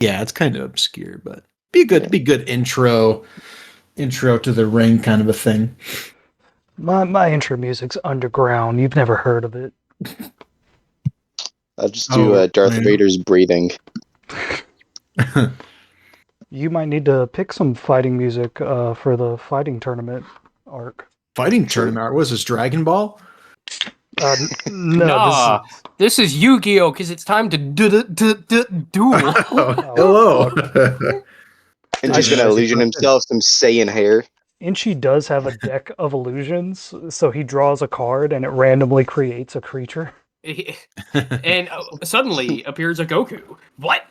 Yeah, it's kind of obscure, but be good intro to the ring kind of a thing. My intro music's underground. You've never heard of it. I'll just do Darth Vader's breathing. You might need to pick some fighting music for the fighting tournament arc. Fighting tournament art? Was this Dragon Ball? No, Nah, this is Yu-Gi-Oh! Because it's time to duel. Hello. And he's gonna illusion himself some Saiyan hair. Inchi does have a deck of illusions, so he draws a card and it randomly creates a creature. And suddenly appears a Goku. What?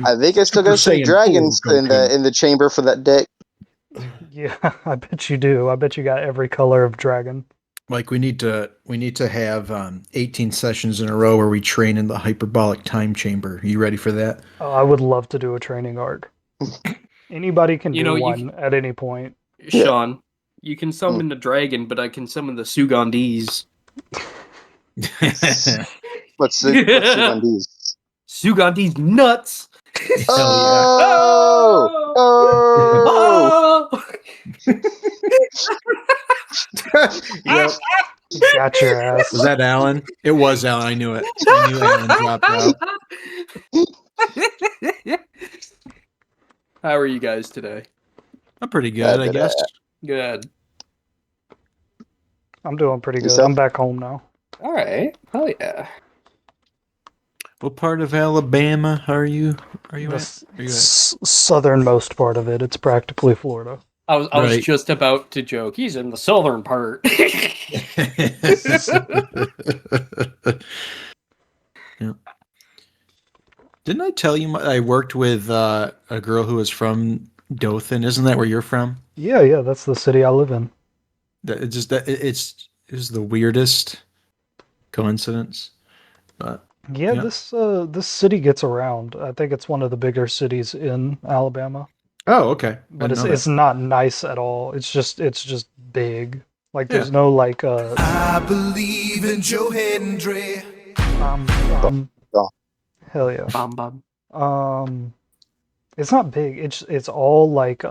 I think I still got some dragons in the chamber for that deck. Yeah, I bet you do. I bet you got every color of dragon. Like we need to have 18 sessions in a row where we train in the hyperbolic time chamber. Are you ready for that? Oh, I would love to do a training arc. Anybody can do one at any point. Sean, you can summon the dragon, but I can summon the Sugandese. What's Sugandese? Sugandese nuts. Oh! Yep. Got your ass. Was that Alan? It was Alan. I knew it. I knew Alan dropped out. How are you guys today? I'm pretty good, I guess. Good. I'm doing pretty good. I'm back home now. All right. Hell yeah. What part of Alabama are you? Southernmost part of it. It's practically Florida. I was just about to joke. He's in the southern part. Yeah. Didn't I tell you I worked with a girl who was from Dothan? Isn't that where you're from? Yeah. That's the city I live in. It's the weirdest coincidence, but yeah. This city gets around. I think it's one of the bigger cities in Alabama. Oh, okay. But it's not nice at all. It's just big. Like there's no like. I believe in Joe Hendry. Hell yeah. Bum. It's not big. It's all like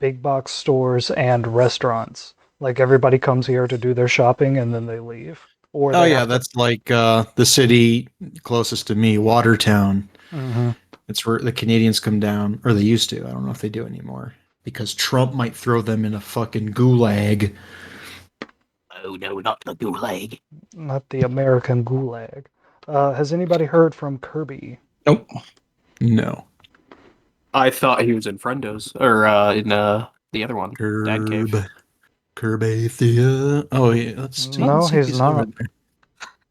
big box stores and restaurants. Like everybody comes here to do their shopping and then they leave. Or that's like the city closest to me, Watertown. Mm-hmm. It's where the Canadians come down, or they used to. I don't know if they do anymore because Trump might throw them in a fucking gulag. Oh no, not the gulag. Not the American gulag. Has anybody heard from Kirby? Nope. No. I thought he was in Friendos or in the other one. Dad Cave. Kirbathia. Oh yeah, no, he's not.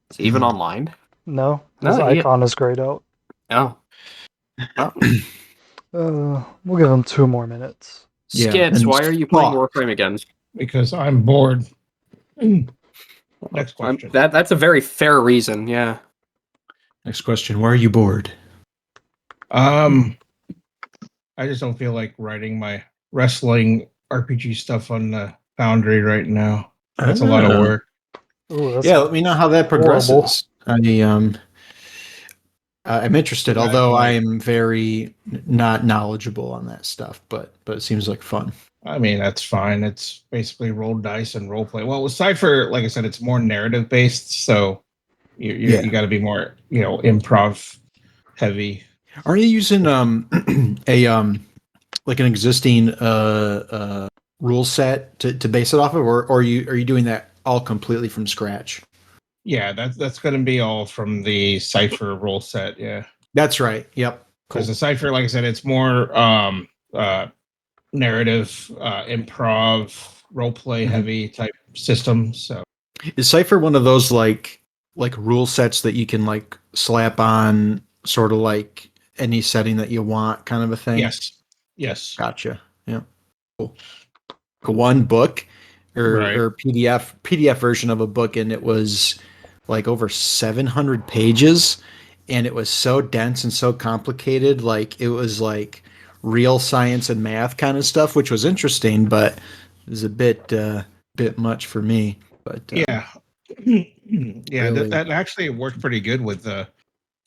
Is he even online? No, his icon is grayed out. Oh. We'll give him 2 more minutes. Skids, why are you playing Warframe again? Because I'm bored. Next question. That's a very fair reason, yeah. Next question. Why are you bored? I just don't feel like writing my wrestling RPG stuff on the Foundry right now. That's a lot of work. Ooh, let me know how that progresses. I'm interested, although I am very not knowledgeable on that stuff, but it seems like fun. I mean, that's fine. It's basically roll dice and role play. Well, with Cypher, like I said, it's more narrative based, so you got to be more, improv heavy. Are you using like an existing rule set to base it off of, or are you doing that all completely from scratch? Yeah, that's going to be all from the Cypher rule set. Yeah, that's right. Yep. Because the Cypher, like I said, it's more narrative, improv, role play heavy type system. So is Cypher one of those like rule sets that you can like slap on sort of like any setting that you want, kind of a thing? Yes. Gotcha. Yeah. Cool. One book or PDF version of a book, and it was like over 700 pages, and it was so dense and so complicated. Like it was like real science and math kind of stuff, which was interesting, but it was a bit much for me. But really, that actually worked pretty good with the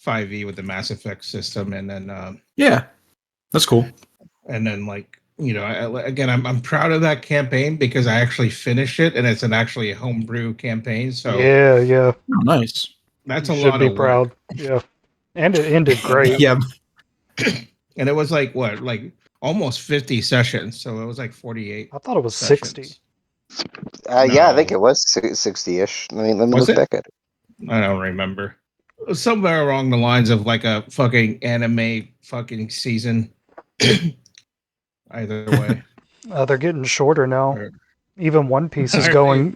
5e with the Mass Effect system, and then Yeah, that's cool. And then like I'm proud of that campaign because I actually finished it, and it's actually a homebrew campaign. So yeah. Oh, nice. that's You a should lot be of proud. work. Yeah, and it ended great. Yeah, And it was like almost 50 sessions, so it was like 48. I thought it was sessions. 60. Yeah, I think No. it was 60-ish. Let me Was look it? back at it. I don't remember. Somewhere along the lines of like a fucking anime fucking season. Either way. They're getting shorter now. Or- Even One Piece is Are going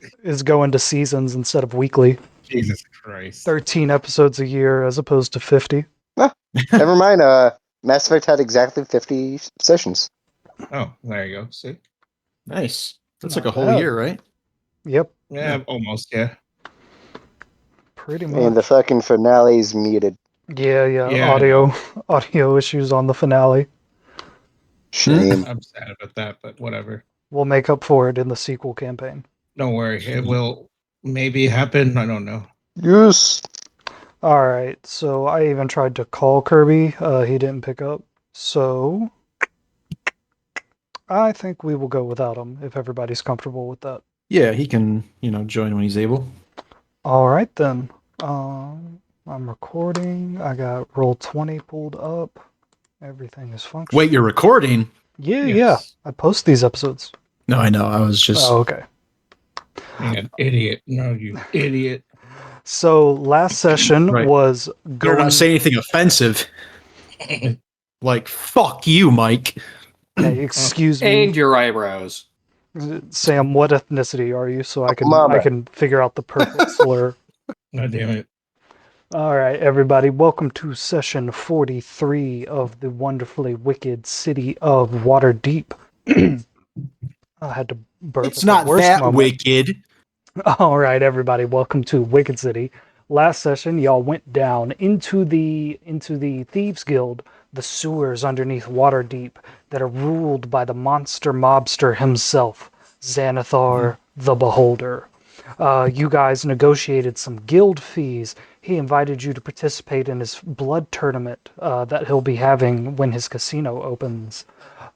to seasons instead of weekly. Jesus Christ. 13 episodes a year as opposed to 50. Never mind. Mass Effect had exactly 50 sessions. Oh, there you go. See? nice. That's Not like a whole bad. year, right? Yep, Yeah, almost, yeah. pretty And the much. fucking finale's muted. Yeah. Yeah, Audio issues on the finale. Shame. I'm sad about that, but whatever. We'll make up for it in the sequel campaign. Don't worry. It will maybe happen. I don't know. Yes. All right, so I even tried to call Kirby. He didn't pick up. So I think we will go without him if everybody's comfortable with that. Yeah, he can, join when he's able. All right, then. I'm recording. I got Roll20 pulled up. Everything is functioning. Wait, you're recording? Yeah. Yes. I post these episodes. No, I know. I was just. Oh, okay. You're an idiot. No, you idiot. So last session Right. was Better going. not say anything offensive. Like, fuck you, Mike. Hey, excuse me, And your eyebrows. Sam. What ethnicity are you? So I Mama. can figure out the perfect slur. God damn it. All right, everybody. Welcome to session 43 of the wonderfully wicked city of Waterdeep. I had to burp. It's at the not worst that moment. wicked. All right, everybody. Welcome to Wicked City. Last session, y'all went down into the Thieves Guild, the sewers underneath Waterdeep that are ruled by the monster mobster himself, Xanathar the Beholder. You guys negotiated some guild fees. He invited you to participate in his blood tournament that he'll be having when his casino opens.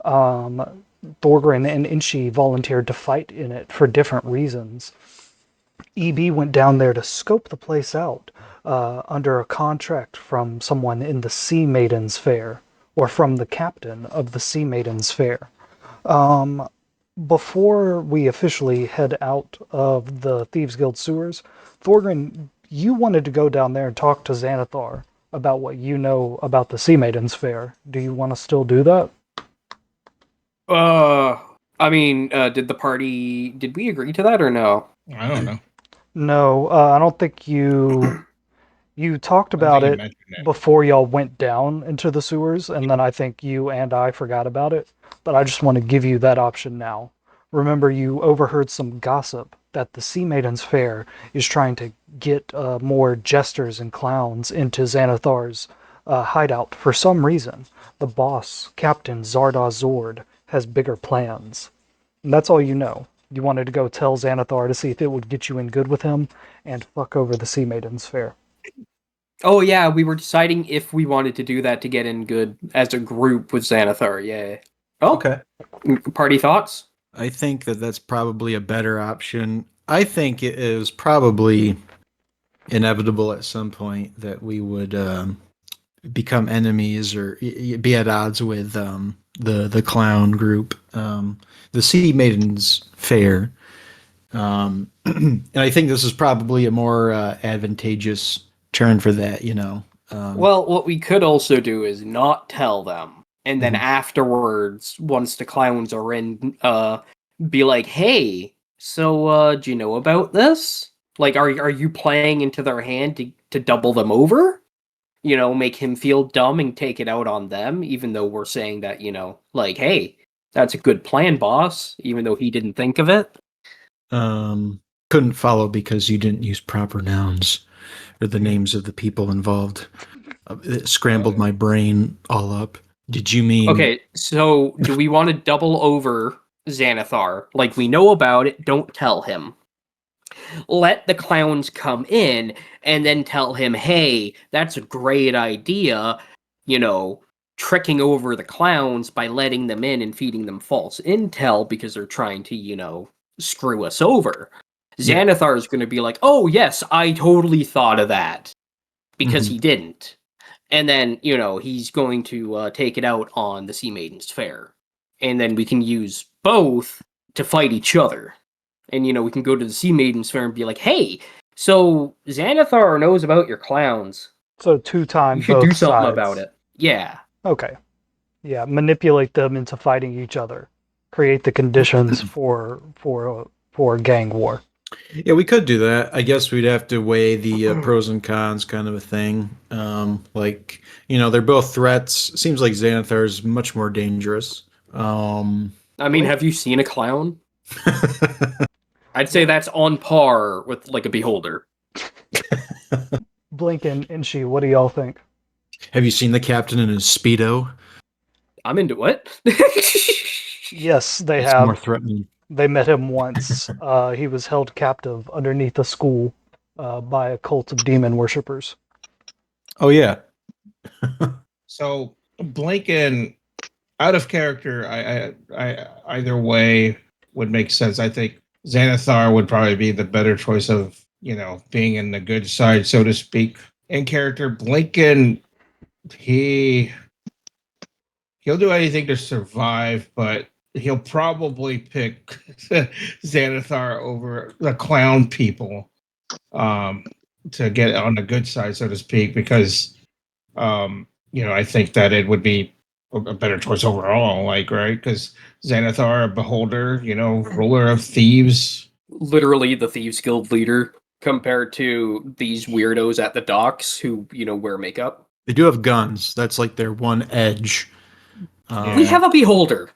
Thorgrin and Inchi volunteered to fight in it for different reasons. EB went down there to scope the place out under a contract from someone in the Sea Maidens Fair, or from the captain of the Sea Maidens Fair. Before we officially head out of the Thieves Guild sewers, Thorgrin, you wanted to go down there and talk to Xanathar about what you know about the Sea Maidens Fair. Do you want to still do that? I mean, did we agree to that or no? I don't know. No, I don't think you talked about I think you it mentioned it. before y'all went down into the sewers, and then I think you and I forgot about it. But I just want to give you that option now. Remember, you overheard some gossip that the Sea Maidens Fair is trying to get more jesters and clowns into Xanathar's hideout for some reason. The boss, Captain Zardoz Zord, has bigger plans. And that's all you know. You wanted to go tell Xanathar to see if it would get you in good with him and fuck over the Sea Maidens Fair. Oh yeah, we were deciding if we wanted to do that to get in good as a group with Xanathar. Yeah. Oh, Okay. Party thoughts? I think that's probably a better option. I think it is probably inevitable at some point that we would become enemies or be at odds with the clown group, the Sea Maidens Fair. And I think this is probably a more advantageous turn for that, Well, what we could also do is not tell them, and then afterwards, once the clowns are in, be like, "Hey, so do you know about this? Like, are you playing into their hand to double them over? Make him feel dumb and take it out on them, even though we're saying that, like, hey, that's a good plan, boss, even though he didn't think of it." Couldn't follow because you didn't use proper nouns or the names of the people involved. It scrambled my brain all up. Did you mean... Okay, so do we want to double over Xanathar? Like, we know about it, don't tell him. let the clowns come in and then tell him, hey, that's a great idea, tricking over the clowns by letting them in and feeding them false intel because they're trying to, screw us over. Xanathar is going to be like, oh, yes, I totally thought of that because he didn't. And then, he's going to take it out on the Sea Maidens Fair. And then we can use both to fight each other. And, we can go to the Sea Maidens Fair and be like, hey, so Xanathar knows about your clowns. So 2 times. You should do something about it. Yeah. Okay. Yeah, manipulate them into fighting each other. Create the conditions for gang war. Yeah, we could do that. I guess we'd have to weigh the pros and cons kind of a thing. They're both threats. Seems like Xanathar is much more dangerous. Have you seen a clown? I'd say that's on par with like a beholder. Blink and Inchi, what do y'all think? Have you seen the captain in his Speedo? I'm into it. Yes, they It's have. more threatening. They met him once. He was held captive underneath a school by a cult of demon worshippers. Oh, yeah. So, Blinken, out of character, I either way would make sense. I think Xanathar would probably be the better choice of, being in the good side, so to speak. In character, Blinken, he'll do anything to survive, but he'll probably pick Xanathar over the clown people to get on the good side, so to speak, because, I think that it would be a better choice overall, right? Because Xanathar, a beholder, ruler of thieves. Literally the Thieves Guild leader compared to these weirdos at the docks who, wear makeup. They do have guns. That's like their one edge. We have a beholder.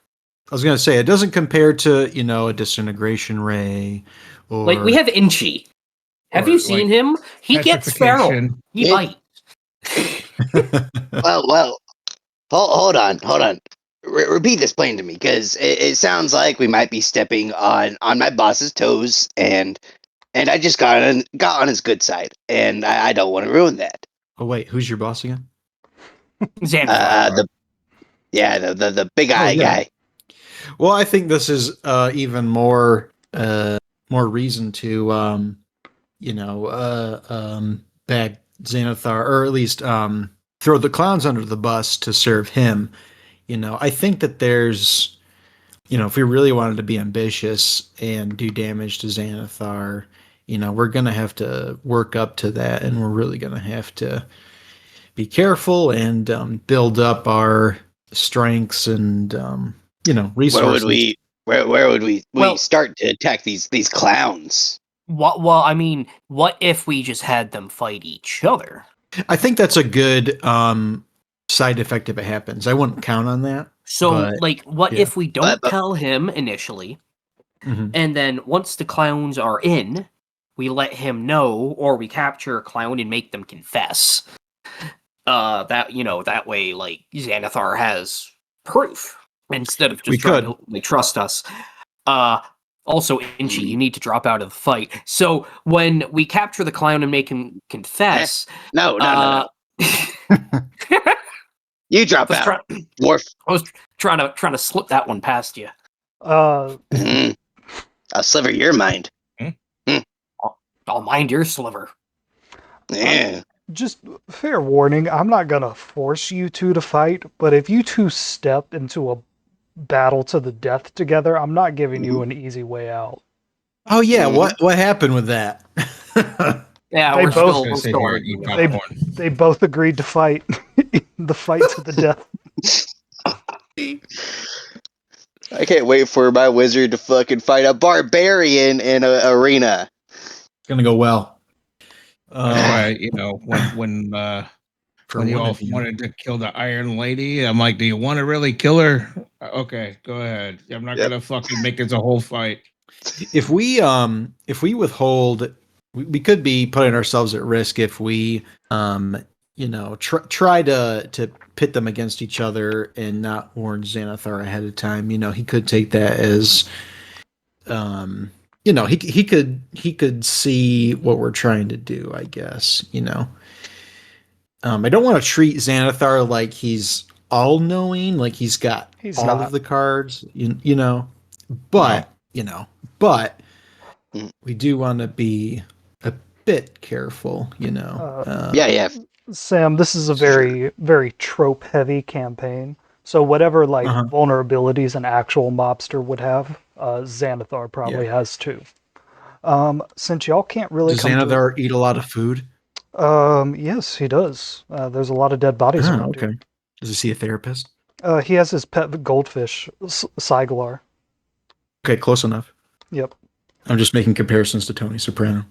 I was going to say, it doesn't compare to, a disintegration ray. Or... Like, we have Inchi. Have you seen him? He gets feral. He bites. Well, hold on. Repeat this plain to me, because it sounds like we might be stepping on my boss's toes, and I just got on his good side, and I don't want to ruin that. Oh, wait, who's your boss again? Xanathar. The big eye guy. Well, I think this is even more reason to bag Xanathar, or at least throw the clowns under the bus to serve him. I think that there's, if we really wanted to be ambitious and do damage to Xanathar, we're going to have to work up to that, and we're really going to have to be careful and build up our strengths and resources. Where would we start to attack these clowns? What if we just had them fight each other? I think that's a good side effect if it happens. I wouldn't count on that. So, what if we don't tell him initially, and then once the clowns are in, we let him know, or we capture a clown and make them confess. That way, Xanathar has proof instead of just trying to trust us. Also, Inchi, you need to drop out of the fight. So when we capture the clown and make him confess, no. You drop out. I was trying to slip that one past you. I'll sliver your mind. I'll mind your sliver. Yeah. Just fair warning, I'm not gonna force you two to fight, but if you two step into a battle to the death together, I'm not giving you an easy way out. Oh yeah, what happened with that? Yeah, they both agreed to fight the fight to the death. I can't wait for my wizard to fucking fight a barbarian in an arena. It's gonna go well. When you all wanted to kill the Iron Lady, I'm like, do you want to really kill her? Okay, go ahead. I'm not gonna fucking make this a whole fight. If we withhold, we could be putting ourselves at risk if we try to pit them against each other and not warn Xanathar ahead of time. He could take that as you know, he could see what we're trying to do, I guess, you know. I don't want to treat Xanathar like he's all knowing, like he's got He's all not. of the cards, you know. But, you know, but Mm. we do want to be a bit careful, you know. Yeah. Sam, this is a Sure. very, very trope heavy campaign. So whatever like Uh-huh. vulnerabilities an actual mobster would have, Xanathar probably has too. Since y'all can't really Does come to Xanathar eat a lot of food? yes, he does. There's a lot of dead bodies Oh, around okay. Does he see a therapist? here. He has his pet goldfish, Siglar. Okay, close enough. Yep. I'm just making comparisons to Tony Soprano.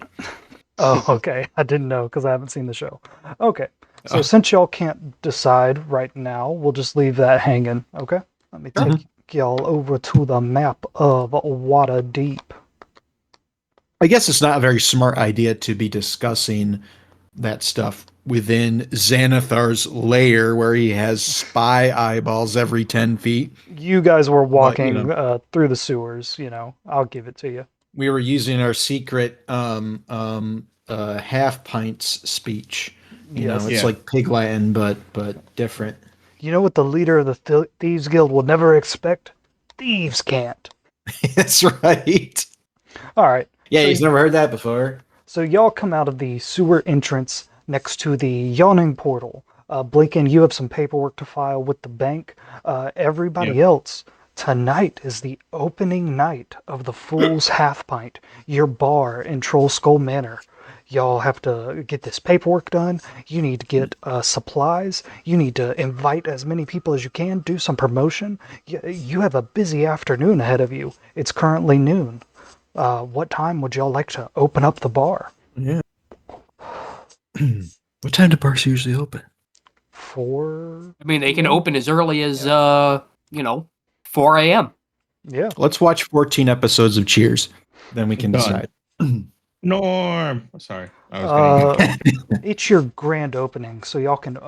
Oh, okay. I didn't know because I haven't seen the show. Okay. So Oh. since y'all can't decide right now, we'll just leave that hanging. Okay. Let me take y'all over to the map of Waterdeep. I guess it's not a very smart idea to be discussing that stuff within Xanathar's lair where he has spy eyeballs every 10 feet. You guys were walking know. through the sewers, I'll give it to you. We were using our secret half pints speech. You know, Yes. it's Yeah. like Pig Latin, but different. You know what the leader of the Thieves Guild will never expect? Thieves can't. That's right. All right. Yeah, So he's never heard that before. So y'all come out of the sewer entrance next to the yawning portal. Blinken, you have some paperwork to file with the bank. Everybody else, tonight is the opening night of the Fool's Half Pint, your bar in Troll Skull Manor. Y'all have to get this paperwork done. You need to get supplies. You need to invite as many people as you can. Do some promotion. You have a busy afternoon ahead of you. It's currently noon. What time would y'all like to open up the bar? Yeah. What time do bars usually open? 4. I mean, they can open as early as 4 a.m. Yeah. Let's watch 14 episodes of Cheers. Then we can Done. decide. Norm. Sorry. I was gonna It's your grand opening, so y'all can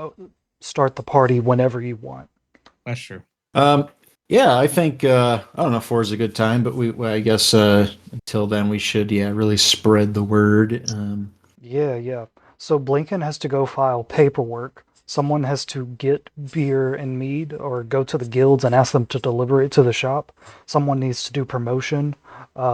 start the party whenever you want. That's true. Yeah, I think I don't know if 4 is a good time, but I guess until then we should really spread the word. Yeah. So Blinken has to go file paperwork. Someone has to get beer and mead or go to the guilds and ask them to deliver it to the shop. Someone needs to do promotion.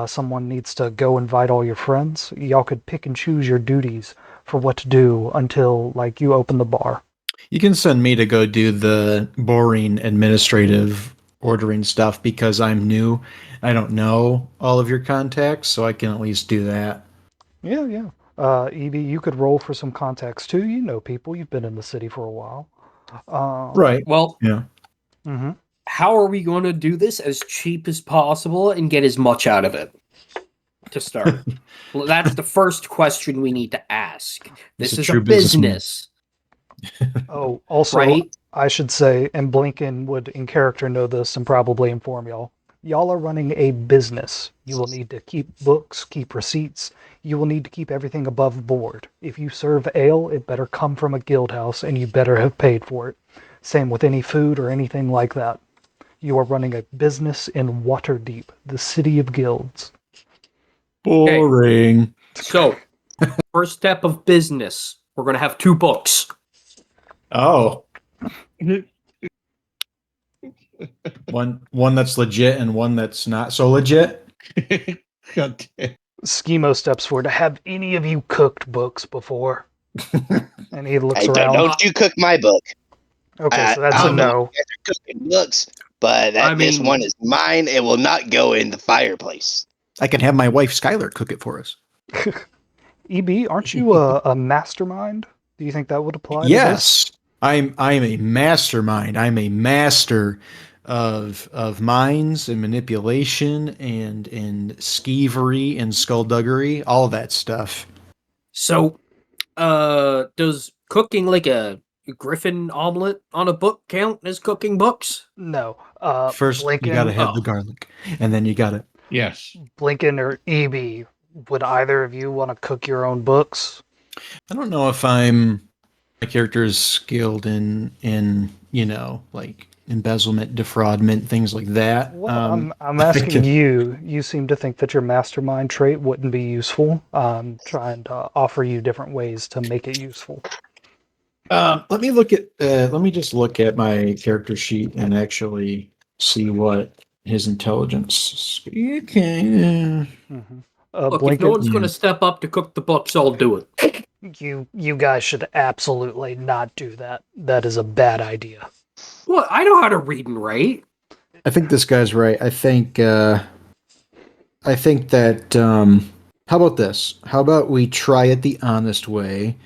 Someone needs to go invite all your friends. Y'all could pick and choose your duties for what to do until like you open the bar. You can send me to go do the boring administrative ordering stuff because I'm new. I don't know all of your contacts, so I can at least do that. Yeah. Evie, you could roll for some contacts too. You know people. You've been in the city for a while. Right. Well, Yeah. Mm-hmm. how are we going to do this as cheap as possible and get as much out of it to start? Well, that's the first question we need to ask. This He's a is true a business, Oh, also, right? I should say, and Blinken would in character know this and probably inform y'all. Y'all are running a business. You will need to keep books, keep receipts. You will need to keep everything above board. If you serve ale, it better come from a guild house and you better have paid for it. Same with any food or anything like that. You are running a business in Waterdeep, the city of guilds. Boring. So, first step of business, we're going to have 2 books. Oh. One that's legit and one that's not so legit. God damn. Schemo steps forward. Have any of you cooked books before? And he looks Hey, around. don't you cook my book. Okay, so that's I a don't know no. what you guys are cooking books, but I this mean- one is mine. It will not go in the fireplace. I can have my wife Skylar cook it for us. EB, aren't you a mastermind? Do you think that would apply to this? Yes. I'm a mastermind. I'm a master of minds and manipulation and skeevery and skullduggery, all of that stuff. So, does cooking like a griffin omelet on a book count as cooking books? No. First, Blinken, you gotta have the oh. garlic, and then you gotta. Yes. Blinken or EB, would either of you want to cook your own books? I don't know if my character is skilled in like embezzlement, defraudment, things like that. Well, I'm I think asking if- you. You seem to think that your mastermind trait wouldn't be useful. I'm trying to offer you different ways to make it useful. Let me look at. Let me just look at my character sheet and actually see what his intelligence. Okay. Mm-hmm. Look, if Blinken, no one's going to step up to cook the books, I'll do it. you guys should absolutely not do that. That is a bad idea. Well, I know how to read and write. I think this guy's right. I think that. How about this? How about we try it the honest way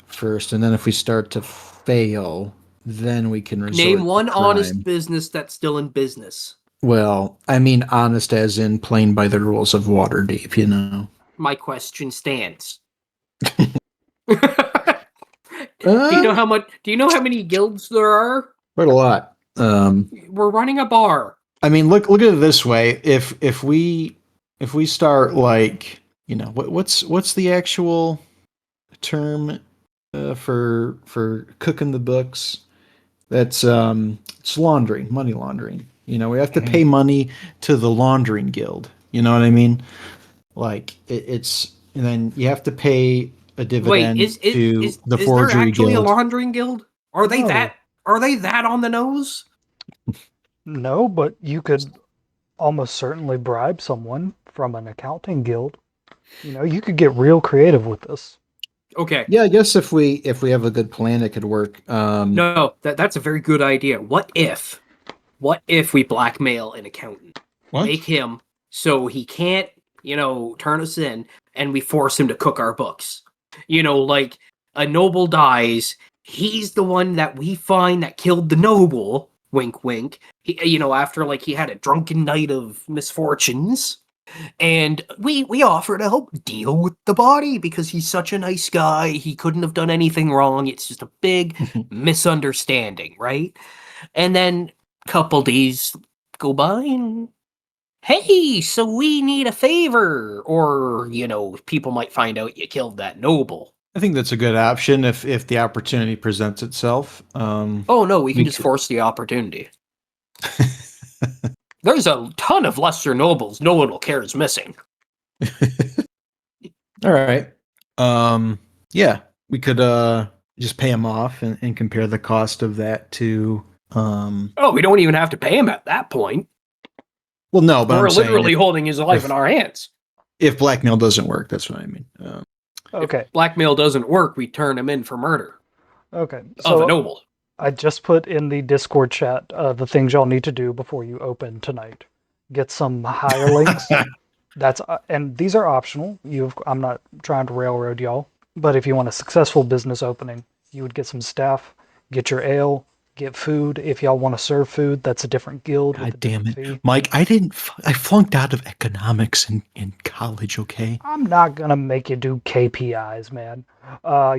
first, and then if we start to fail, then we can resort Name to one crime. honest business that's still in business. Well, I mean honest as in playing by the rules of Waterdeep, you know. My question stands. Do you know how much? Do you know how many guilds there are? Quite a lot. We're running a bar. I mean, look at it this way. If we start like, you know, what's the actual term for cooking the books? That's it's laundering, money laundering. You know, we have to pay money to the laundering guild. You know what I mean? Like it's, and then you have to pay a dividend Wait, to the is forgery there actually guild. a laundering guild? Are they No. that? Are they that on the nose? No, but you could almost certainly bribe someone from an accounting guild. You know, you could get real creative with this. Okay. Yeah, I guess if we have a good plan, it could work. No, that's a very good idea. What if we blackmail an accountant? What? Make him so he can't, turn us in, and we force him to cook our books. Like a noble dies, he's the one that we find that killed the noble. Wink, wink. After he had a drunken night of misfortunes, and we offer to help deal with the body because he's such a nice guy. He couldn't have done anything wrong. It's just a big misunderstanding, right? And then a couple days go by, and hey, so we need a favor, or people might find out you killed that noble. I think that's a good option if the opportunity presents itself. Oh no, we can just force the opportunity. There's a ton of lesser nobles no one will care is missing. All right. Yeah, we could just pay him off and compare the cost of that to. Oh, we don't even have to pay him at that point. Well, no, but we're I'm saying literally holding his life in our hands. If blackmail doesn't work, that's what I mean. Okay. If blackmail doesn't work, we turn him in for murder Okay. of a noble. I just put in the Discord chat the things y'all need to do before you open tonight. Get some hirelings. That's and these are optional. I'm not trying to railroad y'all, but if you want a successful business opening, you would get some staff, get your ale, get food. If y'all want to serve food, that's a different guild. God damn it, Mike! I flunked out of economics in college. Okay. I'm not gonna make you do KPIs, man.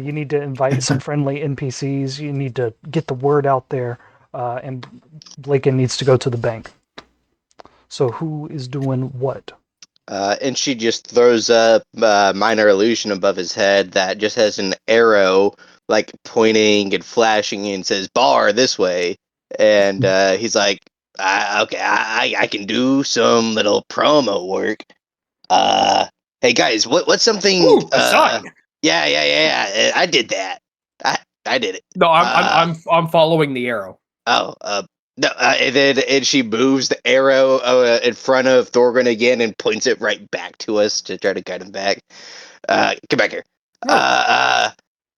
You need to invite some friendly NPCs. You need to get the word out there, and Blaken needs to go to the bank. So who is doing what? And she just throws up minor illusion above his head that just has an arrow pointing and flashing and says bar this way. And he's like, okay, I can do some little promo work. Hey guys, what's something? Ooh, a sign. Yeah. I did that. I did it. No, I'm following the arrow. Oh, no, and she moves the arrow in front of Thorgrin again and points it right back to us to try to guide him back. Come back here.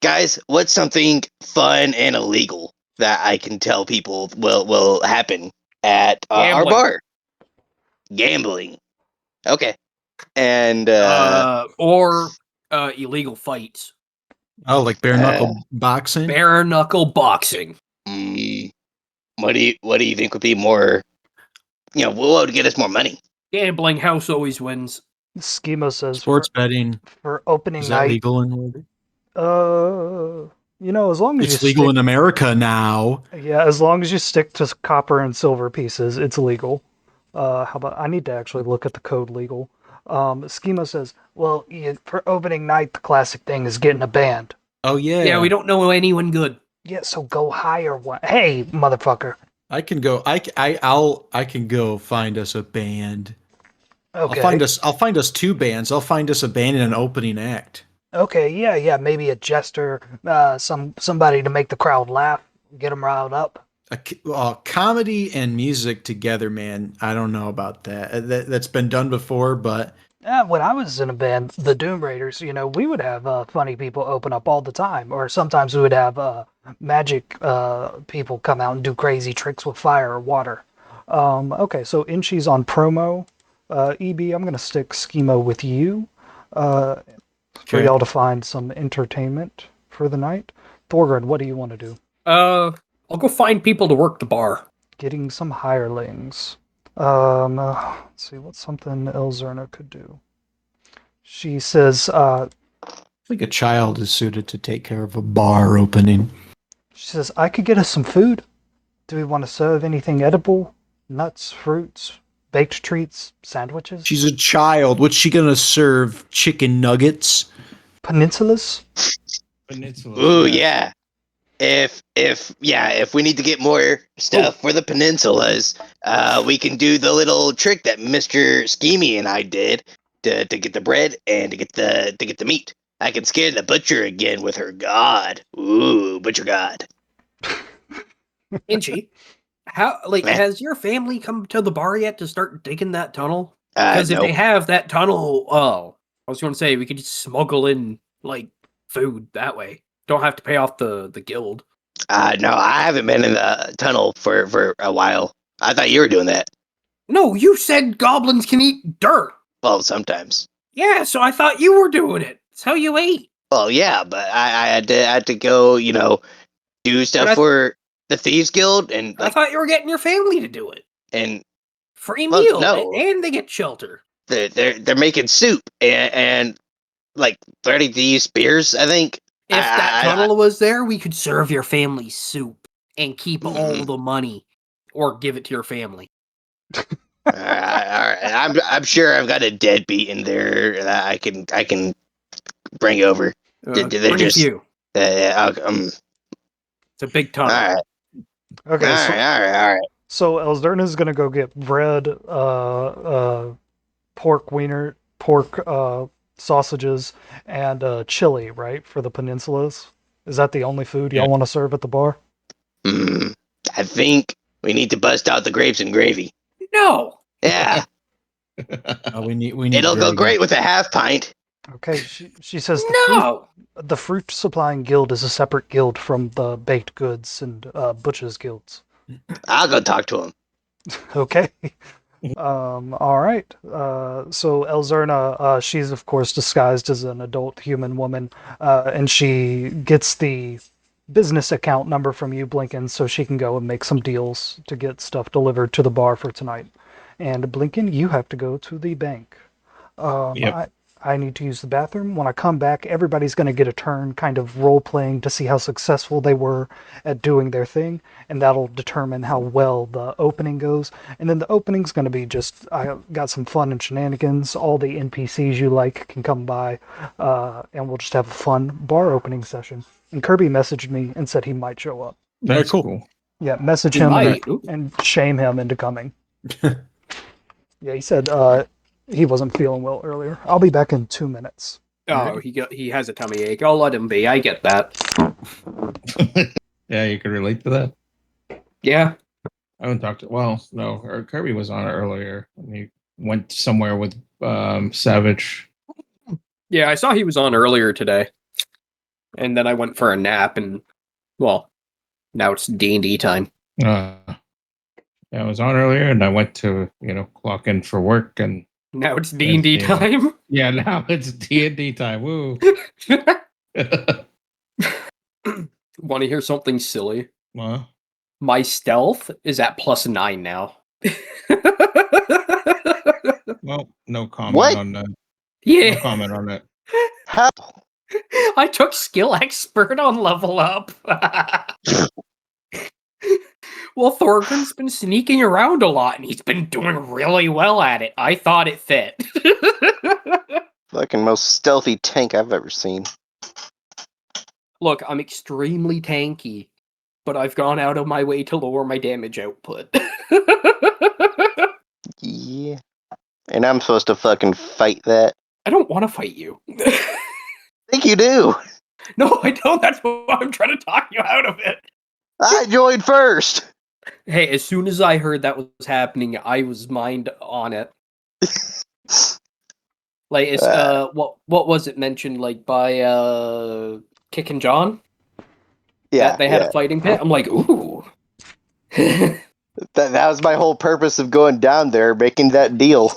Guys, what's something fun and illegal that I can tell people will happen at our bar? Gambling. Okay. And or illegal fights. Oh, like bare knuckle boxing. Bare knuckle boxing. What do you think would be more? What would get us more money? Gambling house always wins. Schema says Sports betting for opening is that night. legal in Waterdeep? As long as It's legal in America now. Yeah, as long as you stick to copper and silver pieces, it's legal. How about I need to actually look at the code legal. Schema says, well, for opening night, the classic thing is getting a band. Oh yeah. Yeah, we don't know anyone good. Yeah, so go hire one. Hey, motherfucker, I can go. I can go find us a band. Okay. I'll find us two bands. I'll find us a band and an opening act. Okay, yeah, maybe a jester, somebody to make the crowd laugh, get them riled up. Comedy and music together, man. I don't know about that. That's been done before, but When I was in a band, the Doom Raiders, we would have funny people open up all the time, or sometimes we would have magic people come out and do crazy tricks with fire or water. Okay, so Inchi's on promo. EB, I'm gonna stick Schemo with you for okay. y'all to find some entertainment for the night. Thorgren, what do you want to do? I'll go find people to work the bar. Getting some hirelings. Let's see, what's something Elzerna could do? She says, I think a child is suited to take care of a bar opening. I could get us some food. Do we want to serve anything edible? Nuts, fruits, baked treats, sandwiches? She's a child. What's she gonna serve? Chicken nuggets? Peninsulas? Peninsula. Ooh, yeah. If we need to get more stuff for the peninsulas, we can do the little trick that Mr. Schemy and I did to get the bread and to get the meat. I can scare the butcher again with her god. Ooh, butcher god. Inchi, has your family come to the bar yet to start digging that tunnel? Because if Nope. they have that tunnel, I was going to say we could just smuggle in food that way. Don't have to pay off the guild. No, I haven't been in the tunnel for a while. I thought you were doing that. No, you said goblins can eat dirt. Well, sometimes. Yeah, so I thought you were doing it. It's how you ate. Well, yeah, but I had to go, do stuff for the Thieves Guild and I thought you were getting your family to do it. and Free Well, meal, no. and they get shelter. they're making soup and like 30 thieves spears, I think. If that I- tunnel was there, we could serve your family soup and keep all Mhm. the money, or give it to your family. All right. I'm sure I've got a deadbeat in there that I can bring over. They're Bring just- a few. It's It's a big all tunnel. right. Okay, All right. so Elzerna's gonna go get bread, pork wiener, pork sausages, and chili, right, for the peninsulas? Is that the only food y'all Yeah. want to serve at the bar? I think we need to bust out the grapes and gravy. No. Yeah, We need. it'll go gravy. great with a half pint. Okay, she says No. the fruit supplying guild is a separate guild from the baked goods and butchers guilds. I'll go talk to him. Okay. All right. So Elzerna, she's of course disguised as an adult human woman, and she gets the business account number from you, Blinken, so she can go and make some deals to get stuff delivered to the bar for tonight. And Blinken, you have to go to the bank. Yep. I need to use the bathroom. When I come back, everybody's going to get a turn kind of role playing to see how successful they were at doing their thing, and that'll determine how well the opening goes. And then the opening's going to be just, I got some fun and shenanigans. All the NPCs you like can come by, and we'll just have a fun bar opening session. And Kirby messaged me and said he might show up. That's cool. cool. Yeah, message He him might. Ooh. and shame him into coming. Yeah, he said he wasn't feeling well earlier. I'll be back in 2 minutes. Oh, he has a tummy ache. I'll let him be. I get that. Yeah, you can relate to that. Yeah. I haven't talked to. Well, no, Kirby was on it earlier. And he went somewhere with Savage. Yeah, I saw he was on earlier today. And then I went for a nap, and, well, now it's D&D time. Yeah, I was on earlier, and I went to clock in for work, and Now it's D&D Yeah. time. yeah, now it's D&D time. Woo! Want to hear something silly? Well, My stealth is at +9 now. well, no comment What? on that. No Yeah, comment on that. How? I took skill expert on level up. Well, Thorgrim's been sneaking around a lot, and he's been doing really well at it. I thought it fit. Fucking most stealthy tank I've ever seen. Look, I'm extremely tanky. but I've gone out of my way to lower my damage output. Yeah. And I'm supposed to fucking fight that? I don't want to fight you. I think you do. No, I don't. That's why I'm trying to talk you out of it. I joined first. Hey, as soon as I heard that was happening, I was mind on it. Like, it's, what was it mentioned, like, by, Kick and John? Yeah. That they had a fighting pit? I'm like, ooh. That was my whole purpose of going down there, making that deal.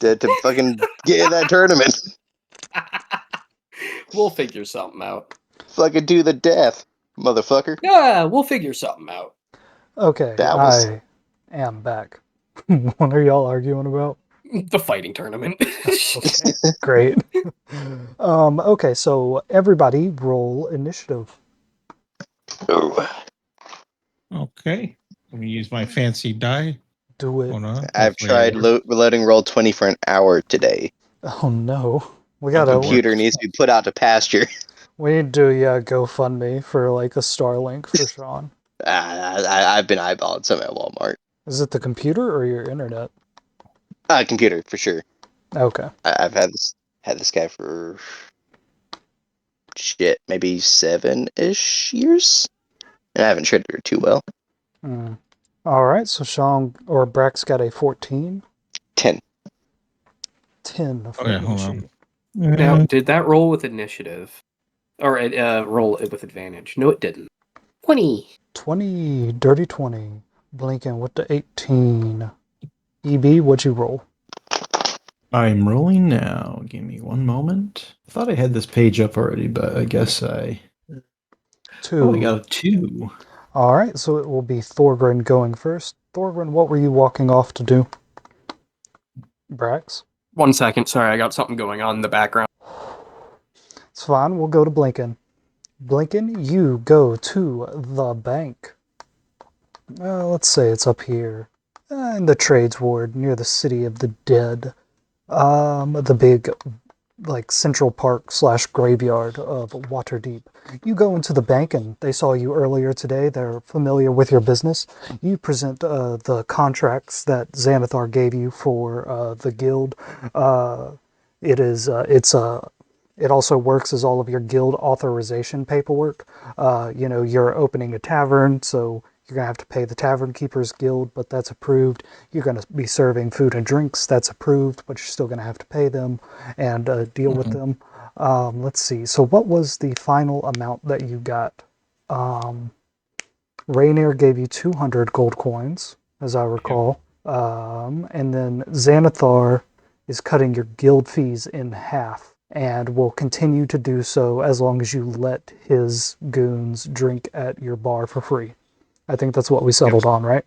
To fucking get in that tournament. We'll figure something out. Fucking do the death, motherfucker. Yeah, we'll figure something out. Okay, I am back. What are y'all arguing about? The fighting tournament. Okay, great. Okay, so everybody roll initiative. Okay. Let me use my fancy die. Do it. Hold on. I've tried loading Roll20 for an hour today. Oh no. We The gotta computer needs to be put out to pasture. We need to do GoFundMe for like a Starlink for Sean. I've been eyeballing some at Walmart. Is it the computer or your internet? Computer for sure. Okay. I've had this guy for maybe 7-ish years, and I haven't treated her too well. All right, so Sean or Brax got a 14. 10. 10. Okay, hold on. Now, did that roll with initiative? Or roll it with advantage? No, it didn't. 20. 20. Dirty 20. Blinking with the 18. EB, what'd you roll? I'm rolling now. Give me one moment. I thought I had this page up already, but I guess I... 2. Oh, I got a 2. All right, so it will be Thorgrin going first. Thorgrin, what were you walking off to do? Brax? 1 second. Sorry, I got something going on in the background. It's fine. We'll go to Blinken. Blinken, you go to the bank. Let's say it's up here. In the Trades Ward, near the City of the Dead. The big, like, Central Park / graveyard of Waterdeep. You go into the bank and they saw you earlier today. They're familiar with your business. You present the contracts that Xanathar gave you for the guild. It also works as all of your guild authorization paperwork. You're opening a tavern, so you're going to have to pay the Tavern Keepers Guild, but that's approved. You're going to be serving food and drinks, that's approved, but you're still going to have to pay them and deal with them. Let's see. So what was the final amount that you got? Rainier gave you 200 gold coins, as I recall. And then Xanathar is cutting your guild fees in half and will continue to do so as long as you let his goons drink at your bar for free. I think that's what we settled on, right?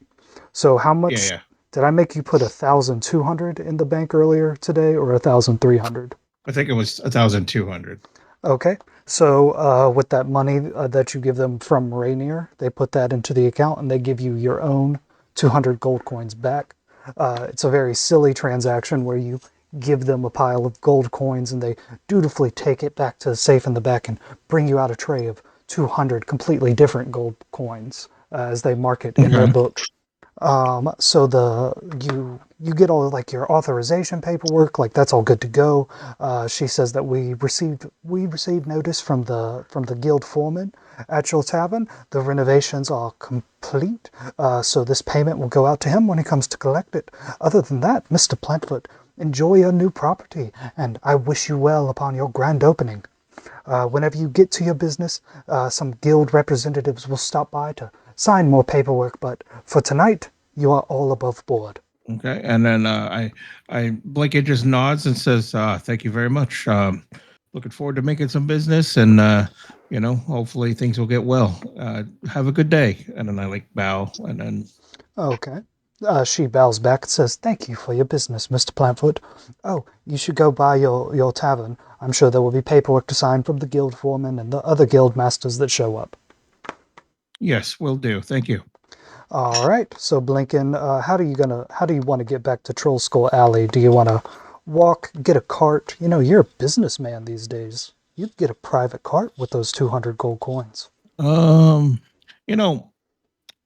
So how much did I make you put 1,200 in the bank earlier today, or 1,300? I think it was 1,200. Okay. So with that money that you give them from Rainier, they put that into the account and they give you your own 200 gold coins back. It's a very silly transaction where you give them a pile of gold coins and they dutifully take it back to the safe in the back and bring you out a tray of 200 completely different gold coins as they mark it in their book. So you get all like your authorization paperwork, like that's all good to go. She says that we received notice from the guild foreman at your tavern. The renovations are complete, so this payment will go out to him when he comes to collect it. Other than that, Mr. Plantfoot, enjoy your new property, and I wish you well upon your grand opening. Whenever you get to your business, some guild representatives will stop by to sign more paperwork, but for tonight, you are all above board. Okay, and then Blinken just nods and says, "Thank you very much. Looking forward to making some business, and hopefully things will get well. Have a good day." And then I bow, and then okay. She bows back and says, "Thank you for your business, Mr. Plantfoot. Oh, you should go by your tavern. I'm sure there will be paperwork to sign from the guild foreman and the other guild masters that show up." Yes, will do. Thank you. All right. So Blinken, how do you want to get back to Troll Skull Alley? Do you want to walk, get a cart? You're a businessman these days. You'd get a private cart with those 200 gold coins.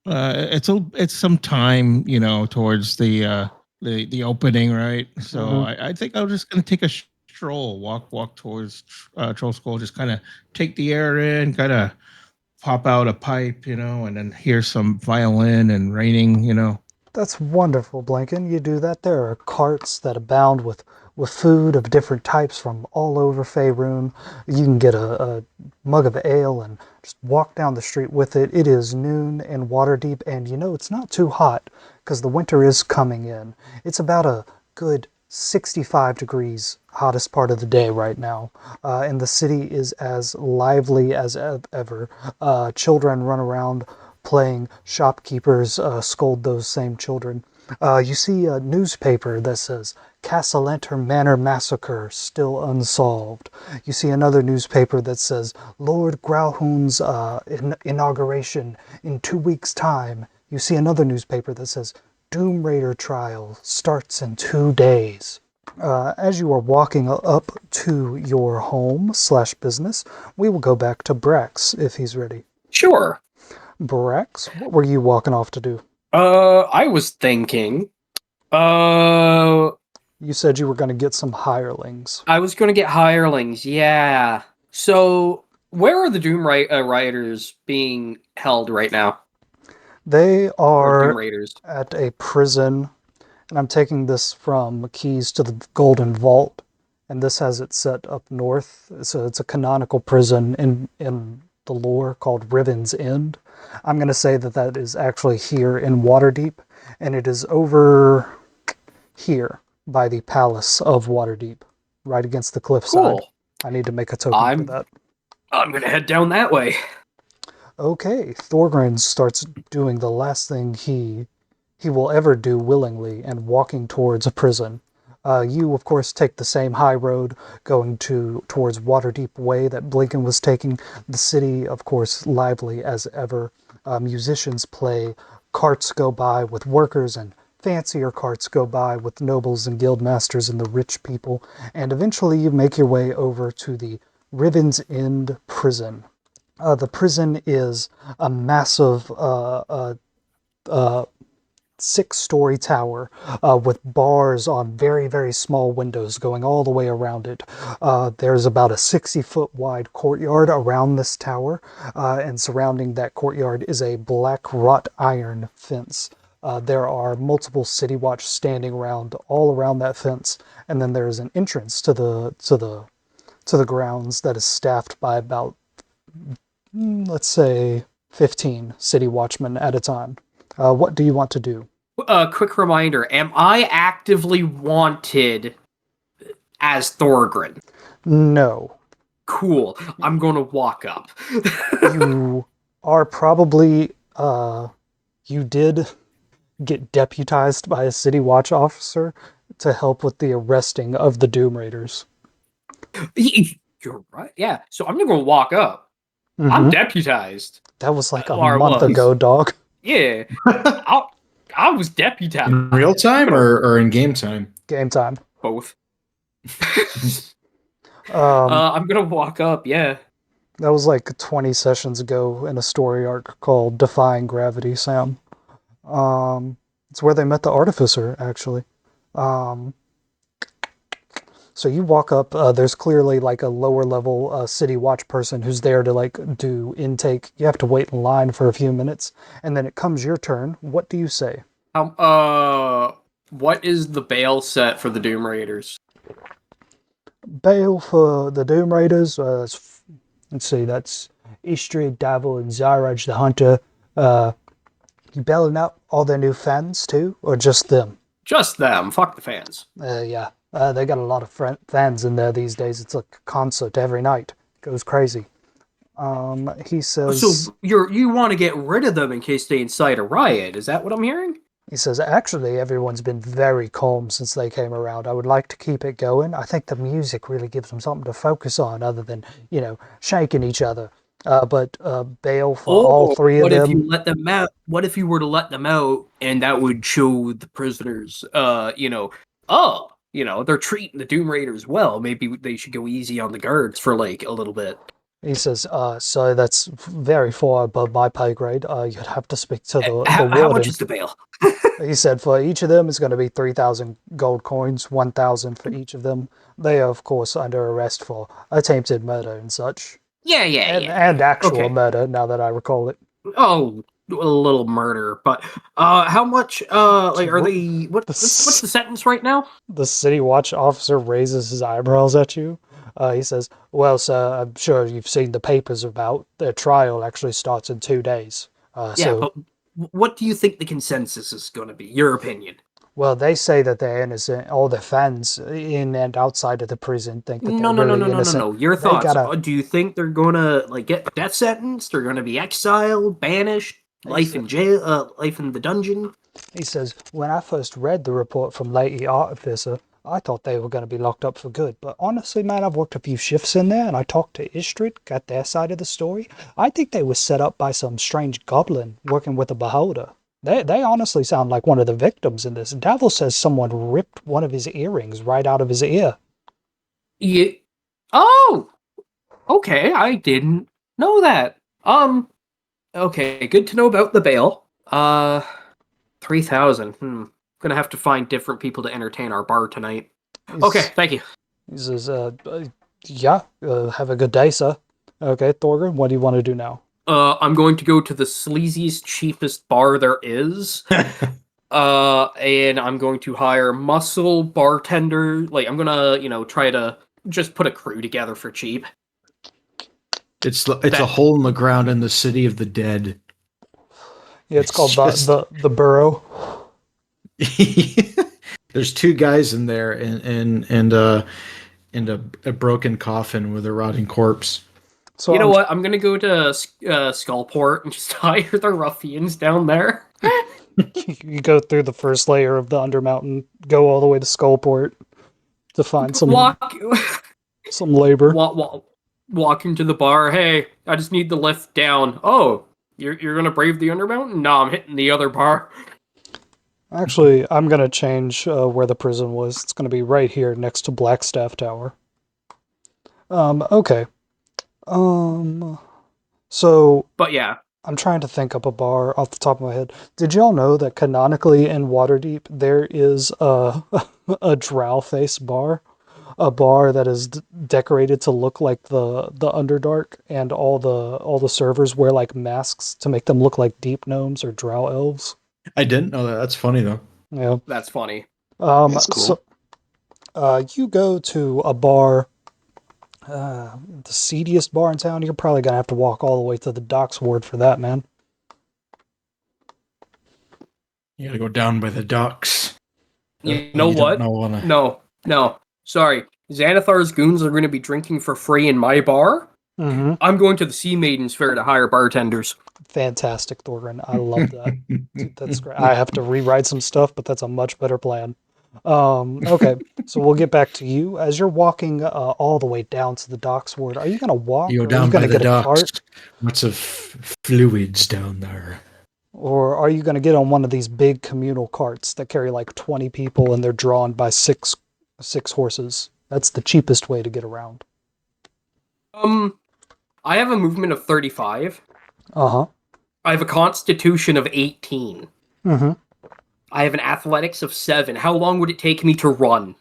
It's some time, towards the opening, right? So I think I'm just gonna take a stroll, walk towards Troll School, just kind of take the air in, kind of pop out a pipe, and then hear some violin and raining. That's wonderful, Blinken. You do that. There are carts that abound with food of different types from all over Faerun. You can get a mug of ale and just walk down the street with it. It is noon in Waterdeep, and it's not too hot because the winter is coming in. It's about a good 65 degrees, hottest part of the day right now. And the city is as lively as ever. Children run around playing shopkeepers scold those same children. You see a newspaper that says Castlenter Manor Massacre still unsolved. You see another newspaper that says Lord Grauhun's inauguration in 2 weeks' time. You see another newspaper that says Doom Raider trial starts in 2 days. As you are walking up to your home/business, we will go back to Brax if he's ready. Sure. Brax, what were you walking off to do? I was thinking. You said you were going to get some hirelings. I was going to get hirelings, yeah. So, where are the Doom Riders being held right now? They Or Doom are Raiders. at a prison, and I'm taking this from Keys to the Golden Vault, and this has it set up north. So it's a canonical prison in the lore called Riven's End. I'm going to say that is actually here in Waterdeep, and it is over here by the Palace of Waterdeep, right against the cliffside. Cool. I need to make a token for that. I'm going to head down that way. Okay, Thorgrin starts doing the last thing he will ever do willingly and walking towards a prison. You, of course, take the same high road going towards Waterdeep Way that Blinken was taking. The city, of course, lively as ever. Musicians play, carts go by with workers, and fancier carts go by with nobles and guildmasters and the rich people. And eventually you make your way over to the Riven's End prison. The prison is a massive 6-story tower with bars on very, very small windows going all the way around it. There's about a 60-foot wide courtyard around this tower, and surrounding that courtyard is a black wrought iron fence. There are multiple City Watch standing around all around that fence, and then there's an entrance to the grounds that is staffed by about, let's say, 15 City Watchmen at a time. What do you want to do? Quick reminder, am I actively wanted as Thorgrin? No. Cool. I'm going to walk up. You are probably, you did get deputized by a City Watch officer to help with the arresting of the Doom Raiders. You're right. Yeah. So I'm going to walk up. Mm-hmm. I'm deputized. That was like a month ago, dog. Yeah. I was deputized. In real time or in game time? Game time. Both. I'm going to walk up, yeah. That was like 20 sessions ago in a story arc called Defying Gravity, Sam. It's where they met the Artificer, actually. So you walk up, there's clearly like a lower level City Watch person who's there to like do intake. You have to wait in line for a few minutes, and then it comes your turn. What do you say? What is the bail set for the Doom Raiders? Bail for the Doom Raiders, let's see, that's Istrid, Davil, and Zyraj the Hunter. You bailing out all their new fans too, or just them? Just them. Fuck the fans. Yeah. They got a lot of fans in there these days. It's like a concert every night. It goes crazy. He says... So you want to get rid of them in case they incite a riot. Is that what I'm hearing? He says, actually, everyone's been very calm since they came around. I would like to keep it going. I think the music really gives them something to focus on other than, shaking each other. But bail for all three of them. What if you let them out? What if you were to let them out and that would show the prisoners, they're treating the Doom Raiders well. Maybe they should go easy on the guards for like a little bit. He says, so that's very far above my pay grade. You'd have to speak to the How warden. much is the bail? He said for each of them is going to be 3,000 gold coins, 1,000 for each of them. They are, of course, under arrest for attempted murder and such. Yeah. And actual Okay. murder, now that I recall it. Oh, a little murder, but how much? Like, are they? What's the sentence right now? The city watch officer raises his eyebrows at you. He says, well, sir, I'm sure you've seen the papers about their trial actually starts in 2 days. But what do you think the consensus is going to be? Your opinion? Well, they say that they're innocent. All the fans in and outside of the prison think that they're really innocent. No. Your They thoughts? gotta- Do you think they're gonna like get death sentenced? They're gonna be exiled, banished, life in jail, life in the dungeon? He says, when I first read the report from Lady Artificer, I thought they were going to be locked up for good. But honestly, man, I've worked a few shifts in there, and I talked to Istrid, got their side of the story. I think they were set up by some strange goblin working with a beholder. They honestly sound like one of the victims in this. Davil says someone ripped one of his earrings right out of his ear. Yeah. Oh. Okay, I didn't know that. Okay, good to know about the bail. 3,000. Gonna have to find different people to entertain our bar tonight. Okay, thank you. He says, have a good day, sir. Okay, Thorgrim, what do you want to do now? I'm going to go to the sleaziest, cheapest bar there is. And I'm going to hire muscle bartender. Like, I'm gonna, try to just put a crew together for cheap. It's a hole in the ground in the city of the dead. Yeah, it's called the Burrow. There's 2 guys in there and a broken coffin with a rotting corpse. So you know what? I'm gonna go to Skullport and just hire the ruffians down there. You go through the first layer of the Undermountain, go all the way to Skullport to find some labor. Walk into the bar. Hey, I just need the lift down. Oh, you're gonna brave the Undermountain? No, I'm hitting the other bar. Actually, I'm gonna change where the prison was. It's gonna be right here next to Blackstaff Tower. Okay. So. But yeah. I'm trying to think up a bar off the top of my head. Did y'all know that canonically in Waterdeep there is a drow face bar? A bar that is decorated to look like the Underdark, and all the servers wear like masks to make them look like deep gnomes or drow elves. I didn't know that. That's funny though. Yeah. That's funny. That's cool. So, you go to a bar, the seediest bar in town. You're probably gonna have to walk all the way to the docks ward for that, man. You gotta go down by the docks. You know what? No. Sorry. Xanathar's goons are going to be drinking for free in my bar. Mm-hmm. I'm going to the Sea Maidens Fair to hire bartenders. Fantastic, Thorgrim. I love that. Dude, that's great. I have to rewrite some stuff, but that's a much better plan. Okay, so we'll get back to you. As you're walking all the way down to the docks ward, are you going to walk? You go or down are you by gonna the get a docks. cart? Lots of fluids down there. Or are you going to get on one of these big communal carts that carry like 20 people and they're drawn by six horses? That's the cheapest way to get around. I have a movement of 35. Uh-huh. I have a constitution of 18. Mm-hmm. I have an athletics of 7. How long would it take me to run?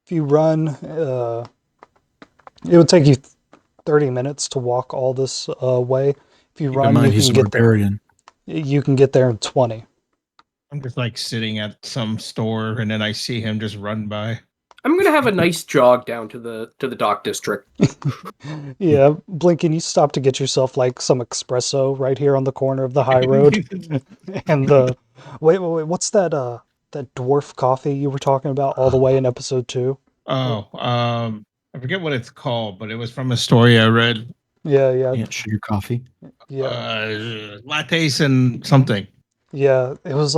If you run, it would take you 30 minutes to walk all this way. If you run, you he's can a get there. barbarian. You can get there in 20. I'm just like sitting at some store and then I see him just run by. I'm gonna have a nice jog down to the dock district. Yeah, Blink, can you stop to get yourself like some espresso right here on the corner of the high road? And wait, what's that that dwarf coffee you were talking about all the way in episode 2? Oh, I forget what it's called, but it was from a story I read. Yeah. Sugar coffee. Yeah. Lattes and something. Yeah, it was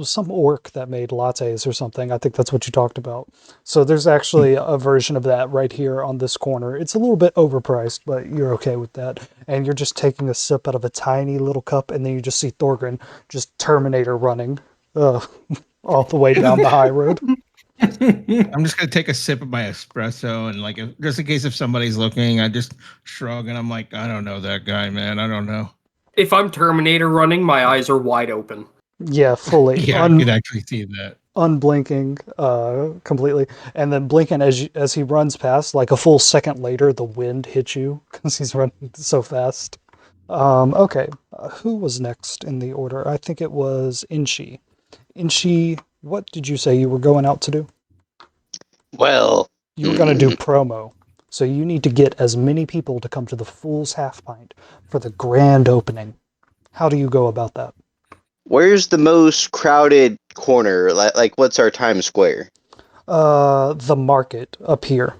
some orc that made lattes or something. I think that's what you talked about. So there's actually a version of that right here on this corner. It's a little bit overpriced, but you're okay with that. And you're just taking a sip out of a tiny little cup, and then you just see Thorgrim just Terminator running all the way down the high road. I'm just gonna take a sip of my espresso and like, just in case if somebody's looking, I just shrug and I'm like, I don't know that guy, man. I don't know. If I'm Terminator running, my eyes are wide open. Yeah, fully. Yeah, I could actually see that. Unblinking completely, and then blinking as he runs past. Like a full second later, the wind hits you because he's running so fast. Okay, who was next in the order? I think it was Inchi. Inchi, what did you say you were going out to do? Well, You were going to do promo, so you need to get as many people to come to the Fool's Half Pint for the grand opening. How do you go about that? where's the most crowded corner? Like what's our Times Square? The market up here.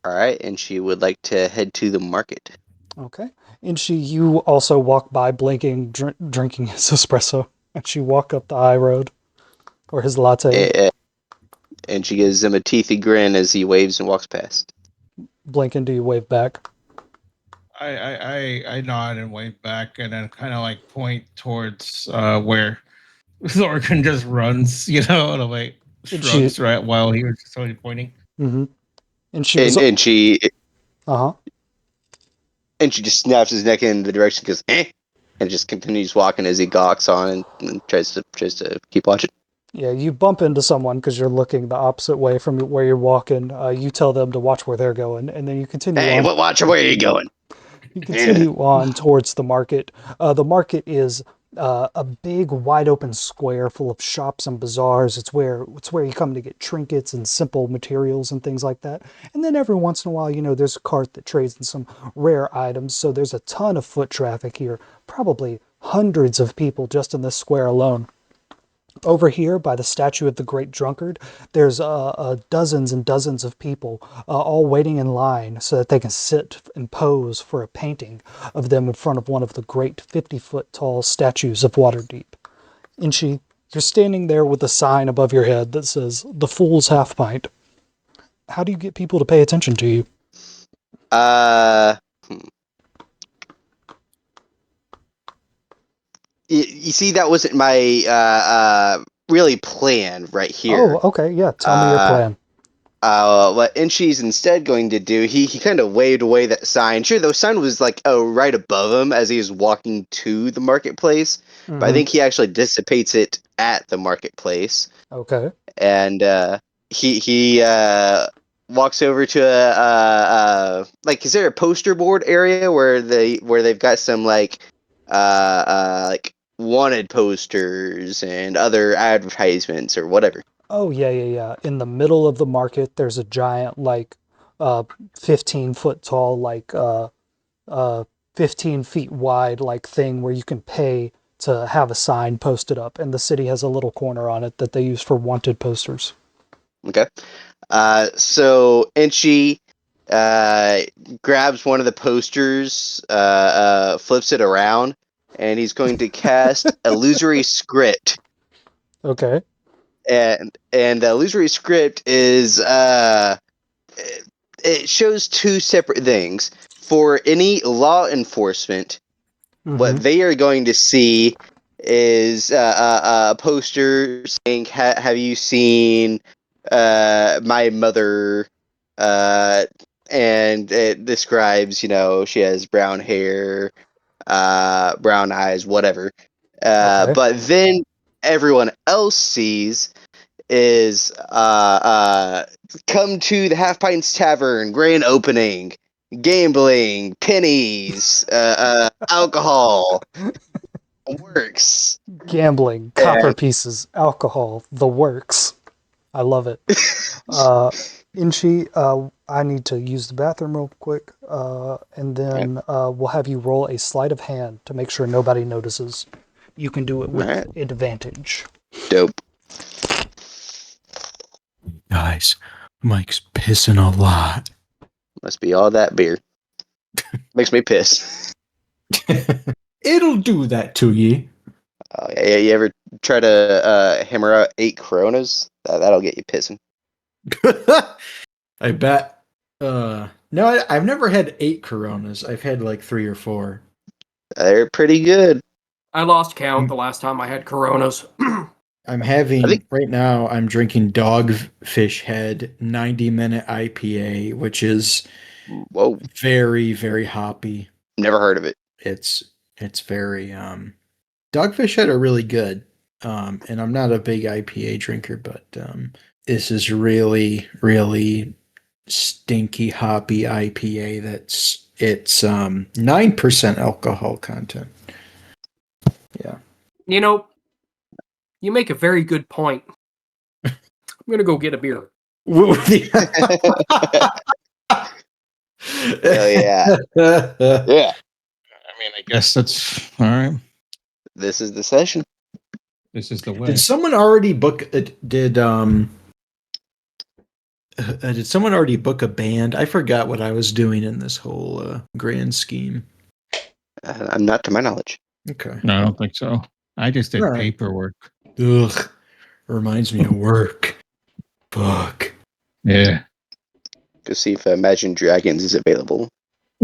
All right, and she would like to head to the market. Okay. And you also walk by blinking, drinking his espresso. And she walk up the high road. Or his latte. And she gives him a teethy grin as he waves and walks past. Blinking, do you wave back? I nod and wave back and then kind of like point towards where Thorkin just runs, and like shrugs right while he was just only pointing. Mm-hmm. And she Uh-huh. And she just snaps his neck in the direction because and just continues walking as he gawks on and tries to keep watching. Yeah, you bump into someone because you're looking the opposite way from where you're walking. You tell them to watch where they're going, and then you continue on. Hey, watch where you're going. You continue on towards the market. The market is a big, wide open square full of shops and bazaars. It's where you come to get trinkets and simple materials and things like that. And then every once in a while, there's a cart that trades in some rare items. So there's a ton of foot traffic here. Probably hundreds of people just in this square alone. Over here, by the statue of the Great Drunkard, there's dozens and dozens of people all waiting in line so that they can sit and pose for a painting of them in front of one of the great 50-foot tall statues of Waterdeep. Inchi, you're standing there with a sign above your head that says, "The Fool's Half Pint." How do you get people to pay attention to you? You see, that wasn't my really plan right here. Oh, okay, yeah. Tell me your plan. What Inchi's instead going to do, he kind of waved away that sign. Sure, the sign was like right above him as he was walking to the marketplace, but I think he actually dissipates it at the marketplace. Okay. And he walks over to a like, is there a poster board area where they've got some like wanted posters and other advertisements or whatever? Oh, yeah. In the middle of the market, there's a giant, 15-foot tall, 15 feet wide, thing where you can pay to have a sign posted up. And the city has a little corner on it that they use for wanted posters. Okay. So Inchi grabs one of the posters, flips it around, and he's going to cast Illusory Script. Okay. And the Illusory Script is it shows two separate things. For any law enforcement, what they are going to see is a poster saying, "Have you seen my mother?" And it describes, she has brown hair, brown eyes, whatever. But then everyone else sees is come to the Half Pints Tavern, grand opening, gambling, pennies, alcohol, works. Gambling, copper pieces, alcohol, the works. I love it. Inchi, I need to use the bathroom real quick, and then we'll have you roll a sleight of hand to make sure nobody notices. You can do it with advantage. Dope. Guys, Mike's pissing a lot. Must be all that beer. Makes me piss. It'll do that to ye. Yeah, you ever try to hammer out 8 Coronas? That'll get you pissing. I bet. No, I've never had 8 Coronas. I've had 3 or 4. They're pretty good. I lost count the last time I had Coronas. I'm having I think- right now. I'm drinking Dogfish Head 90-minute IPA, which is Whoa, very, very hoppy. never heard of it. It's very Dogfish Head are really good. And I'm not a big IPA drinker, but this is really, really stinky hoppy IPA. It's 9% alcohol content. Yeah. You know, you make a very good point. I'm gonna go get a beer. Hell yeah. Yeah. I mean, I guess that's all right. This is the session. This is the way. Did someone already book? Did someone already book a band? I forgot what I was doing in this whole grand scheme. I'm not to my knowledge. Okay. No, I don't think so. I just did All right. paperwork. Ugh. Reminds me of work. Fuck. Yeah. Go see if Imagine Dragons is available.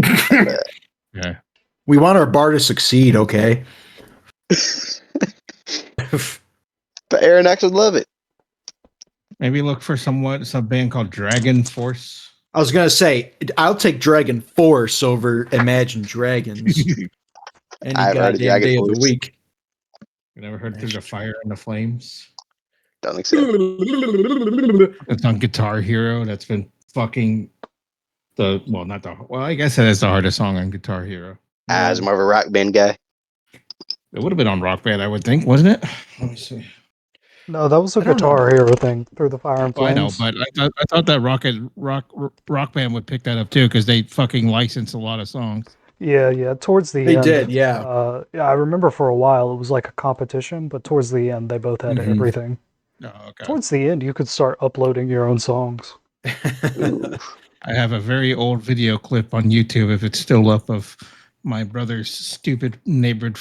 Yeah. We want our bar to succeed, okay? But Aaron actually would love it. Maybe look for some band called Dragon Force. I was gonna say I'll take Dragon Force over Imagine Dragons any I've heard of goddamn Dragon day of the Force. week. You never heard Through the Fire and the Flames? Don't think so. It's on Guitar Hero. That's been fucking I guess that is the hardest song on Guitar Hero. As more of a rock band guy. It would have been on Rock Band, I would think, wasn't it? Let me see. No, that was a I don't Guitar Hero thing. Through the Fire and Oh, I Flames. know, but I thought that Rock Band would pick that up too because they fucking license a lot of songs. Yeah. Towards the They end, did, yeah. I remember for a while it was like a competition, but towards the end they both had Mhm. everything. Oh, okay. Towards the end, you could start uploading your own songs. Ooh. I have a very old video clip on YouTube, if it's still up, of my brother's stupid neighbor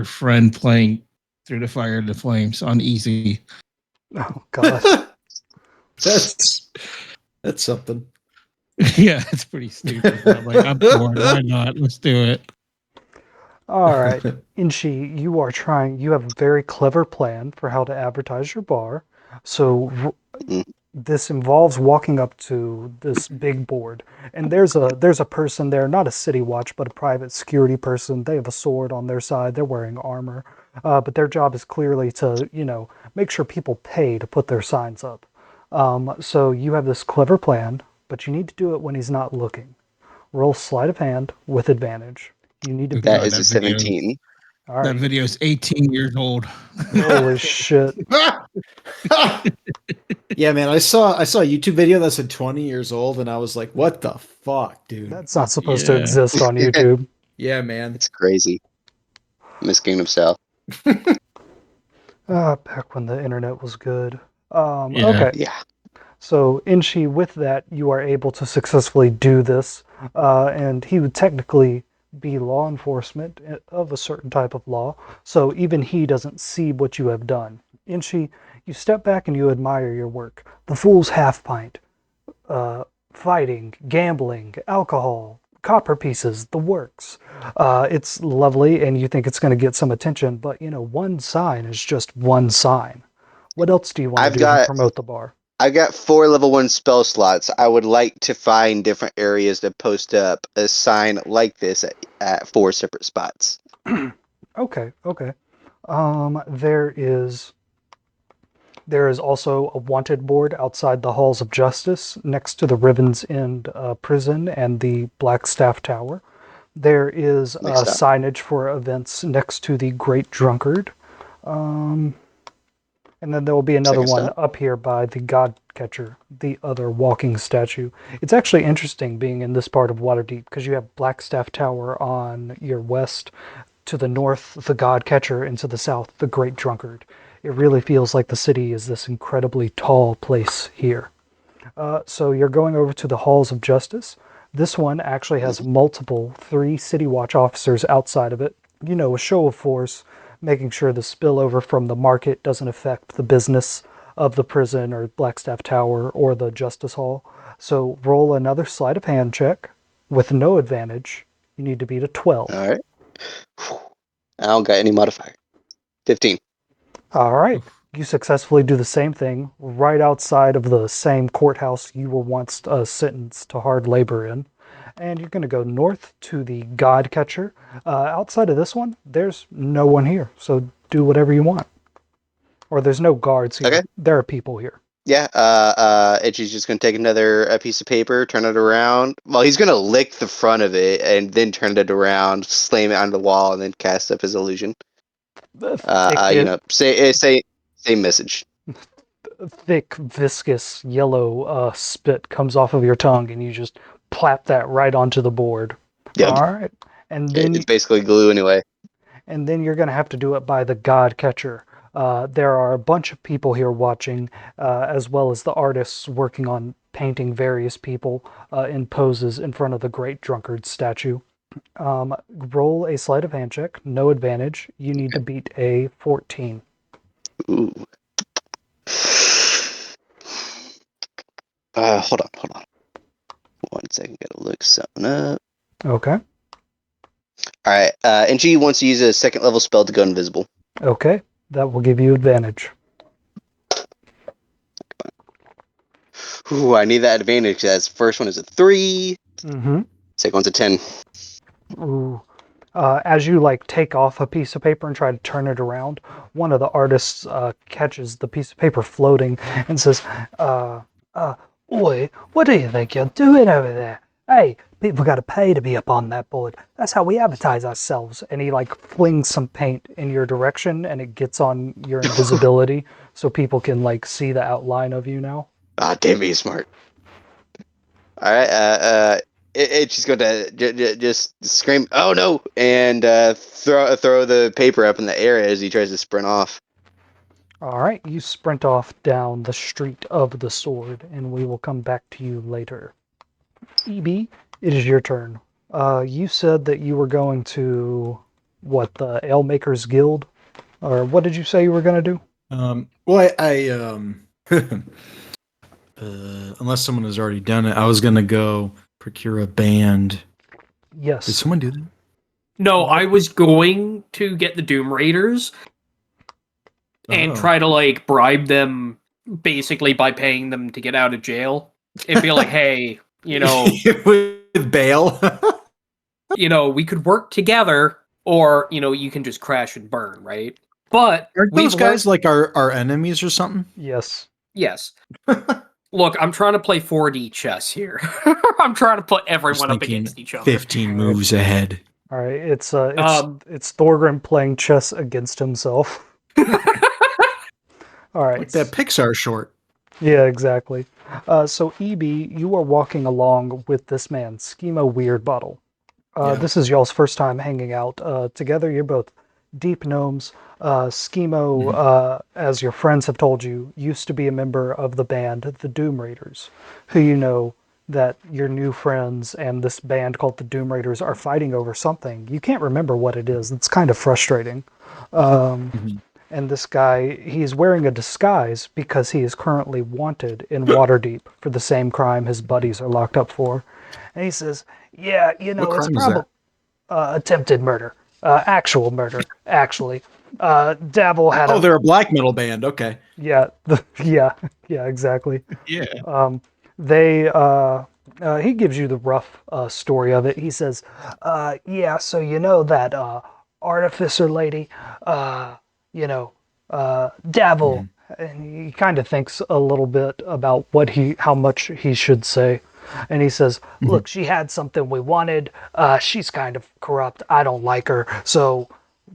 friend playing Through the Fire and the Flames on easy. Oh God. that's something. Yeah, it's pretty stupid. I'm like, I'm bored. Why not? Let's do it. All right, Inchi, you have a very clever plan for how to advertise your bar. So this involves walking up to this big board, and there's a person there, not a city watch, but a private security person. They have a sword on their side. They're wearing armor, but their job is clearly to, make sure people pay to put their signs up. So you have this clever plan, but you need to do it when he's not looking. Roll sleight of hand with advantage. You need to. That God, is a that video- 17. All That right. video is 18 years old. Holy shit. Yeah, man, I saw a YouTube video that said 20 years old, and I was like, "What the fuck, dude?" That's not supposed to Yeah. exist on YouTube. Yeah, man. It's crazy. Miss Kingdom South. Back when the internet was good. Yeah. Okay. Yeah. So, Inchi, with that, you are able to successfully do this, and he would technically be law enforcement of a certain type of law, so even he doesn't see what you have done. Inchi, you step back and you admire your work. The Fool's Half Pint, fighting, gambling, alcohol, copper pieces, the works. It's lovely, and you think it's going to get some attention, but, one sign is just one sign. What else do you want I've to do got- to promote the bar? I got 4 level 1 spell slots. I would like to find different areas to post up a sign like this at 4 separate spots. Okay. There is also a wanted board outside the Halls of Justice next to the Ribbons End prison and the Blackstaff Tower. There is Next up. signage for events next to the Great Drunkard. And then there will be another Second one stop. up here by the Godcatcher, the other walking statue. It's actually interesting being in this part of Waterdeep because you have Blackstaff Tower on your west, to the north, the Godcatcher, and to the south, the Great Drunkard. It really feels like the city is this incredibly tall place here. So you're going over to the Halls of Justice. This one actually has multiple 3 City Watch officers outside of it. A show of force, making sure the spillover from the market doesn't affect the business of the prison or Blackstaff Tower or the Justice Hall. So roll another sleight of hand check with no advantage. You need to beat a 12. All right. I don't got any modifier. 15. All right. you successfully do the same thing right outside of the same courthouse you were once sentenced to hard labor in. And you're going to go north to the God Catcher. Outside of this one, there's no one here, so do whatever you want. Or there's no guards here. Okay. There are people here. Yeah, Itchy's just gonna take another piece of paper, turn it around. Well, he's gonna lick the front of it and then turn it around, slam it on the wall, and then cast up his illusion. Say message. Thick, viscous, yellow spit comes off of your tongue, and you just plap that right onto the board. Yep. All right, and then It's basically glue anyway. and then you're going to have to do it by the God Catcher. There are a bunch of people here watching, as well as the artists working on painting various people in poses in front of the Great Drunkard statue. Roll a sleight of hand check, no advantage. You need to beat a 14. Ooh. Hold on. 1 second, gotta look something up. Okay. Alright, Itchy wants to use a 2nd level spell to go invisible. Okay, that will give you advantage. Ooh, I need that advantage. As first one is a 3, Mm-hmm. second one's a 10. Ooh. As you take off a piece of paper and try to turn it around, one of the artists catches the piece of paper floating and says, "Oi, what do you think you're doing over there? Hey, people got to pay to be up on that board. That's how we advertise ourselves." And he flings some paint in your direction, and it gets on your invisibility, so people can see the outline of you now. Ah, damn, he's smart. Alright, Itchy's going to just scream, "Oh no!" and throw the paper up in the air as he tries to sprint off. All right, you sprint off down the street of the sword, and we will come back to you later. EB, it is your turn. You said that you were going to, the Ale Makers Guild? Or what did you say you were going to do? Well, unless someone has already done it, I was going to go procure a band. Yes. Did someone do that? No, I was going to get the Doom Raiders and try to bribe them basically by paying them to get out of jail. It'd be like, hey, with bail. We could work together, or you can just crash and burn, right? But aren't those guys our enemies or something? Yes. Yes. Look, I'm trying to play 4D chess here. I'm trying to put everyone up against each other. 15 moves ahead. All right, it's Thorgrim playing chess against himself. All right. Like that Pixar short. Yeah, exactly. So EB, you are walking along with this man, Schemo Weirdbottle. This is y'all's first time hanging out together. You're both deep gnomes. Schemo, as your friends have told you, used to be a member of the band, the Doom Raiders, who you know that your new friends and this band called the Doom Raiders are fighting over something. You can't remember what it is. It's kind of frustrating. And this guy, he's wearing a disguise because he is currently wanted in Waterdeep for the same crime his buddies are locked up for. And he says, yeah, it's probably attempted murder. Actual murder, actually. Davil had they're a black metal band. Okay. Yeah, yeah, exactly. Yeah. He gives you the rough story of it. He says, yeah, so that artificer lady, Davil, and he kind of thinks a little bit about how much he should say. And he says, look, she had something we wanted. She's kind of corrupt. I don't like her. So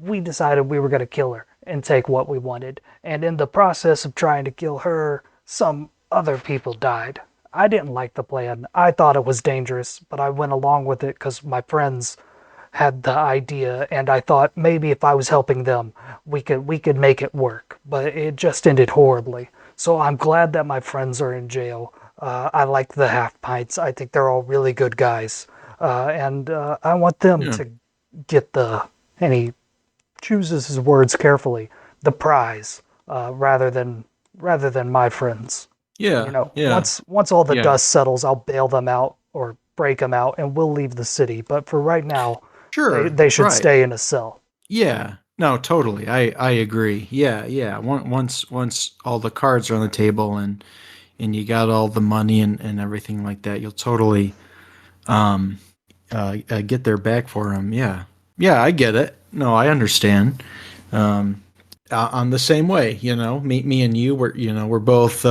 we decided we were going to kill her and take what we wanted. And in the process of trying to kill her, some other people died. I didn't like the plan. I thought it was dangerous, but I went along with it because my friends had the idea, and I thought maybe if I was helping them, we could make it work. But it just ended horribly. So I'm glad that my friends are in jail. I like the Half Pints. I think they're all really good guys. And I want them to get and he chooses his words carefully, the prize, rather than my friends. Yeah. Once all the dust settles, I'll bail them out or break them out, and we'll leave the city. But for right now, sure, they should stay in a cell. Yeah. No, totally. I agree. Yeah, yeah. Once all the cards are on the table and you got all the money and everything like that, you'll totally um get their back for them. Yeah, yeah. I get it. No, I understand. Um, on the same way, me and you we're both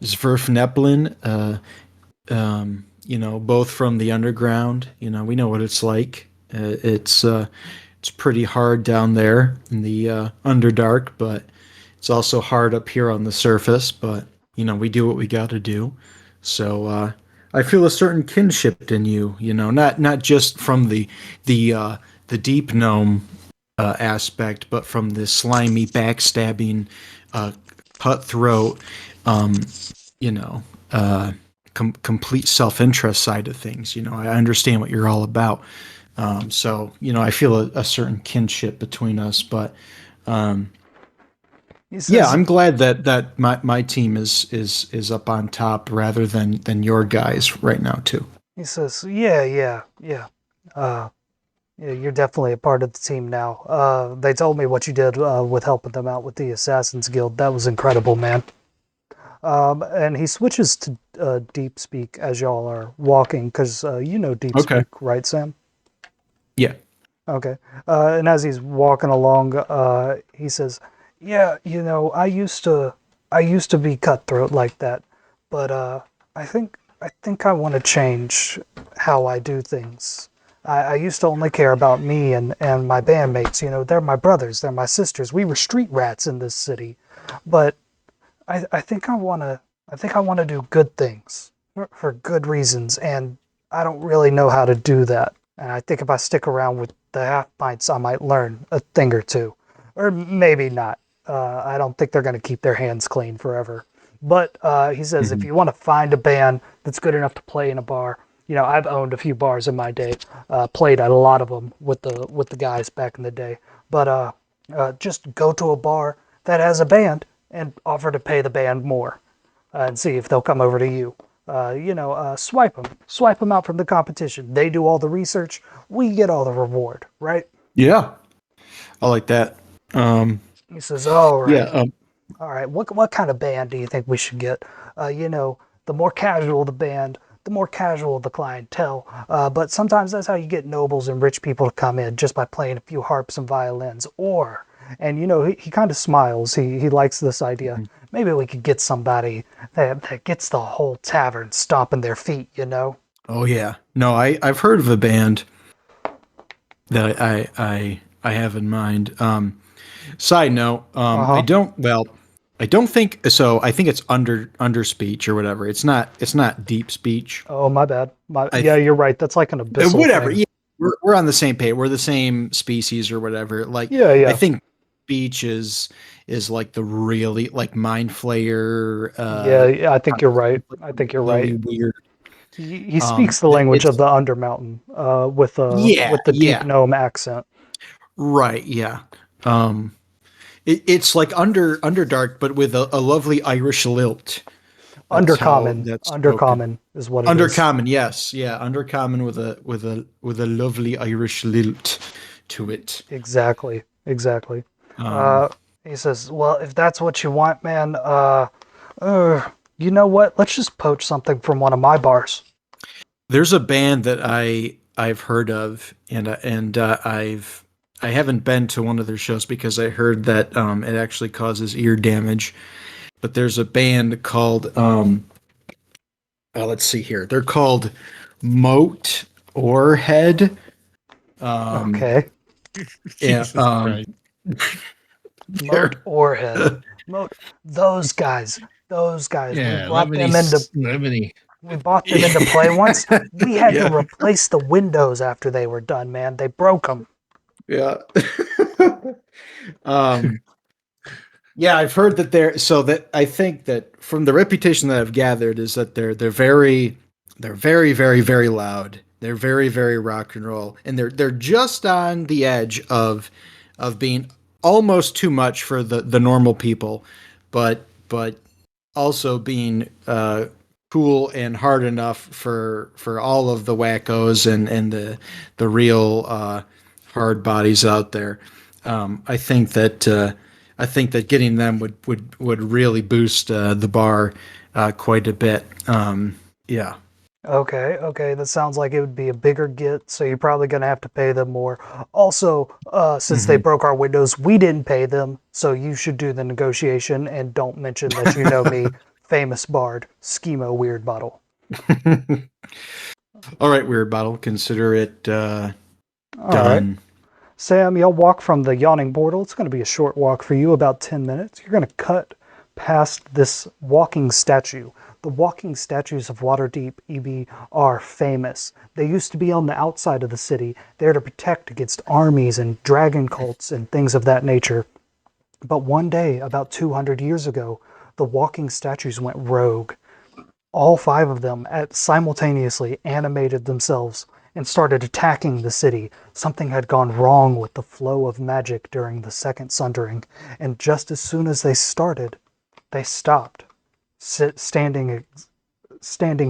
Zwerfneplin, both from the underground. We know what it's like. It's pretty hard down there in the Underdark, but it's also hard up here on the surface. But we do what we got to do. So I feel a certain kinship in you. Not just from the deep gnome aspect, but from the slimy, backstabbing, cutthroat, um, you know, uh, complete self-interest side of things. I understand what you're all about. So I feel a certain kinship between us, but yeah, I'm glad that my team is up on top rather than your guys right now too. He says, yeah. Yeah, you're definitely a part of the team now. They told me what you did with helping them out with the Assassin's Guild. That was incredible, man. And he switches to Deep Speak as y'all are walking, because you know Deep Speak, right, Sam? Yeah. Okay. And as he's walking along, he says, "Yeah, I used to be cutthroat like that, but I think I want to change how I do things. I used to only care about me and my bandmates. They're my brothers, they're my sisters. We were street rats in this city, but I think I wanna do good things for good reasons, and I don't really know how to do that. And I think if I stick around with the half pints, I might learn a thing or two, or maybe not. I don't think they're gonna keep their hands clean forever." But he says, if you want to find a band that's good enough to play in a bar, I've owned a few bars in my day, played at a lot of them with the guys back in the day. But just go to a bar that has a band and offer to pay the band more, and see if they'll come over to you. Swipe them out from the competition. They do all the research. We get all the reward, right? Yeah, I like that. He says, "All right. Yeah. All right, what kind of band do you think we should get? The more casual the band, the more casual the clientele. But sometimes that's how you get nobles and rich people to come in, just by playing a few harps and violins. Or," and he kind of smiles. He likes this idea. "Maybe we could get somebody that gets the whole tavern stomping their feet. Oh yeah. No, I've heard of a band that I have in mind. Side note, I don't think so. I think it's under speech or whatever. It's not deep speech. Oh, my bad. Yeah, you're right. That's like an abyssal whatever. thing. Yeah, we're on the same page. We're the same species or whatever. Like, Yeah. I think speech is like the really like Mind Flayer. Yeah, I think you're right. I think you're really right. weird. He speaks the language of the Undermountain with the deep gnome accent. Right. Yeah. It's like Underdark, but with a lovely Irish lilt. Undercommon. Undercommon is what it is. Undercommon, yes, yeah, Undercommon with a lovely Irish lilt to it. Exactly. He says, "Well, if that's what you want, man, you know what? Let's just poach something from one of my bars." There's a band that I've heard of, and I haven't been to one of their shows because I heard that it actually causes ear damage. But there's a band called let's see here. They're called Moat Orehead. Okay. Yeah. Moat Orehead. Those guys. Yeah, We bought them into play once. We had to replace the windows after they were done, man. They broke them. Yeah. Yeah, I've heard that I think that from the reputation that I've gathered is that they're very, very, very loud. They're very, very rock and roll, and they're just on the edge of being almost too much for the normal people, but also being cool and hard enough for all of the wackos and the real hard bodies out there. I think that getting them would really boost the bar quite a bit. Yeah. Okay, that sounds like it would be a bigger get, so you're probably going to have to pay them more. Also, since they broke our windows, we didn't pay them, so you should do the negotiation and don't mention that you know me, famous bard, Schemo Weird Bottle. All right, Weird Bottle. Consider it All right. done. Sam, you'll walk from the yawning portal. It's going to be a short walk for you, about 10 minutes. You're going to cut past this walking statue. The walking statues of Waterdeep EB are famous. They used to be on the outside of the city, there to protect against armies and dragon cults and things of that nature. But one day, about 200 years ago, the walking statues went rogue. All 5 of them simultaneously animated themselves and started attacking the city. Something had gone wrong with the flow of magic during the Second Sundering, and just as soon as they started, they stopped, standing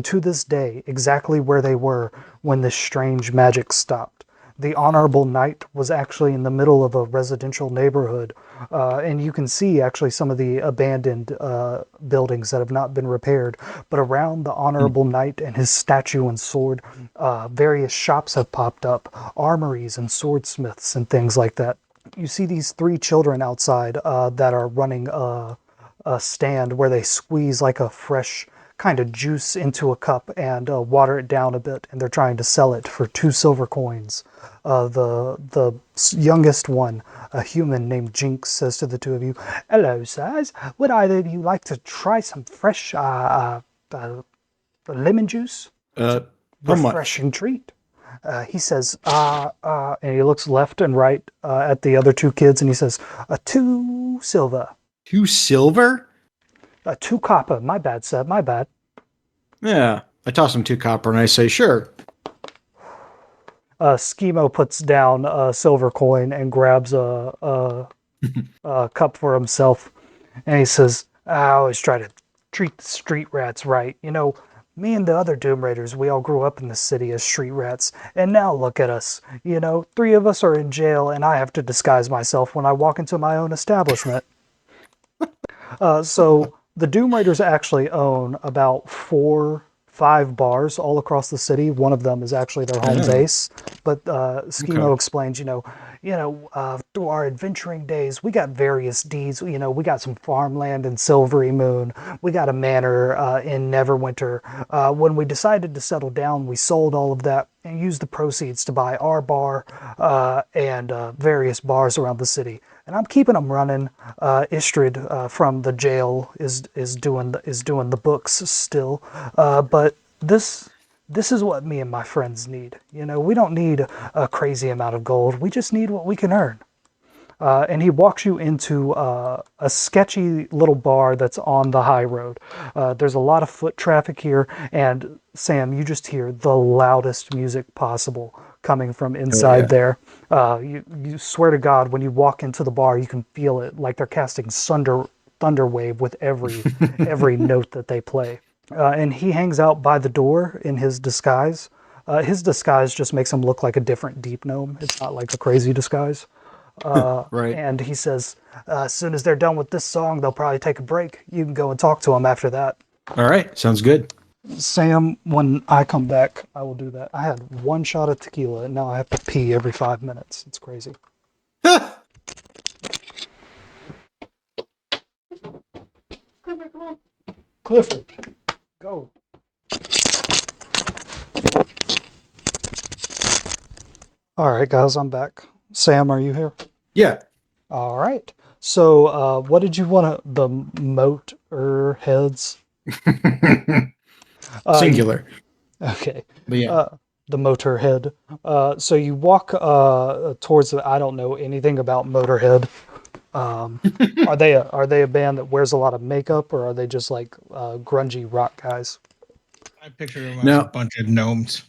to this day exactly where they were when this strange magic stopped. The Honorable Knight was actually in the middle of a residential neighborhood, and you can see actually some of the abandoned buildings that have not been repaired. But around the Honorable Knight and his statue and sword, various shops have popped up, armories and swordsmiths and things like that. You see these 3 children outside that are running a stand where they squeeze like a fresh kind of juice into a cup and water it down a bit, and they're trying to sell it for 2 silver coins. The youngest one, a human named Jinx, says to the 2 of you, "Hello, sirs. Would either of you like to try some fresh lemon juice? How much? Refreshing treat." He says, and he looks left and right at the other 2 kids, and he says, 2 silver. 2 silver? 2 copper. My bad, sir. My bad. Yeah. I toss him 2 copper and I say, sure. Schemo puts down a silver coin and grabs a cup for himself. And he says, "I always try to treat the street rats right. You know, me and the other Doom Raiders, we all grew up in the city as street rats. And now look at us. You know, 3 of us are in jail and I have to disguise myself when I walk into my own establishment." So the Doom Raiders actually own about 4-5 bars all across the city. One of them is actually their home base. But Schemo explains, through our adventuring days, we got various deeds. You know, we got some farmland in Silvery Moon. We got a manor in Neverwinter. When we decided to settle down, we sold all of that and used the proceeds to buy our bar and various bars around the city. And I'm keeping them running. Istrid from the jail is doing the books still. But this is what me and my friends need. You know, we don't need a crazy amount of gold. We just need what we can earn. And he walks you into a sketchy little bar that's on the high road. There's a lot of foot traffic here, and Sam, you just hear the loudest music possible coming from inside there. You swear to God, when you walk into the bar, you can feel it like they're casting Thunderwave with every note that they play. And he hangs out by the door in his disguise. His disguise just makes him look like a different deep gnome. It's not like a crazy disguise. Right. And he says, as soon as they're done with this song, they'll probably take a break. You can go and talk to them after that. All right. Sounds good. Sam, when I come back, I will do that. I had 1 shot of tequila, and now I have to pee every 5 minutes. It's crazy. Clifford, go. All right, guys, I'm back. Sam, are you here? Yeah. All right. So, what did you want to, the motor heads? Singular. Okay. But yeah. The Motorhead. So you walk towards the, I don't know anything about Motorhead. Are they a band that wears a lot of makeup, or are they just like grungy rock guys? I picture them as a bunch of gnomes.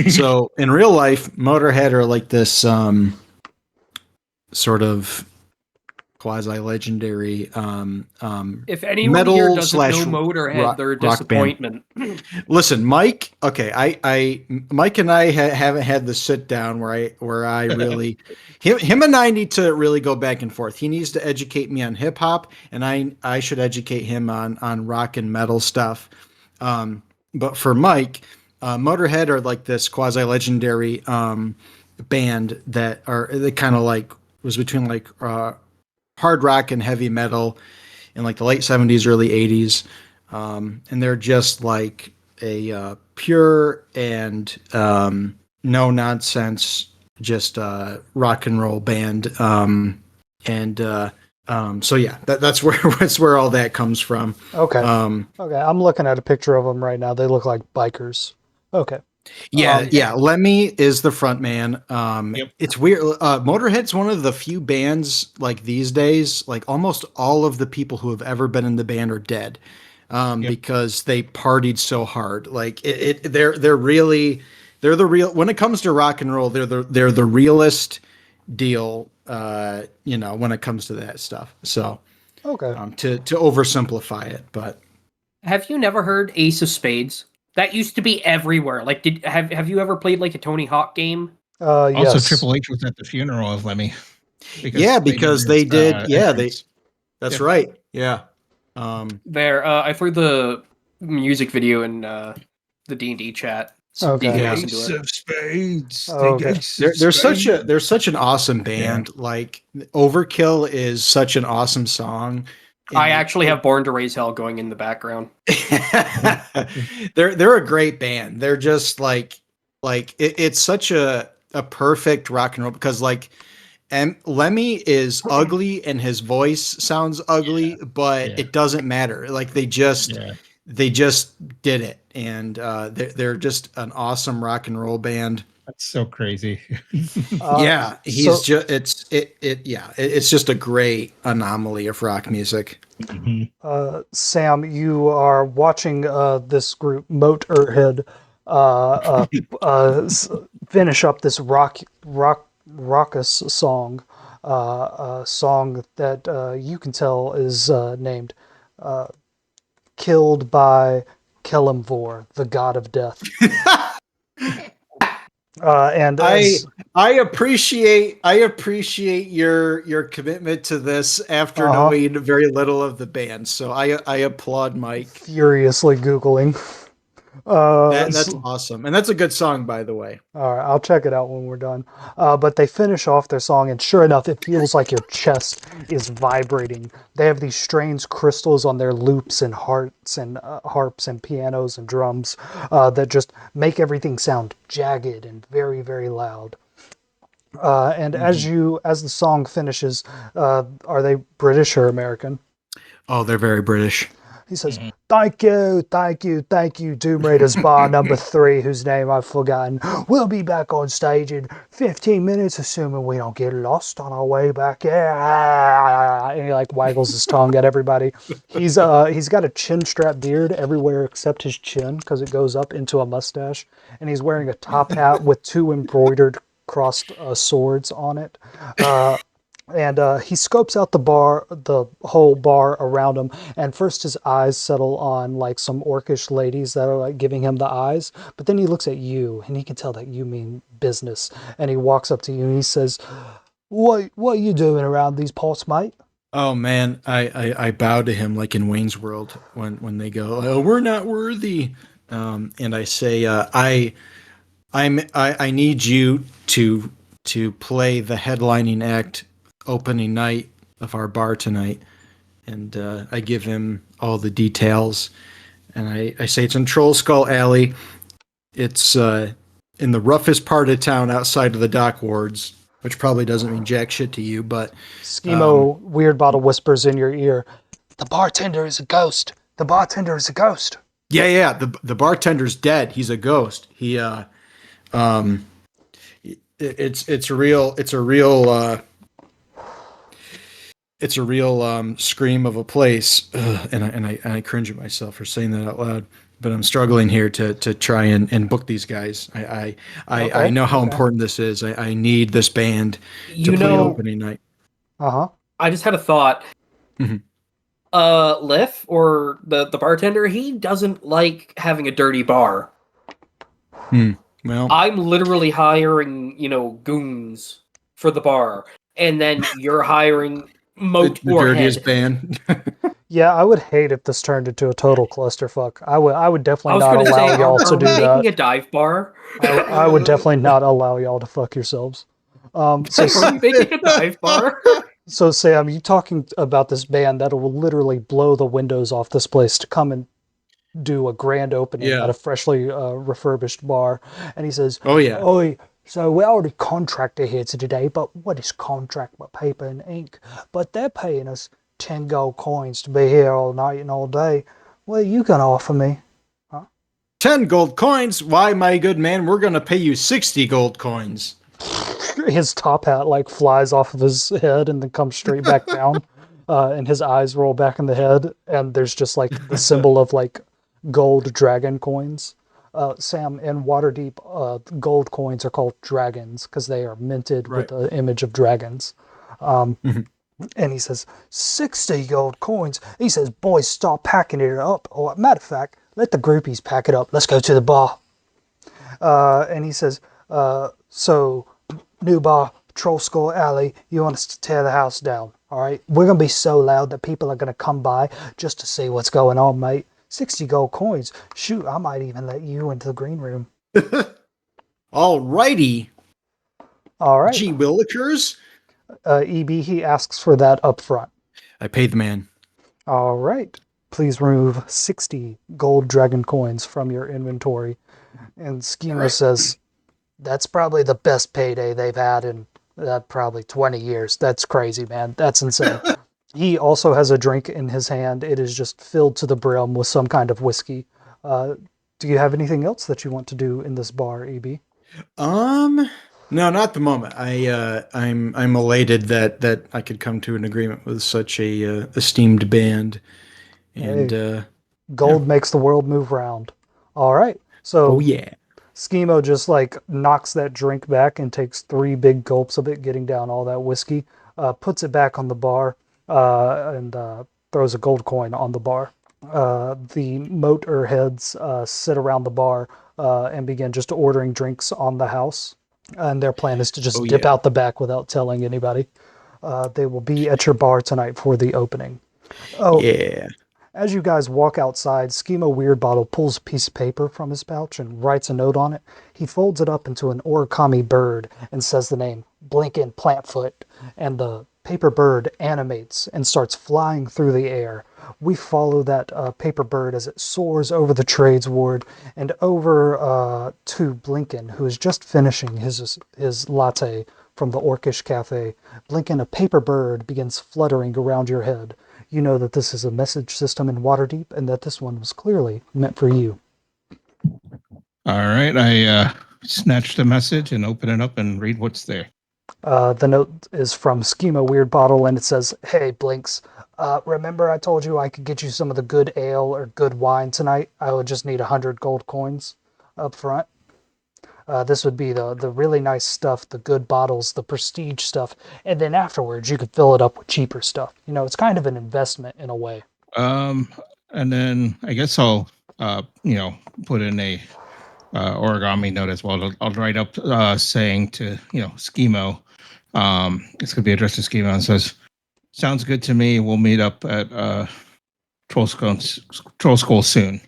So in real life, Motorhead are like this sort of quasi legendary If anyone metal here doesn't slash know Motorhead, they're a rock band. disappointment. Listen, Mike. Okay, Mike and I haven't had the sit down where I really him and I need to really go back and forth. He needs to educate me on hip hop, and I should educate him on rock and metal stuff. But for Mike, Motorhead are like this quasi legendary band that kind of like was between like hard rock and heavy metal in like the late 70s, early 80s. And they're just like a pure and no nonsense, just rock and roll band. So yeah, that's where all that comes from. Okay. Okay. I'm looking at a picture of them right now. They look like bikers. Okay. Yeah. Lemmy is the front man. Yep. It's weird. Motorhead's one of the few bands like these days, like almost all of the people who have ever been in the band are dead. Because they partied so hard. Like they're the real, when it comes to rock and roll, they're the realest deal, when it comes to that stuff. So, okay. To oversimplify it, but Have you never heard Ace of Spades? That used to be everywhere. Like, have you ever played like a Tony Hawk game? Yes. Also, Triple H was at the funeral of Lemmy. Because they did. That's right. Yeah. I threw the music video in the D&D chat. So Okay. you can Yeah. listen to Ace it. of Spades. Okay. They're such an awesome band. Yeah. Like Overkill is such an awesome song. I actually have Born to Raise Hell going in the background. They're a great band. They're just it's such a perfect rock and roll because and Lemmy is ugly and his voice sounds ugly, but it doesn't matter. Like they just did it, and they're just an awesome rock and roll band. That's so crazy. It's just a great anomaly of rock music. Sam, you are watching this group Motorhead finish up this raucous song, song that you can tell is named "Killed by Kelemvor, the God of Death." And I appreciate your commitment to this after knowing very little of the band. So I applaud Mike. Furiously Googling. That's awesome, and that's a good song, by the way. All right, I'll check it out when we're done. But they finish off their song, and sure enough, it feels like your chest is vibrating. They have these strange crystals on their loops and harps and pianos and drums that just make everything sound jagged and very, very loud. And as the song finishes, are they British or American? Oh, they're very British. He says, thank you, Doom Raiders bar number 3, whose name I've forgotten. We'll be back on stage in 15 minutes, assuming we don't get lost on our way back. Yeah. And he waggles his tongue at everybody. He's got a chin strap beard everywhere except his chin, because it goes up into a mustache. And he's wearing a top hat with 2 embroidered crossed swords on it. And he scopes out the whole bar around him, and first his eyes settle on some orcish ladies that are giving him the eyes, but then he looks at you, and he can tell that you mean business, and he walks up to you and he says, what are you doing around these parts, mate? Oh man, I bow to him like in Wayne's World when they go, oh, we're not worthy, and I say, I need you to play the headlining act opening night of our bar tonight, and I give him all the details, and I say it's in Troll Skull Alley. It's in the roughest part of town outside of the dock wards, which probably doesn't mean jack shit to you, but Schemo Weird Bottle whispers in your ear, the bartender is a ghost. The bartender is a ghost. Yeah. The bartender's dead. He's a ghost. He it's a real scream of a place, and I cringe at myself for saying that out loud. But I'm struggling here to try and book these guys. I know how important this is. I need this band to play opening night. I just had a thought. Mhm. Liff, or the bartender, he doesn't like having a dirty bar. Well, I'm literally hiring, goons for the bar, and then you're hiring Moat the or dirtiest Head. band. Yeah, I would hate if this turned into a total clusterfuck. I would I definitely was not going to allow say, y'all to are do we making that. a dive bar? I would definitely not allow y'all to fuck yourselves. So Are we making a dive bar? So, Sam, you talking about this band that will literally blow the windows off this place to come and do a grand opening Yeah. at a freshly refurbished bar. And he says, Oh, yeah. "Oi, so we're already contractor here today, but what is contract but paper and ink? But they're paying us 10 gold coins to be here all night and all day. What are you going to offer me?" 10 gold coins? Why, my good man, we're going to pay you 60 gold coins. His top hat like flies off of his head and then comes straight back down. And his eyes roll back in the head, and there's just like the symbol of like gold dragon coins. Sam, in Waterdeep, gold coins are called dragons because they are minted with Right. the image of dragons. Mhm. And he says, 60 gold coins. He says, boys, start packing it up. Or, matter of fact, let the groupies pack it up. Let's go to the bar. And he says, so, new bar, Troll Skull Alley, you want us to tear the house down, all right? We're going to be so loud that people are going to come by just to see what's going on, mate. 60 gold coins. Shoot, I might even let you into the green room. Alrighty. All right. Gee willikers. EB, he asks for that up front. I paid the man. All right. Please remove 60 gold dragon coins from your inventory. And Schema Right. says, that's probably the best payday they've had in probably 20 years. That's crazy, man. That's insane. He also has a drink in his hand. It is just filled to the brim with some kind of whiskey. Do you have anything else that you want to do in this bar, EB? No, not at the moment. I'm elated that I could come to an agreement with such a esteemed band. And Gold makes the world move round. All right. So oh yeah. Schemo just like knocks that drink back and takes 3 big gulps of it, getting down all that whiskey, puts it back on the bar, and throws a gold coin on the bar. The motor heads sit around the bar and begin just ordering drinks on the house. And their plan is to just Oh, dip yeah. out the back without telling anybody. They will be at your bar tonight for the opening. Oh, Yeah. as you guys walk outside, Schema Weirdbottle pulls a piece of paper from his pouch and writes a note on it. He folds it up into an origami bird and says the name Blinkin Plantfoot, and the paper bird animates and starts flying through the air. We follow that paper bird as it soars over the trades ward and over to Blinken, who is just finishing his latte from the Orcish Cafe. Blinken, a paper bird begins fluttering around your head. You know that this is a message system in Waterdeep and that this one was clearly meant for you. All right, I snatch the message and open it up and read what's there. The note is from Schema Weirdbottle and it says, "Hey, Blinks, remember I told you I could get you some of the good ale or good wine tonight? I would just need 100 gold coins up front. This would be the really nice stuff, the good bottles, the prestige stuff, and then afterwards you could fill it up with cheaper stuff. You know, it's kind of an investment in a way." And then I guess I'll put in a origami note as well. I'll write up saying to Schemo, it's gonna be addressed to Schemo, and says, "Sounds good to me. We'll meet up at Troll School soon."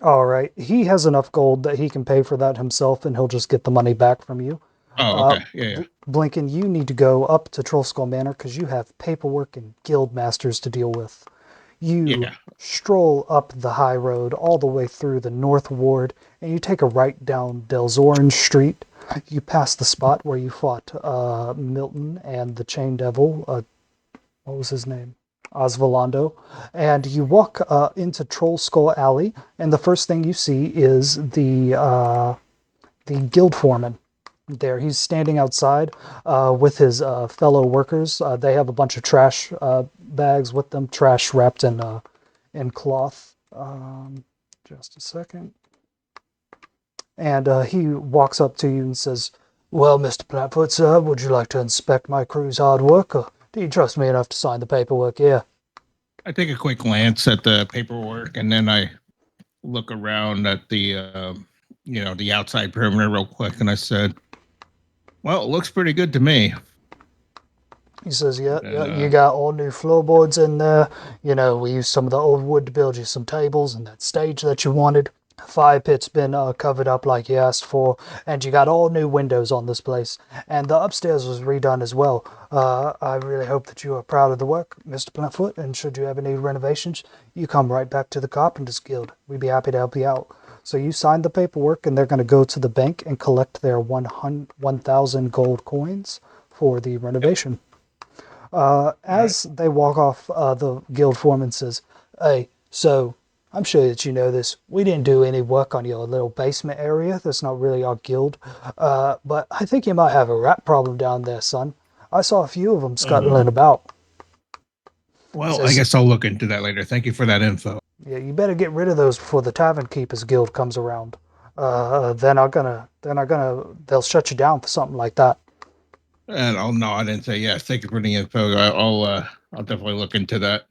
All right. He has enough gold that he can pay for that himself, and he'll just get the money back from you. Oh, okay. Yeah. Blinken, you need to go up to Trollskull Manor because you have paperwork and guild masters to deal with. You Yeah. stroll up the high road all the way through the North Ward, and you take a right down Delzoran Street. You pass the spot where you fought Milton and the Chain Devil. What was his name? Osvalando. And you walk into Troll Skull Alley, and the first thing you see is the guild foreman. There, he's standing outside with his fellow workers. They have a bunch of trash bags with them, trash wrapped in cloth. Just a second. And he walks up to you and says, "Well, Mr. Platfoot, sir, would you like to inspect my crew's hard work, or Do you trust me enough to sign the paperwork? Yeah. I take a quick glance at the paperwork, and then I look around at the the outside perimeter real quick, and I said, "Well, it looks pretty good to me." He says, yeah, And, you got all new floorboards in there. You know, we used some of the old wood to build you some tables and that stage that you wanted. Fire pit's been covered up like you asked for, and you got all new windows on this place. And the upstairs was redone as well. I really hope that you are proud of the work, Mr. Bluntfoot, and should you ever need renovations, you come right back to the Carpenters Guild. We'd be happy to help you out. So you signed the paperwork, and they're going to go to the bank and collect their 1,000 gold coins for the renovation. As they walk off, the guild foreman says, "Hey, so I'm sure that you know this. We didn't do any work on your little basement area. That's not really our guild. But I think you might have a rat problem down there, son. I saw a few of them scuttling about." Well, Says- I guess I'll look into that later. Thank you for that info. Yeah, you better get rid of those before the Tavern Keepers Guild comes around. They'll shut you down for something like that. And I'll nod and say, "Yes, thank you for the info. I'll definitely look into that."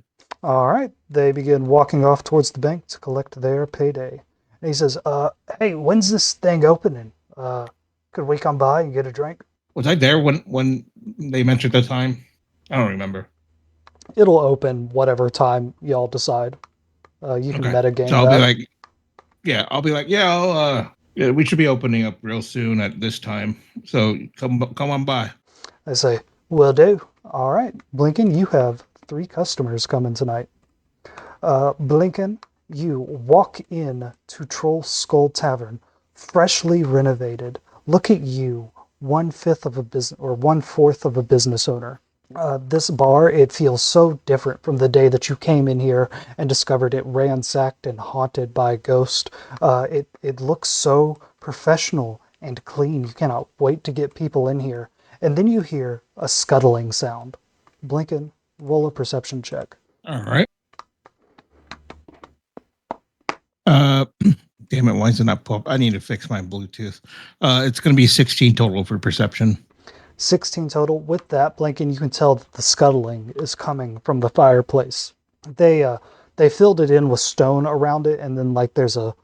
All right. They begin walking off towards the bank to collect their payday. And he says, hey, when's this thing opening? Could we come by and get a drink? Was I there when they mentioned the time? I don't remember. It'll open whatever time y'all decide. You can Okay. metagame So I'll that. be like, yeah, we should be opening up real soon at this time. So come on by. I say, will do. All right. Blinken, you have 3 customers coming tonight. Blinken, you walk in to Troll Skull Tavern, freshly renovated. Look at you, 1/5 of a business or 1/4 of a business owner. This bar, it feels so different from the day that you came in here and discovered it ransacked and haunted by a ghost. It looks so professional and clean. You cannot wait to get people in here. And then you hear a scuttling sound. Blinken, roll a perception check. All right. Damn it, why is it not pop? I need to fix my Bluetooth. It's going to be 16 total for perception. 16 total. With that, Blinken, you can tell that the scuttling is coming from the fireplace. They filled it in with stone around it, and then like there's a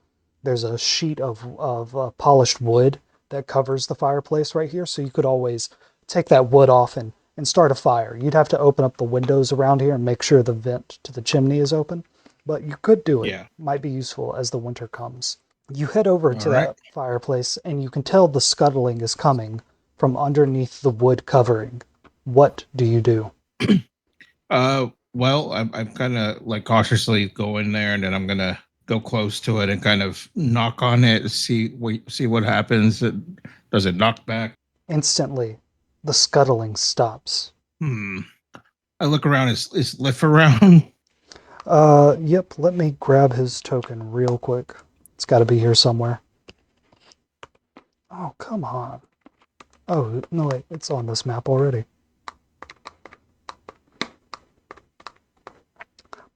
sheet of polished wood that covers the fireplace right here. So you could always take that wood off and start a fire. You'd have to open up the windows around here and make sure the vent to the chimney is open. But you could do it. Yeah. Might be useful as the winter comes. You head over to All right. that fireplace, and you can tell the scuttling is coming from underneath the wood covering. What do you do? Well, I'm kind of like cautiously go in there, and then I'm gonna go close to it and kind of knock on it, see what happens. Does it knock back? Instantly, the scuttling stops. I look around. Is Liff around? Yep, let me grab his token real quick. It's got to be here somewhere. Oh, come on. Oh, no, wait, it's on this map already.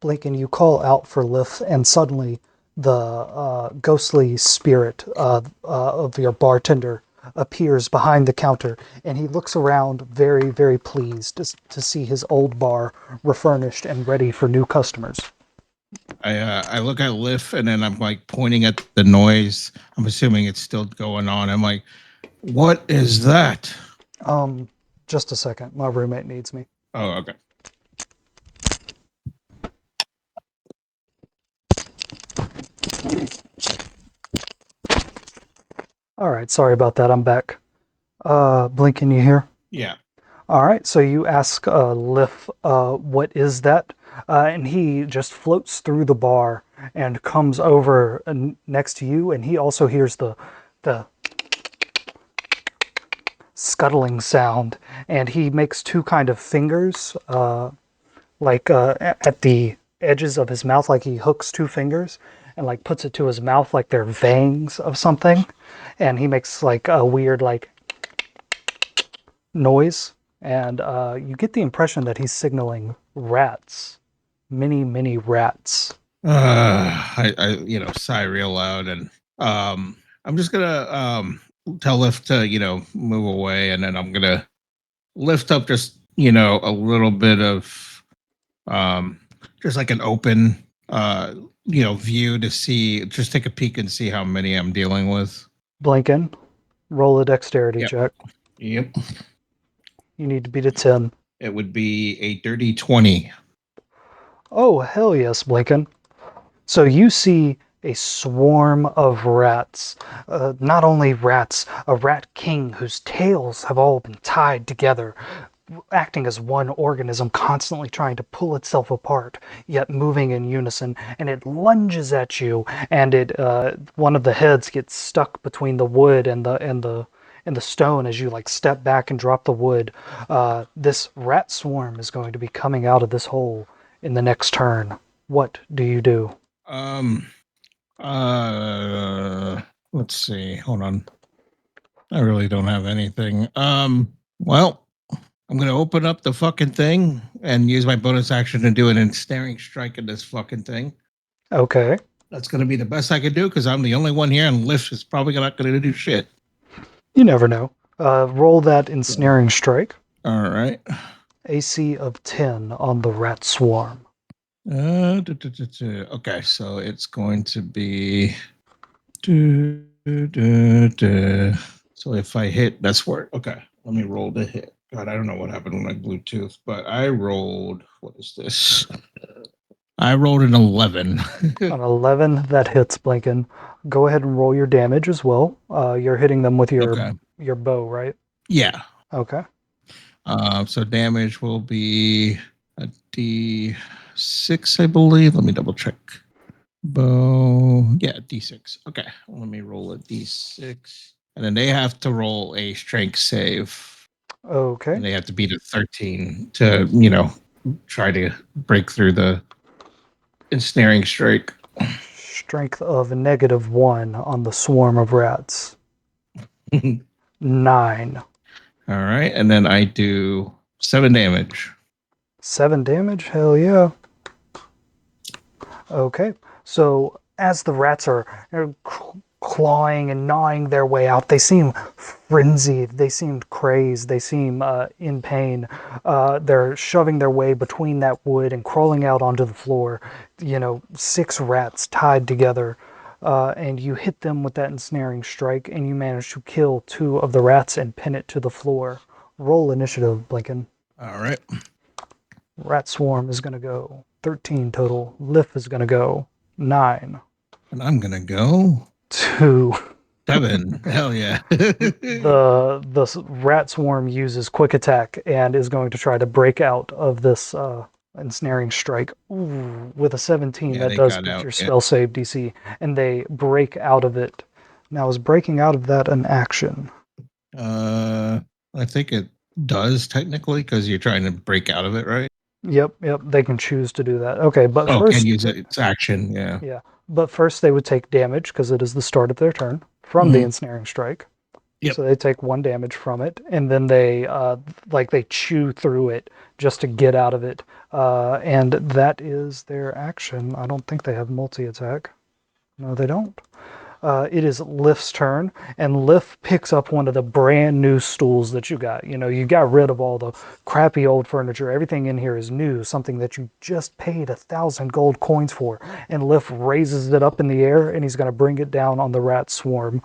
Blink and you call out for Liff, and suddenly the ghostly spirit of your bartender appears behind the counter, and he looks around very, very pleased to see his old bar refurnished and ready for new customers. I look at Liff, and then I'm like pointing at the noise. I'm assuming it's still going on. I'm like, what is that? Just a second. My roommate needs me. Oh, okay. All right, sorry about that. I'm back. Blinken, you here? Yeah. All right, so you ask Liff, what is that? And he just floats through the bar and comes over next to you, and he also hears the scuttling sound, and he makes 2 kind of fingers, at the edges of his mouth, like he hooks 2 fingers and like puts it to his mouth like they're fangs of something, and he makes like a weird like noise, and you get the impression that he's signaling rats, many rats. I sigh real loud, and I'm just gonna tell Lift to move away, and then I'm gonna lift up just a little bit of just like an open view to see, just take a peek and see how many I'm dealing with. Blinken, roll a dexterity Yep. check. Yep. You need to beat a 10. It would be a dirty 20. Oh, hell yes, Blinken. So you see a swarm of rats. Not only rats, a rat king whose tails have all been tied together, acting as one organism, constantly trying to pull itself apart, yet moving in unison. And it lunges at you, and one of the heads gets stuck between the wood and the stone as you like step back and drop the wood. This rat swarm is going to be coming out of this hole in the next turn. What do you do? Let's see. Hold on. I really don't have anything. Well, I'm gonna open up the fucking thing and use my bonus action to do an ensnaring strike at this fucking thing. Okay. That's gonna be the best I can do because I'm the only one here, and Lift is probably not gonna do shit. You never know. Roll that ensnaring strike. All right. AC of 10 on the rat swarm. Okay, so it's going to be. So if I hit, that's where. Okay, let me roll the hit. God, I don't know what happened when I Bluetooth, but I rolled. What is this? I rolled an 11. An 11, that hits Blinken. Go ahead and roll your damage as well. You're hitting them with your bow, right? Yeah. Okay. So damage will be a D6, I believe. Let me double check. Bow. Yeah, D6. Okay. Let me roll a D6. And then they have to roll a strength save. Okay. And they have to beat a 13 to, try to break through the ensnaring strike. Strength of -1 on the swarm of rats. 9. All right. And then I do 7 damage. 7 damage? Hell yeah. Okay. So as the rats are clawing and gnawing their way out, they seem frenzied, they seem crazed, they seem in pain. They're shoving their way between that wood and crawling out onto the floor. 6 rats tied together. And you hit them with that ensnaring strike, and you manage to kill 2 of the rats and pin it to the floor. Roll initiative, Blinken. All right. Rat swarm is going to go 13 total. Lift is going to go 9. And I'm going to go 2. 7. Hell yeah. The rat swarm uses quick attack and is going to try to break out of this ensnaring strike. Ooh, with a 17, that does beat your spell save DC, and they break out of it. Now, is breaking out of that an action? I think it does technically because you're trying to break out of it, right? Yep. They can choose to do that. Okay, but first, can use its action. Yeah. Yeah, but first they would take damage because it is the start of their turn from the ensnaring strike. Yep. So they take 1 damage from it, and then they they chew through it just to get out of it, and that is their action. I don't think they have multi-attack. No, they don't. It is Lift's turn, and Lift picks up one of the brand new stools that you got. You got rid of all the crappy old furniture. Everything in here is new, something that you just paid 1,000 gold coins for. And Lift raises it up in the air, and he's going to bring it down on the rat swarm.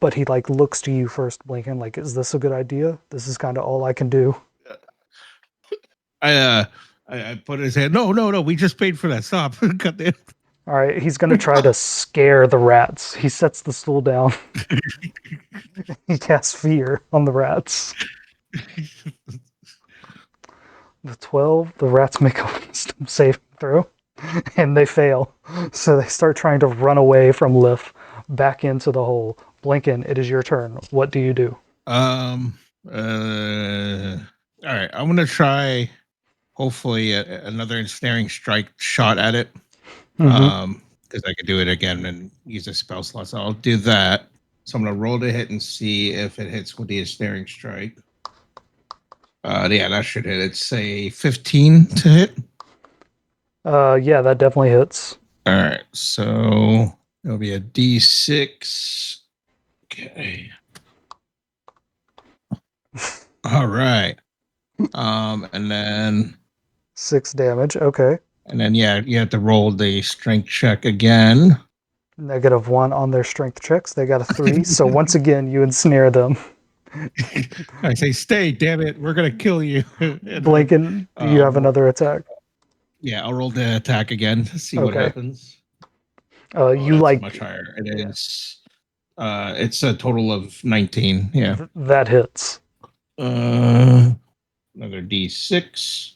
But he looks to you first, Blinken, like, is this a good idea? This is kind of all I can do. I put his hand. No. We just paid for that. Stop. Cut it. All right, he's going to try to scare the rats. He sets the stool down. He casts fear on the rats. The 12, the rats make a wisdom saving throw, and they fail. So they start trying to run away from Lift back into the hole. Blinken, it is your turn. What do you do? All right, I'm going to try, hopefully, another ensnaring strike shot at it. Because I could do it again and use a spell slot. So I'll do that. So I'm gonna roll the hit and see if it hits with the ensnaring strike. Yeah, that should hit. It's a 15 to hit. Yeah, that definitely hits. All right, so it'll be a D6. Okay. All right. And then 6 damage. Okay. yeah, you have to roll the strength check again. -1 on their strength checks. They got a 3. So once again, you ensnare them. I say, stay, damn it, we're gonna kill you. And then, Blinken, do you have another attack? Yeah, I'll roll the attack again to see what Okay. happens. You that's like much higher. It is. It's a total of 19. Yeah. that hits. Another D6.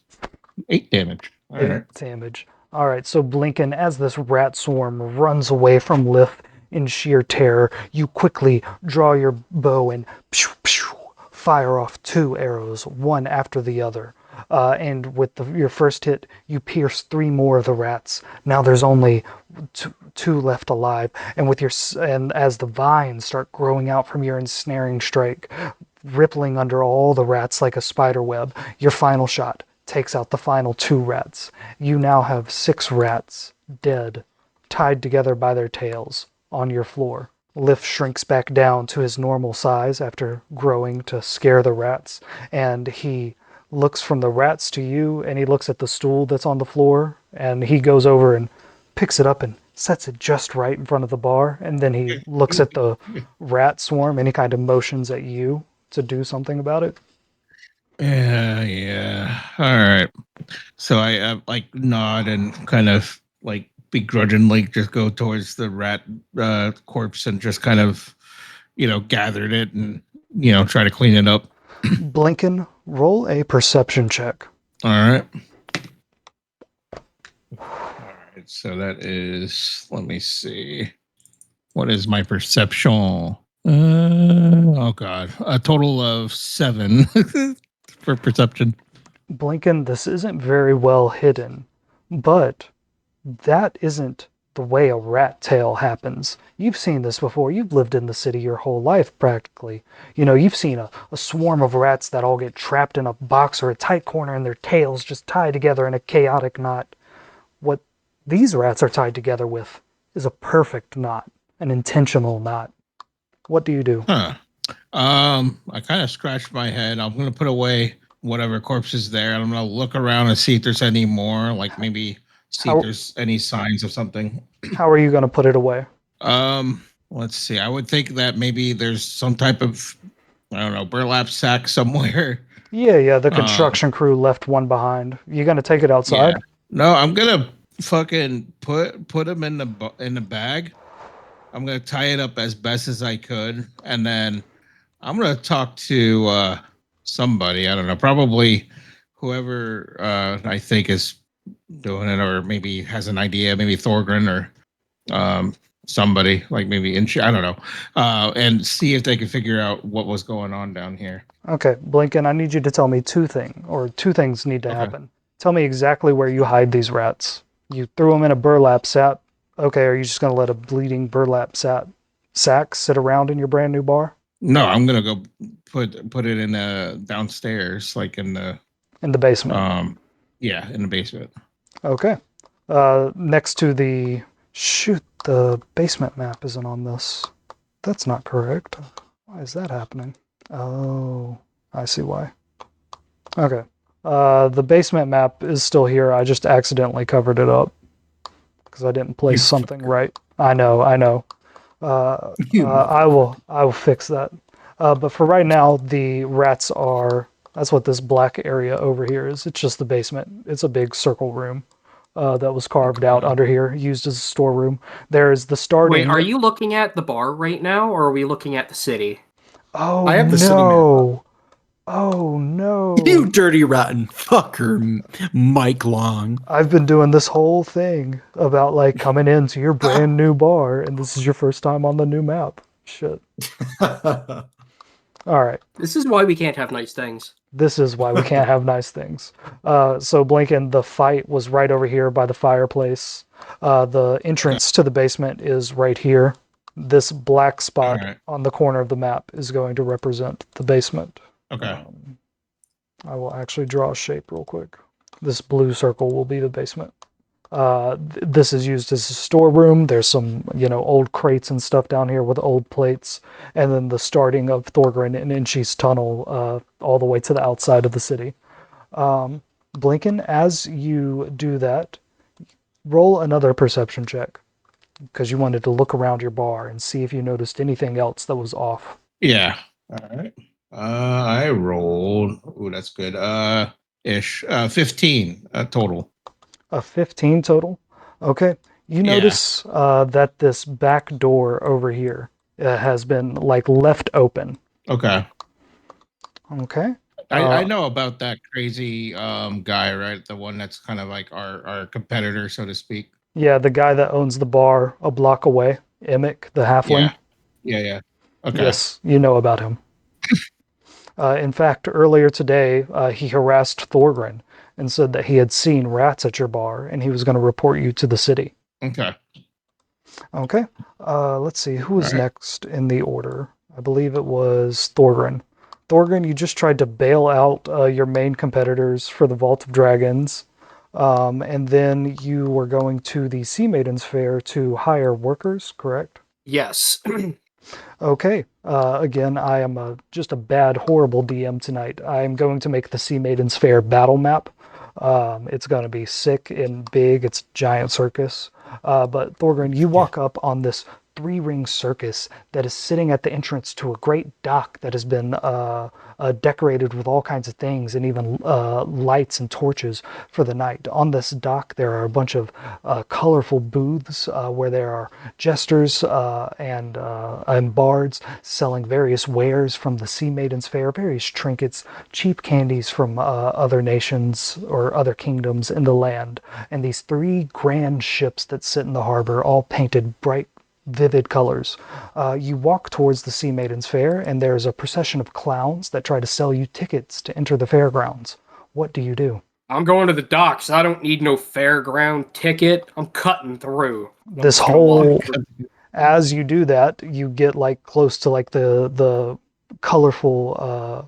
8 damage. All 8 right. damage. All right, so Blinken, as this rat swarm runs away from Lith in sheer terror, you quickly draw your bow and pew, pew, fire off 2 arrows, one after the other. And with your first hit, you pierce 3 more of the rats. Now there's only two left alive. And as the vines start growing out from your ensnaring strike, rippling under all the rats like a spider web, your final shot takes out the final 2 rats. You now have 6 rats dead, tied together by their tails, on your floor. Lif shrinks back down to his normal size after growing to scare the rats, and he looks from the rats to you, and he looks at the stool that's on the floor, and he goes over and picks it up and sets it just right in front of the bar, and then he looks at the rat swarm and he kind of motions at you to do something about it. Yeah. All right. So I like nod and kind of like begrudgingly just go towards the rat corpse and just kind of, gathered it and, try to clean it up. Blinken, roll a perception check. All right. So that is, let me see. What is my perception? Oh God, a total of 7 for perception. Blinken, this isn't very well hidden, but that isn't the way a rat tail happens. You've seen this before. You've lived in the city your whole life, practically. You've seen a swarm of rats that all get trapped in a box or a tight corner and their tails just tied together in a chaotic knot. What these rats are tied together with is a perfect knot, an intentional knot. What do you do? Huh. I kind of scratched my head. I'm going to put away whatever corpse is there, and I'm going to look around and see if there's any more, like maybe see if there's any signs of something. How are you going to put it away? Let's see. I would think that maybe there's some type of, I don't know, burlap sack somewhere. Yeah. The construction crew left one behind. You going to take it outside? Yeah. No, I'm going to fucking put them in the bag. I'm going to tie it up as best as I could, and then I'm going to talk to somebody. I don't know, probably whoever I think is doing it, or maybe has an idea, maybe Thorgren or somebody like maybe I don't know, and see if they can figure out what was going on down here. Okay, Blinken, I need you to tell me 2 things need to happen. Tell me exactly where you hide these rats. You threw them in a burlap sack. Okay, are you just going to let a bleeding burlap sack sit around in your brand new bar? No, I'm going to go put it in downstairs, like in the basement. Yeah, in the basement. Okay. Next to the basement map isn't on this. That's not correct. Why is that happening? Oh, I see why. Okay. The basement map is still here. I just accidentally covered it up because I didn't place something right. I know. I will fix that. But for right now, the rats that's what this black area over here is. It's just the basement. It's a big circle room that was carved out under here, used as a storeroom. There's the starting. Wait, are you looking at the bar right now, or are we looking at the city? Oh, I have the city map. Oh, no. You dirty rotten fucker, Mike Long. I've been doing this whole thing about like coming into your brand new bar, and this is your first time on the new map. Shit. All right. This is why we can't have nice things. This is why we can't have nice things. So Blinken, the fight was right over here by the fireplace. The entrance to the basement is right here. This black spot on the corner of the map is going to represent the basement. Okay. I will actually draw a shape real quick. This blue circle will be the basement. This is used as a storeroom. There's some, old crates and stuff down here with old plates. And then the starting of Thorgren and Inshi's tunnel all the way to the outside of the city. Blinken, as you do that, roll another perception check because you wanted to look around your bar and see if you noticed anything else that was off. Yeah. All right. I rolled. Ooh, that's good. 15 total. A 15 total. Okay. You Yeah. notice that this back door over here has been like left open. Okay. Okay. I know about that crazy guy, right? The one that's kind of like our competitor, so to speak. Yeah, the guy that owns the bar a block away, Emic, the halfling. Yeah. Okay. Yes, you know about him. In fact, earlier today, he harassed Thorgrin and said that he had seen rats at your bar and he was going to report you to the city. Okay. Okay. Let's see. Who was All right. next in the order? I believe it was Thorgrin. Thorgrin, you just tried to bail out your main competitors for the Vault of Dragons. And then you were going to the Sea Maidens Fair to hire workers, correct? Yes. Okay. Again, I am just a bad, horrible DM tonight. I am going to make the Sea Maidens Fair battle map. It's going to be sick and big. It's a giant circus. But Thorgrin, you walk up on this three-ring circus that is sitting at the entrance to a great dock that has been decorated with all kinds of things and even lights and torches for the night. On this dock, there are a bunch of colorful booths where there are jesters and bards selling various wares from the Sea Maidens Fair, various trinkets, cheap candies from other nations or other kingdoms in the land, and these three grand ships that sit in the harbor, all painted bright, vivid colors. You walk towards the Sea Maidens Fair, and there's a procession of clowns that try to sell you tickets to enter the fairgrounds. What do you do? I'm going to the docks. I don't need no fairground ticket. I'm cutting through. I'm This just gonna walk whole, through. as you do that, you get like close to like the colorful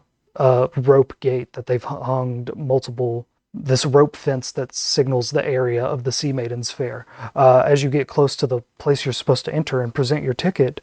rope gate that they've hung multiple. This rope fence that signals the area of the Sea Maidens Fair. As you get close to the place you're supposed to enter and present your ticket,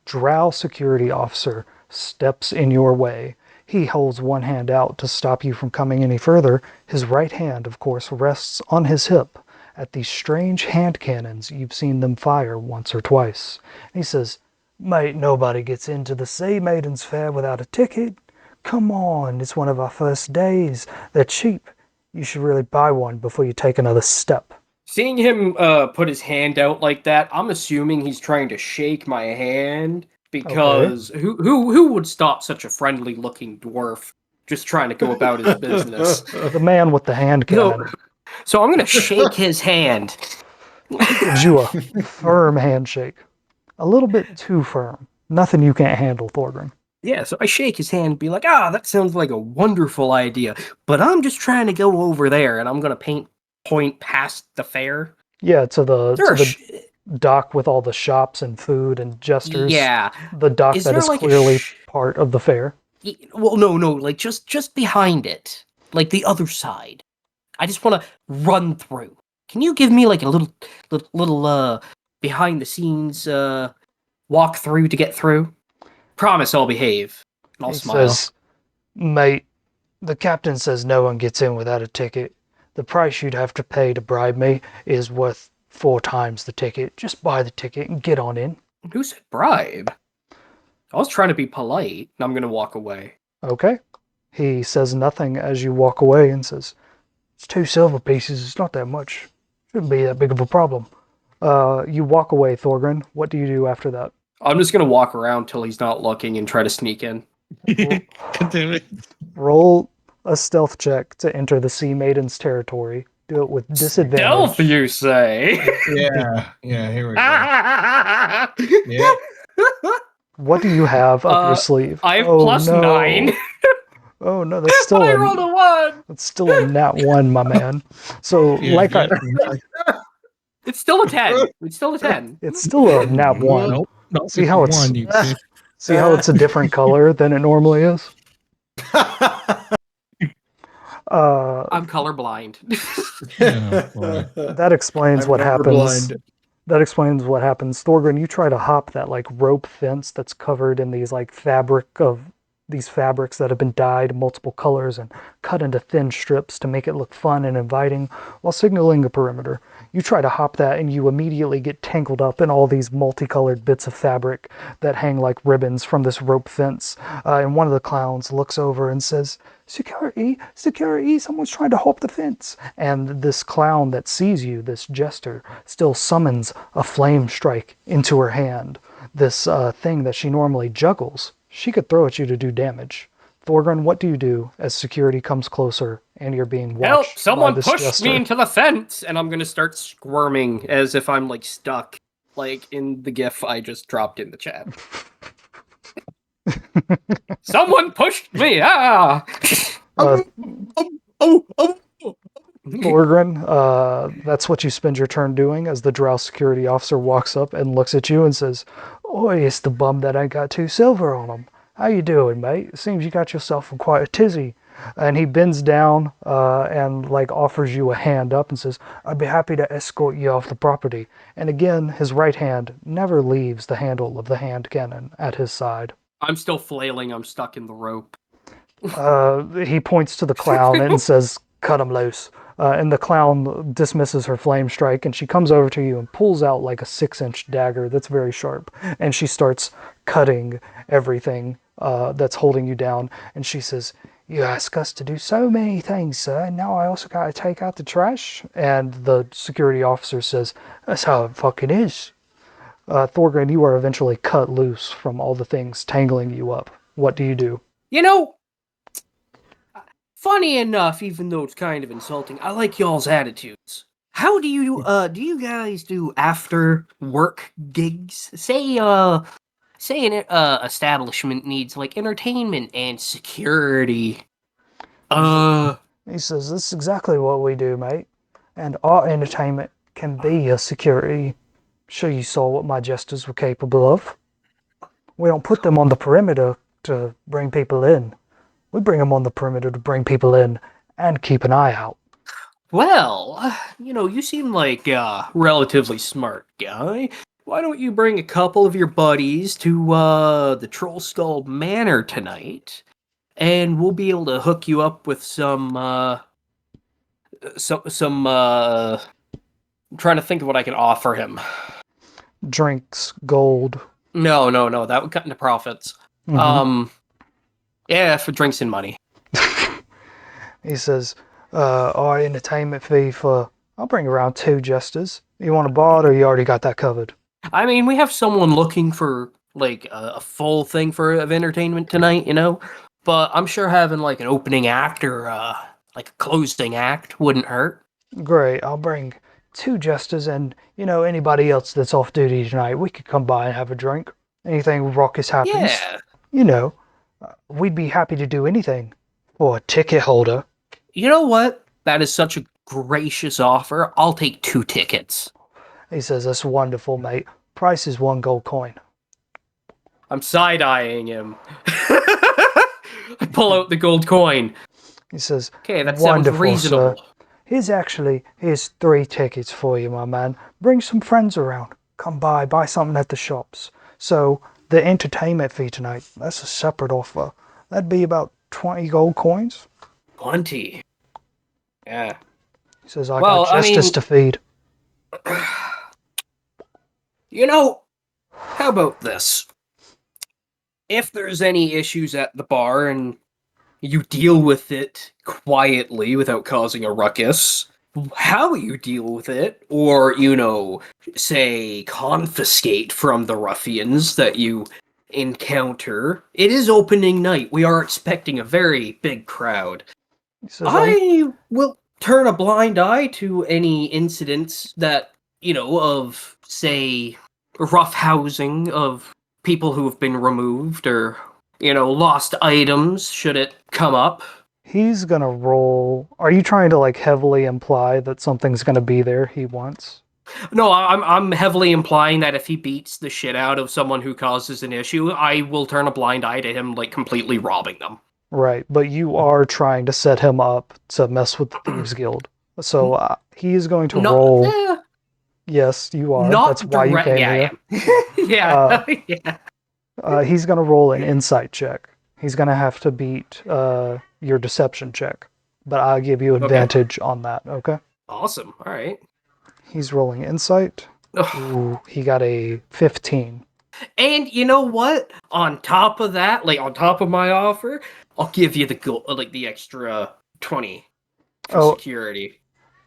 Drow security officer steps in your way. He holds one hand out to stop you from coming any further. His right hand, of course, rests on his hip at these strange hand cannons you've seen them fire once or twice. And he says, "Mate, nobody gets into the Sea Maidens Fair without a ticket. Come on, it's one of our first days. They're cheap. You should really buy one before you take another step." Seeing him put his hand out like that, I'm assuming he's trying to shake my hand because who would stop such a friendly-looking dwarf just trying to go about his business? The man with the hand cannon So I'm gonna shake his hand. gives you a firm handshake. A little bit too firm. Nothing you can't handle, Thorgrin. Yeah, so I shake his hand and be like, that sounds like a wonderful idea. But I'm just trying to go over there and I'm gonna point past the fair. Yeah, to Is there a the dock with all the shops and food and jesters. Yeah. The dock Is that there is like a clearly part of the fair. Well, no, like just behind it, like the other side. I just want to run through. Can you give me like a little behind the scenes walk through to get through? Promise I'll behave. And I'll He smile. says, "Mate, the captain says no one gets in without a ticket. The price you'd have to pay to bribe me is worth 4 times the ticket. Just buy the ticket and get on in." Who said bribe? I was trying to be polite, and I'm gonna walk away. Okay. He says nothing as you walk away and says, "It's 2 silver pieces. It's not that much. Shouldn't be that big of a problem." You walk away, Thorgrin. What do you do after that? I'm just gonna walk around till he's not looking and try to sneak in. Continue. Roll a stealth check to enter the Sea Maiden's territory. Do it with disadvantage. Stealth, you say? Yeah, here we go. Yeah. What do you have up your sleeve? I have Oh, plus no. 9. Oh no, that's still I rolled a 1. that's still a nat 1, my man. So Yeah, It's still a 10. It's still a 10. it's still a nat 1. Nope, See how it's- one. You bitch. See how it's a different color than it normally is? I'm colorblind. Yeah, boy. That explains I'm what never happens. blind. That explains what happens. Thorgrin, you try to hop that like rope fence that's covered in these like fabric of these fabrics that have been dyed multiple colors and cut into thin strips to make it look fun and inviting while signaling a perimeter. You try to hop that and you immediately get tangled up in all these multicolored bits of fabric that hang like ribbons from this rope fence. And one of the clowns looks over and says, "Security, security, someone's trying to hop the fence." And this clown that sees you, this jester, still summons a flame strike into her hand. This thing that she normally juggles, she could throw at you to do damage. Thorgrim, what do you do as security comes closer and you're being watched? Help! Someone by this pushed jester? me into the fence, and I'm gonna start squirming as if I'm like stuck, like in the GIF I just dropped in the chat. Someone pushed me! Ah! Thorgrim, that's what you spend your turn doing as the drow security officer walks up and looks at you and says, "Oi, it's the bum that ain't got 2 silver on him. How you doing, mate? Seems you got yourself in quite a tizzy." And he bends down and like offers you a hand up and says, "I'd be happy to escort you off the property." And again, his right hand never leaves the handle of the hand cannon at his side. I'm still flailing, I'm stuck in the rope. He points to the clown and says, "Cut him loose." And the clown dismisses her flame strike, and she comes over to you and pulls out like a 6-inch dagger that's very sharp. And she starts cutting everything that's holding you down. And she says, "You ask us to do so many things, sir, and now I also got to take out the trash." And the security officer says, "That's how it fucking is." Thorgrim, you are eventually cut loose from all the things tangling you up. What do you do? You know, funny enough, even though it's kind of insulting, I like y'all's attitudes. How do you guys do after work gigs? Say an establishment needs like entertainment and security. He says, "This is exactly what we do, mate. And our entertainment can be your security. Sure you saw what my jesters were capable of. We don't put them on the perimeter to bring people in. We bring them on the perimeter to bring people in and keep an eye out." Well, you seem like a relatively smart guy. Why don't you bring a couple of your buddies to the Troll Skull Manor tonight, and we'll be able to hook you up with some. I'm trying to think of what I can offer him. Drinks, gold. No, that would cut into profits. Mhm. Yeah, for drinks and money. He says, "Our entertainment fee I'll bring around 2 jesters. You want a bar or you already got that covered?" I mean, we have someone looking for like a full thing of entertainment tonight, But I'm sure having like an opening act or like a closing act wouldn't hurt. "Great, I'll bring 2 jesters and, anybody else that's off duty tonight. We could come by and have a drink. Anything raucous happens. Yeah. We'd be happy to do anything for a ticket holder." You know what? That is such a gracious offer. I'll take 2 tickets. He says, "That's wonderful, mate. Price is 1 gold coin." I'm side-eyeing him. I pull out the gold coin. He says, "Okay, that sounds "Wonderful, reasonable." sir. Here's 3 tickets for you, my man. Bring some friends around. Come by, buy something at the shops. So, the entertainment fee tonight, that's a separate offer. That'd be about 20 gold coins." 20. Yeah. He says, "I got justice to feed." How about this? If there's any issues at the bar and you deal with it quietly without causing a ruckus, how you deal with it, or, say, confiscate from the ruffians that you encounter. It is opening night. We are expecting a very big crowd. He says, I will turn a blind eye to any incidents that, of, say, rough housing of people who have been removed or, lost items should it come up. He's gonna roll. Are you trying to like heavily imply that something's gonna be there he wants? No, I'm heavily implying that if he beats the shit out of someone who causes an issue, I will turn a blind eye to him, like completely robbing them. Right, but you are trying to set him up to mess with the Thieves Guild. So he is going to roll. Yes, you are. That's why you came here. Yeah. Yeah. He's going to roll an insight check. He's going to have to beat your deception check, but I'll give you advantage on that, okay? Awesome. All right. He's rolling insight. Ooh, he got a 15. And you know what? On top of that, like on top of my offer, I'll give you the extra 20 for security.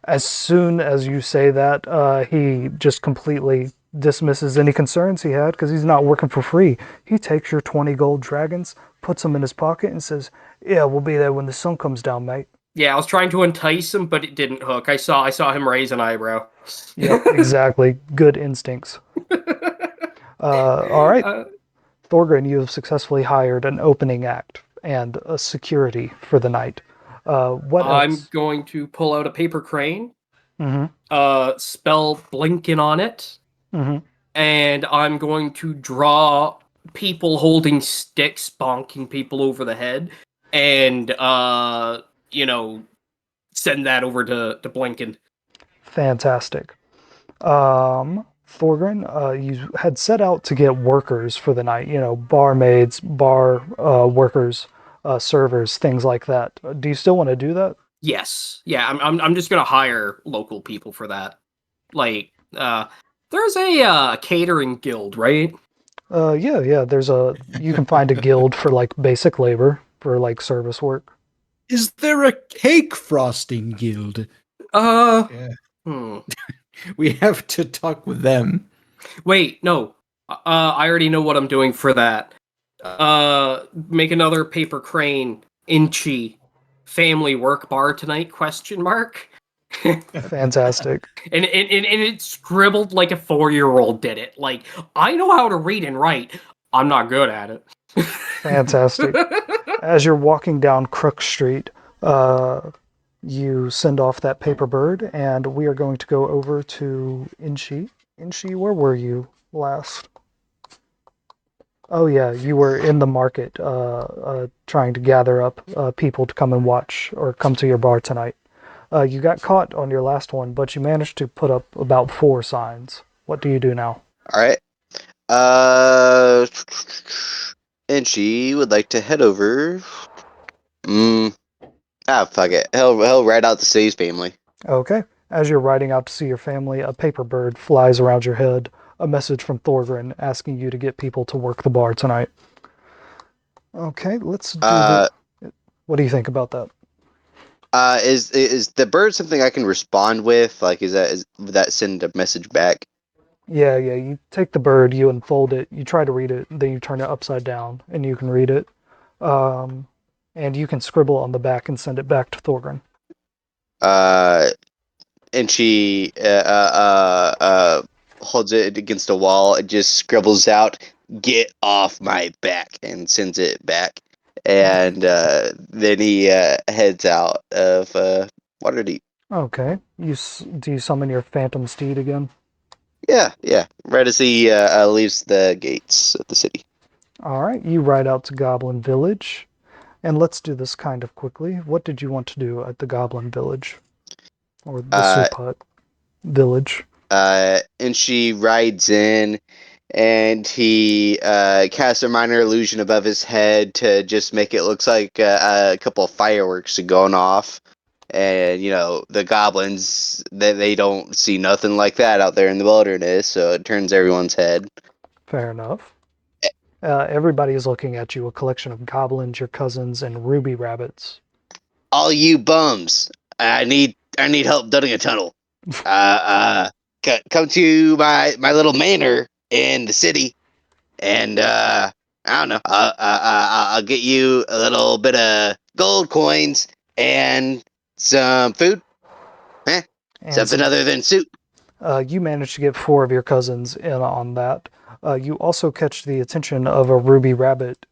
As soon as you say that, he just completely dismisses any concerns he had because he's not working for free. He takes your 20 gold dragons, puts them in his pocket, and says, "Yeah, we'll be there when the sun comes down, mate." Yeah, I was trying to entice him, but it didn't hook. I saw him raise an eyebrow. Yep, exactly. Good instincts. All right. Thorgrim, you have successfully hired an opening act and a security for the night. What I'm else? going to pull out a paper crane, Mm-hmm. spell Blinken on it, Mm-hmm. and I'm going to draw people holding sticks, bonking people over the head, and send that over to Blinken. Fantastic. Thorgrim, you had set out to get workers for the night, barmaids, bar workers, servers, things like that. Do you still want to do that? Yes. Yeah, I'm just gonna hire local people for that. Like, there's a catering guild, right? Yeah. You can find a guild for like basic labor for like service work. Is there a cake frosting guild? Yeah. We have to talk with them. Wait, no. I already know what I'm doing for that. Make another paper crane, Inchy, family work bar tonight, question mark. Fantastic. And it scribbled like a 4-year-old did it. Like, I know how to read and write. I'm not good at it. Fantastic. As you're walking down Crook Street, you send off that paper bird, and we are going to go over to Inchi. Inchi, where were you last? Oh yeah, you were in the market, trying to gather up people to come and watch or come to your bar tonight. You got caught on your last one, but you managed to put up about 4 signs. What do you do now? All right. And she would like to head over. Fuck it. He'll ride out to see his family. Okay. As you're riding out to see your family, a paper bird flies around your head. A message from Thorgrim asking you to get people to work the bar tonight. Okay, let's do What do you think about that? Is the bird something I can respond with? Like, would that send a message back? Yeah. You take the bird, you unfold it, you try to read it, then you turn it upside down, and you can read it. And you can scribble on the back and send it back to Thorgrim. And she holds it against a wall and just scribbles out, "Get off my back," and sends it back. And then he heads out of Waterdeep. Okay. Do you summon your phantom steed again? Yeah. Right as he leaves the gates of the city. All right. You ride out to Goblin Village, and let's do this kind of quickly. What did you want to do at the Goblin Village, or the Soup Hut Village? And she rides in, and he casts a minor illusion above his head to just make it look like a couple of fireworks are going off. And, the goblins, they don't see nothing like that out there in the wilderness, so it turns everyone's head. Fair enough. Everybody is looking at you, a collection of goblins, your cousins, and ruby rabbits. All you bums, I need help digging a tunnel. Come to my little manor in the city, and I don't know. I'll get you a little bit of gold coins and some food. Something other than soup. You managed to get 4 of your cousins in on that. You also catch the attention of a ruby rabbit,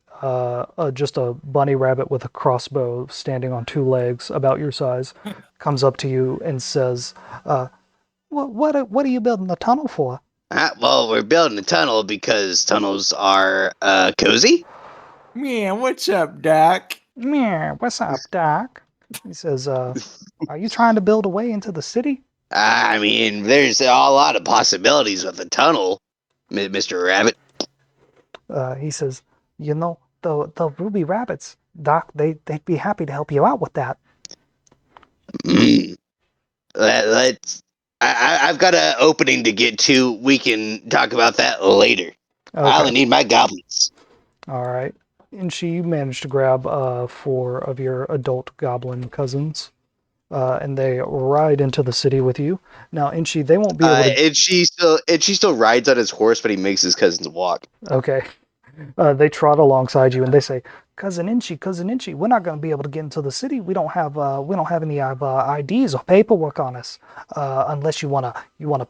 just a bunny rabbit with a crossbow standing on 2 legs about your size, comes up to you and says, what are you building the tunnel for? Well, we're building a tunnel because tunnels are cozy. Man, what's up, Doc? Yeah, what's up, Doc? He says, are you trying to build a way into the city? I mean, there's a lot of possibilities with a tunnel, Mr. Rabbit. He says, the ruby rabbits, Doc. They'd be happy to help you out with that. Mm. Let's. I've got an opening to get to. We can talk about that later. I only Okay. need my goblins. All right. Inchi, you managed to grab 4 of your adult goblin cousins, and they ride into the city with you. Now, Inchi, they won't be able to. And she still rides on his horse, but he makes his cousins walk. Okay. They trot alongside you and they say, Cousin Inchi, we're not going to be able to get into the city. We don't have any IDs or paperwork on us, unless you wanna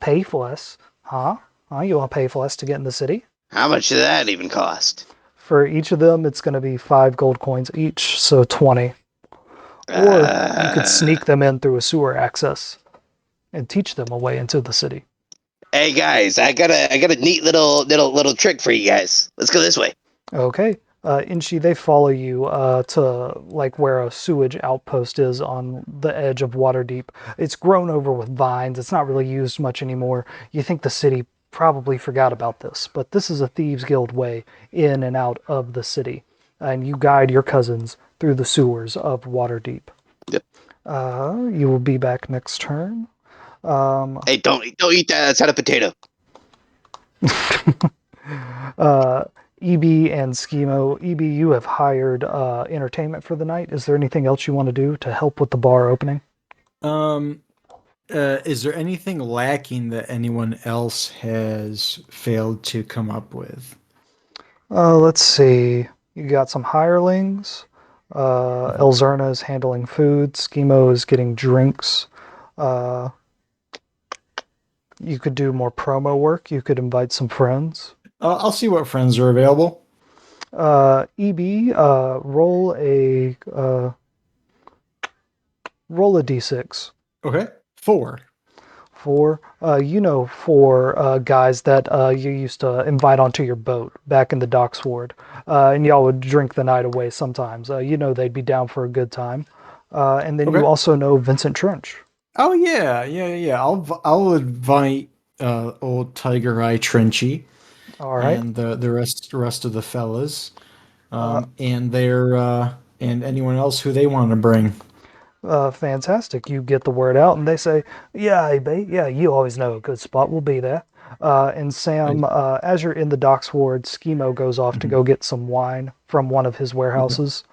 pay for us, huh? You wanna pay for us to get in the city? How much did that even cost? For each of them, it's going to be 5 gold coins each, so 20. Or you could sneak them in through a sewer access and teach them a way into the city. Hey guys, I got a neat little trick for you guys. Let's go this way. Okay. Inchi, they follow you to like where a sewage outpost is on the edge of Waterdeep. It's grown over with vines. It's not really used much anymore. You think the city probably forgot about this, but this is a Thieves Guild way in and out of the city. And you guide your cousins through the sewers of Waterdeep. Yep. You will be back next turn. Hey, don't eat that. That's not a potato. EB and Schemo. EB, you have hired entertainment for the night. Is there anything else you want to do to help with the bar opening? Is there anything lacking that anyone else has failed to come up with? Let's see. You got some hirelings. Elzerna is handling food. Schemo is getting drinks. You could do more promo work. You could invite some friends. I'll see what friends are available. EB, roll a d6. Okay. 4. 4. 4 guys that you used to invite onto your boat back in the docks ward, and y'all would drink the night away sometimes. They'd be down for a good time. And then you also know Vincent Trench. Oh yeah. I'll invite old Tiger Eye Trenchy. All right. And the rest of the fellas, and their and anyone else who they want to bring. Fantastic. You get the word out, and they say, "Yeah, hey, babe, yeah, you always know a good spot. We'll be there." And Sam, as you're in the docks ward, Schemo goes off to go get some wine from one of his warehouses.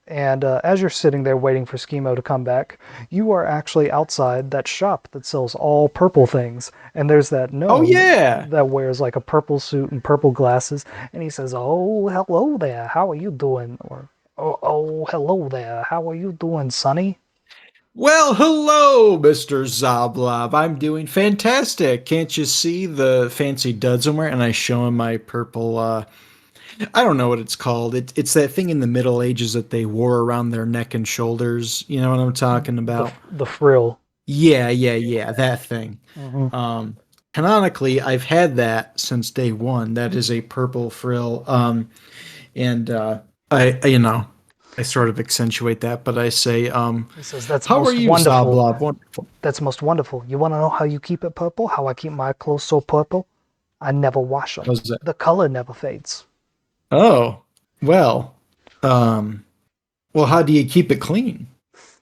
And as you're sitting there waiting for Schemo to come back, you are actually outside that shop that sells all purple things. And there's that gnome that wears like a purple suit and purple glasses. And he says, "Oh, hello there. How are you doing?" Or, "Oh, hello there. How are you doing, Sonny?" Well, hello, Mr. Zablob. I'm doing fantastic. Can't you see the fancy duds I'm wearing? And I show him my purple I don't know what it's called. It's that thing in the Middle Ages that they wore around their neck and shoulders. You know what I'm talking about? The frill. Yeah, that thing. Mm-hmm. Canonically, I've had that since day one. That is a purple frill. And I sort of accentuate that, but I say, He says, "That's how most are you, wonderful. Zablob? Wonderful. That's most wonderful. You want to know how you keep it purple? How I keep my clothes so purple? I never wash them. How's that? The color never fades." Oh, well, how do you keep it clean?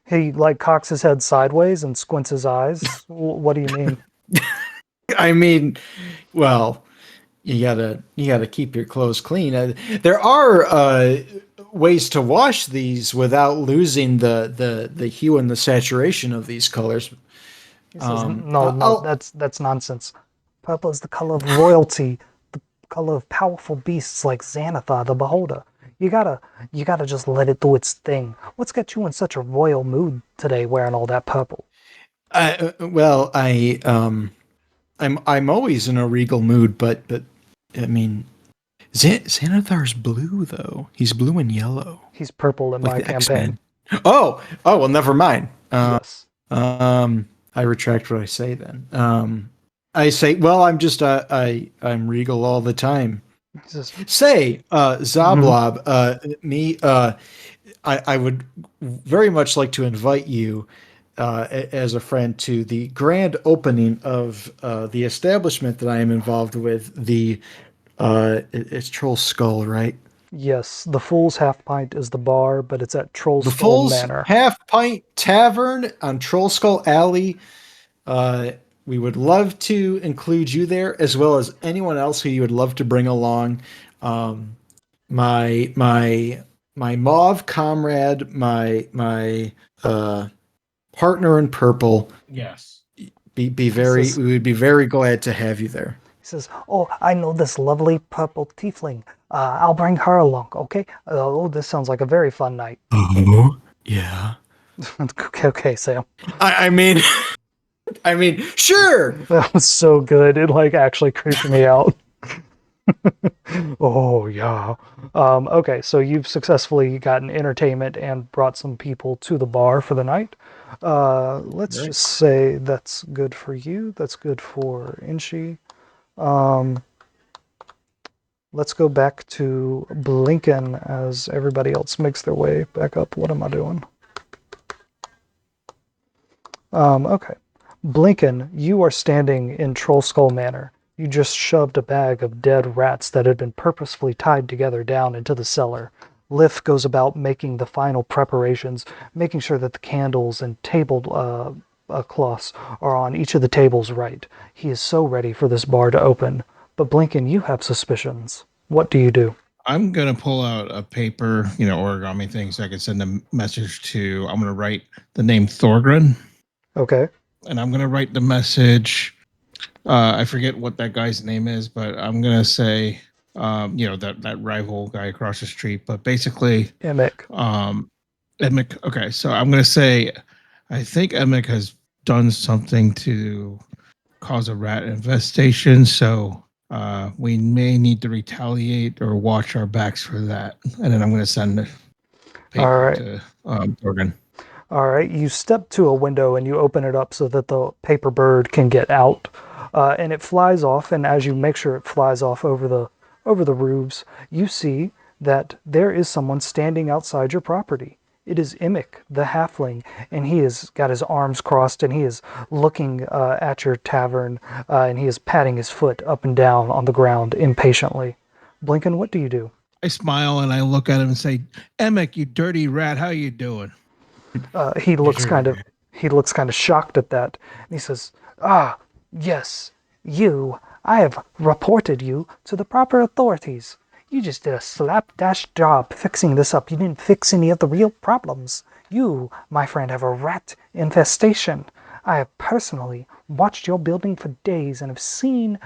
He cocks his head sideways and squints his eyes. What do you mean? I mean, well, you gotta keep your clothes clean. There are ways to wash these without losing the hue and the saturation of these colors. He says, no, that's nonsense. Purple is the color of royalty, the color of powerful beasts like Xanathar the Beholder. You gotta just let it do its thing. What's got you in such a royal mood today, wearing all that purple? I'm always in a regal mood, but I mean, Xanathar's blue though. He's blue and yellow. He's purple in my campaign. X-Men. Oh, well, never mind. Yes. I retract what I say then. I say, well, I'm just I'm regal all the time. Say, Zablob, I would very much like to invite you as a friend to the grand opening of the establishment that I am involved with. It's Troll Skull, right? Yes, the Fool's Half Pint is the bar, but it's at Troll The Skull Fool's Manor. Half Pint Tavern on Troll Skull Alley. We would love to include you there, as well as anyone else who you would love to bring along. My mauve comrade, my partner in purple. Yes. We would be very glad to have you there. He says, "Oh, I know this lovely purple tiefling. I'll bring her along, okay? Oh, this sounds like a very fun night." Oh, yeah. Okay, Sam. I mean, sure. That was so good. It like actually creeped me out. Oh yeah. Okay, so you've successfully gotten entertainment and brought some people to the bar for the night. Let's Right. just say that's good for you. That's good for Inshi. Let's go back to Blinken as everybody else makes their way back up. What am I doing? Okay. Blinken, you are standing in Troll Skull Manor. You just shoved a bag of dead rats that had been purposefully tied together down into the cellar. Liff goes about making the final preparations, making sure that the candles and table cloths are on each of the tables right. He is so ready for this bar to open. But Blinken, you have suspicions. What do you do? I'm gonna pull out a paper, origami thing, so I can send a message to. I'm gonna write the name Thorgren, Okay. and I'm gonna write the message. I forget what that guy's name is, but I'm gonna say, that rival guy across the street. But basically, Emic. Emic. Okay, so I'm gonna say, I think Emic has done something to cause a rat infestation. So we may need to retaliate or watch our backs for that. And then I'm going to send the paper All right. to Morgan. All right, you step to a window and you open it up so that the paper bird can get out, and it flies off. And as you make sure it flies off over the roofs, you see that there is someone standing outside your property. It is Emic, the halfling, and he has got his arms crossed and he is looking at your tavern, and he is patting his foot up and down on the ground impatiently. Blinken, what do you do? I smile and I look at him and say, Emic, you dirty rat, how you doing? He looks kind of shocked at that, and he says, "Ah, yes, you. I have reported you to the proper authorities. You just did a slapdash job fixing this up. You didn't fix any of the real problems. You, my friend, have a rat infestation. I have personally watched your building for days and have seen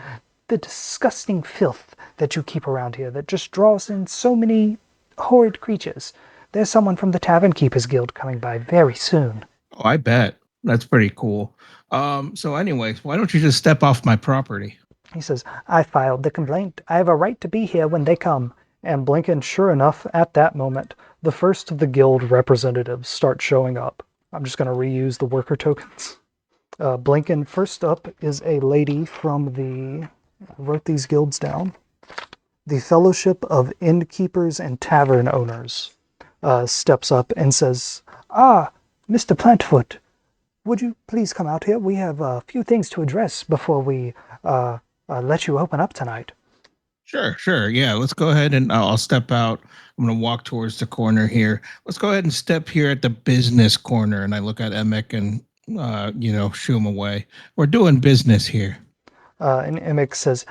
the disgusting filth that you keep around here that just draws in so many horrid creatures. There's someone from the Tavern Keepers Guild coming by very soon." Oh, I bet. That's pretty cool. So anyways, why don't you just step off my property? He says, "I filed the complaint. I have a right to be here when they come." And Blinken, sure enough, at that moment, the first of the guild representatives start showing up. I'm just going to reuse the worker tokens. Blinken, first up is a lady from I wrote these guilds down. The Fellowship of Innkeepers and Tavern Owners. Steps up and says, "Ah, Mr. Plantfoot, would you please come out here? We have a few things to address before we let you open up tonight." Sure. Yeah, let's go ahead and I'll step out. I'm going to walk towards the corner here. Let's go ahead and step here at the business corner. And I look at Emic and, shoo him away. We're doing business here. And Emic says,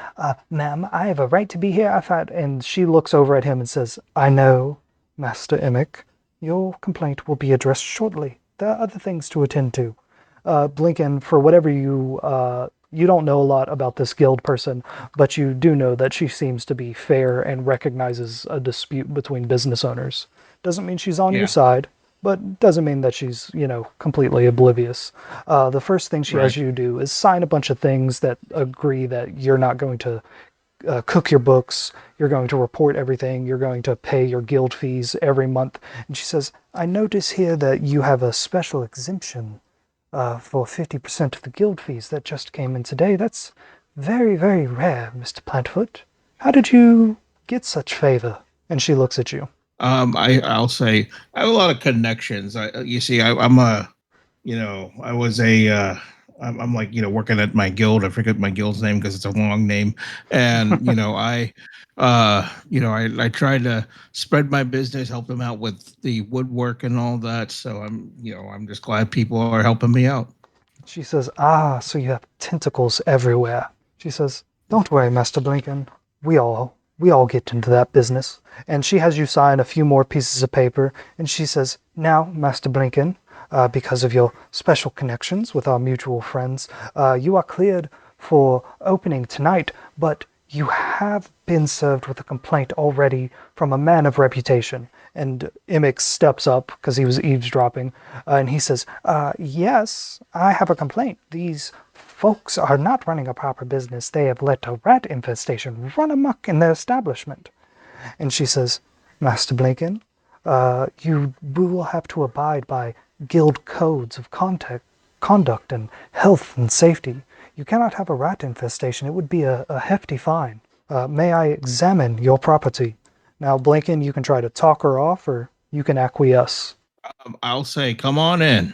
"Ma'am, I have a right to be here." And she looks over at him and says, "I know, Master Emic. Your complaint will be addressed shortly. There are other things to attend to." Blinken, for whatever you don't know a lot about this guild person, but you do know that she seems to be fair and recognizes a dispute between business owners. Doesn't mean she's on your side, but doesn't mean that she's, completely oblivious. The first thing she has you do is sign a bunch of things that agree that you're not going to cook your books, you're going to report everything, you're going to pay your guild fees every month. And she says, "I notice here that you have a special exemption for 50% of the guild fees that just came in today. That's very, very rare, Mr. Plantfoot. How did you get such favor?" And she looks at you. I'll say I have a lot of connections. I was I'm like, working at my guild. I forget my guild's name because it's a long name. And, I try to spread my business, help them out with the woodwork and all that. So I'm just glad people are helping me out. She says, "Ah, so you have tentacles everywhere." She says, "Don't worry, Master Blinken. We all get into that business." And she has you sign a few more pieces of paper, and she says, "Now, Master Blinken, because of your special connections with our mutual friends, you are cleared for opening tonight, but you have been served with a complaint already from a man of reputation." And Imik steps up because he was eavesdropping, and he says, "Yes, I have a complaint. These folks are not running a proper business. They have let a rat infestation run amok in their establishment." And she says, "Master Blinken, you will have to abide by guild codes of conduct and health and safety. You cannot have a rat infestation. It would be a hefty fine. May I examine your property?" Now, Blinken, you can try to talk her off, or you can acquiesce. I'll say, come on in.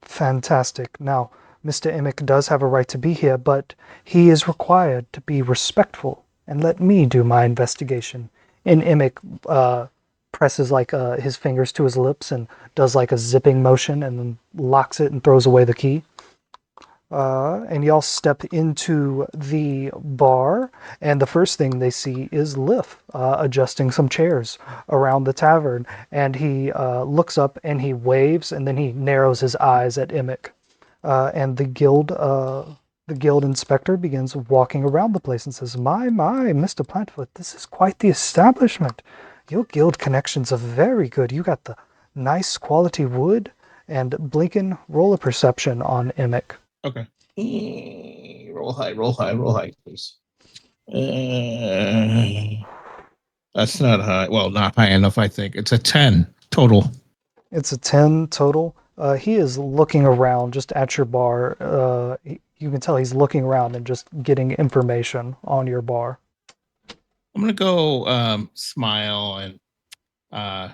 Fantastic. Now, Mr. Imik does have a right to be here, but he is required to be respectful and let me do my investigation. And Imik presses his fingers to his lips and does like a zipping motion and then locks it and throws away the key. And y'all step into the bar, and the first thing they see is Lif adjusting some chairs around the tavern. And he looks up and he waves, and then he narrows his eyes at Imik. And the guild inspector begins walking around the place and says, My, Mr. Plantfoot, this is quite the establishment. Your guild connections are very good. You got the nice quality wood." And Blinken, roll a perception on Imik. Okay. Roll high, please. That's not high. Well, not high enough, I think. It's a 10 total. It's a 10 total. He is looking around just at your bar. You can tell he's looking around and just getting information on your bar. I'm going to go smile and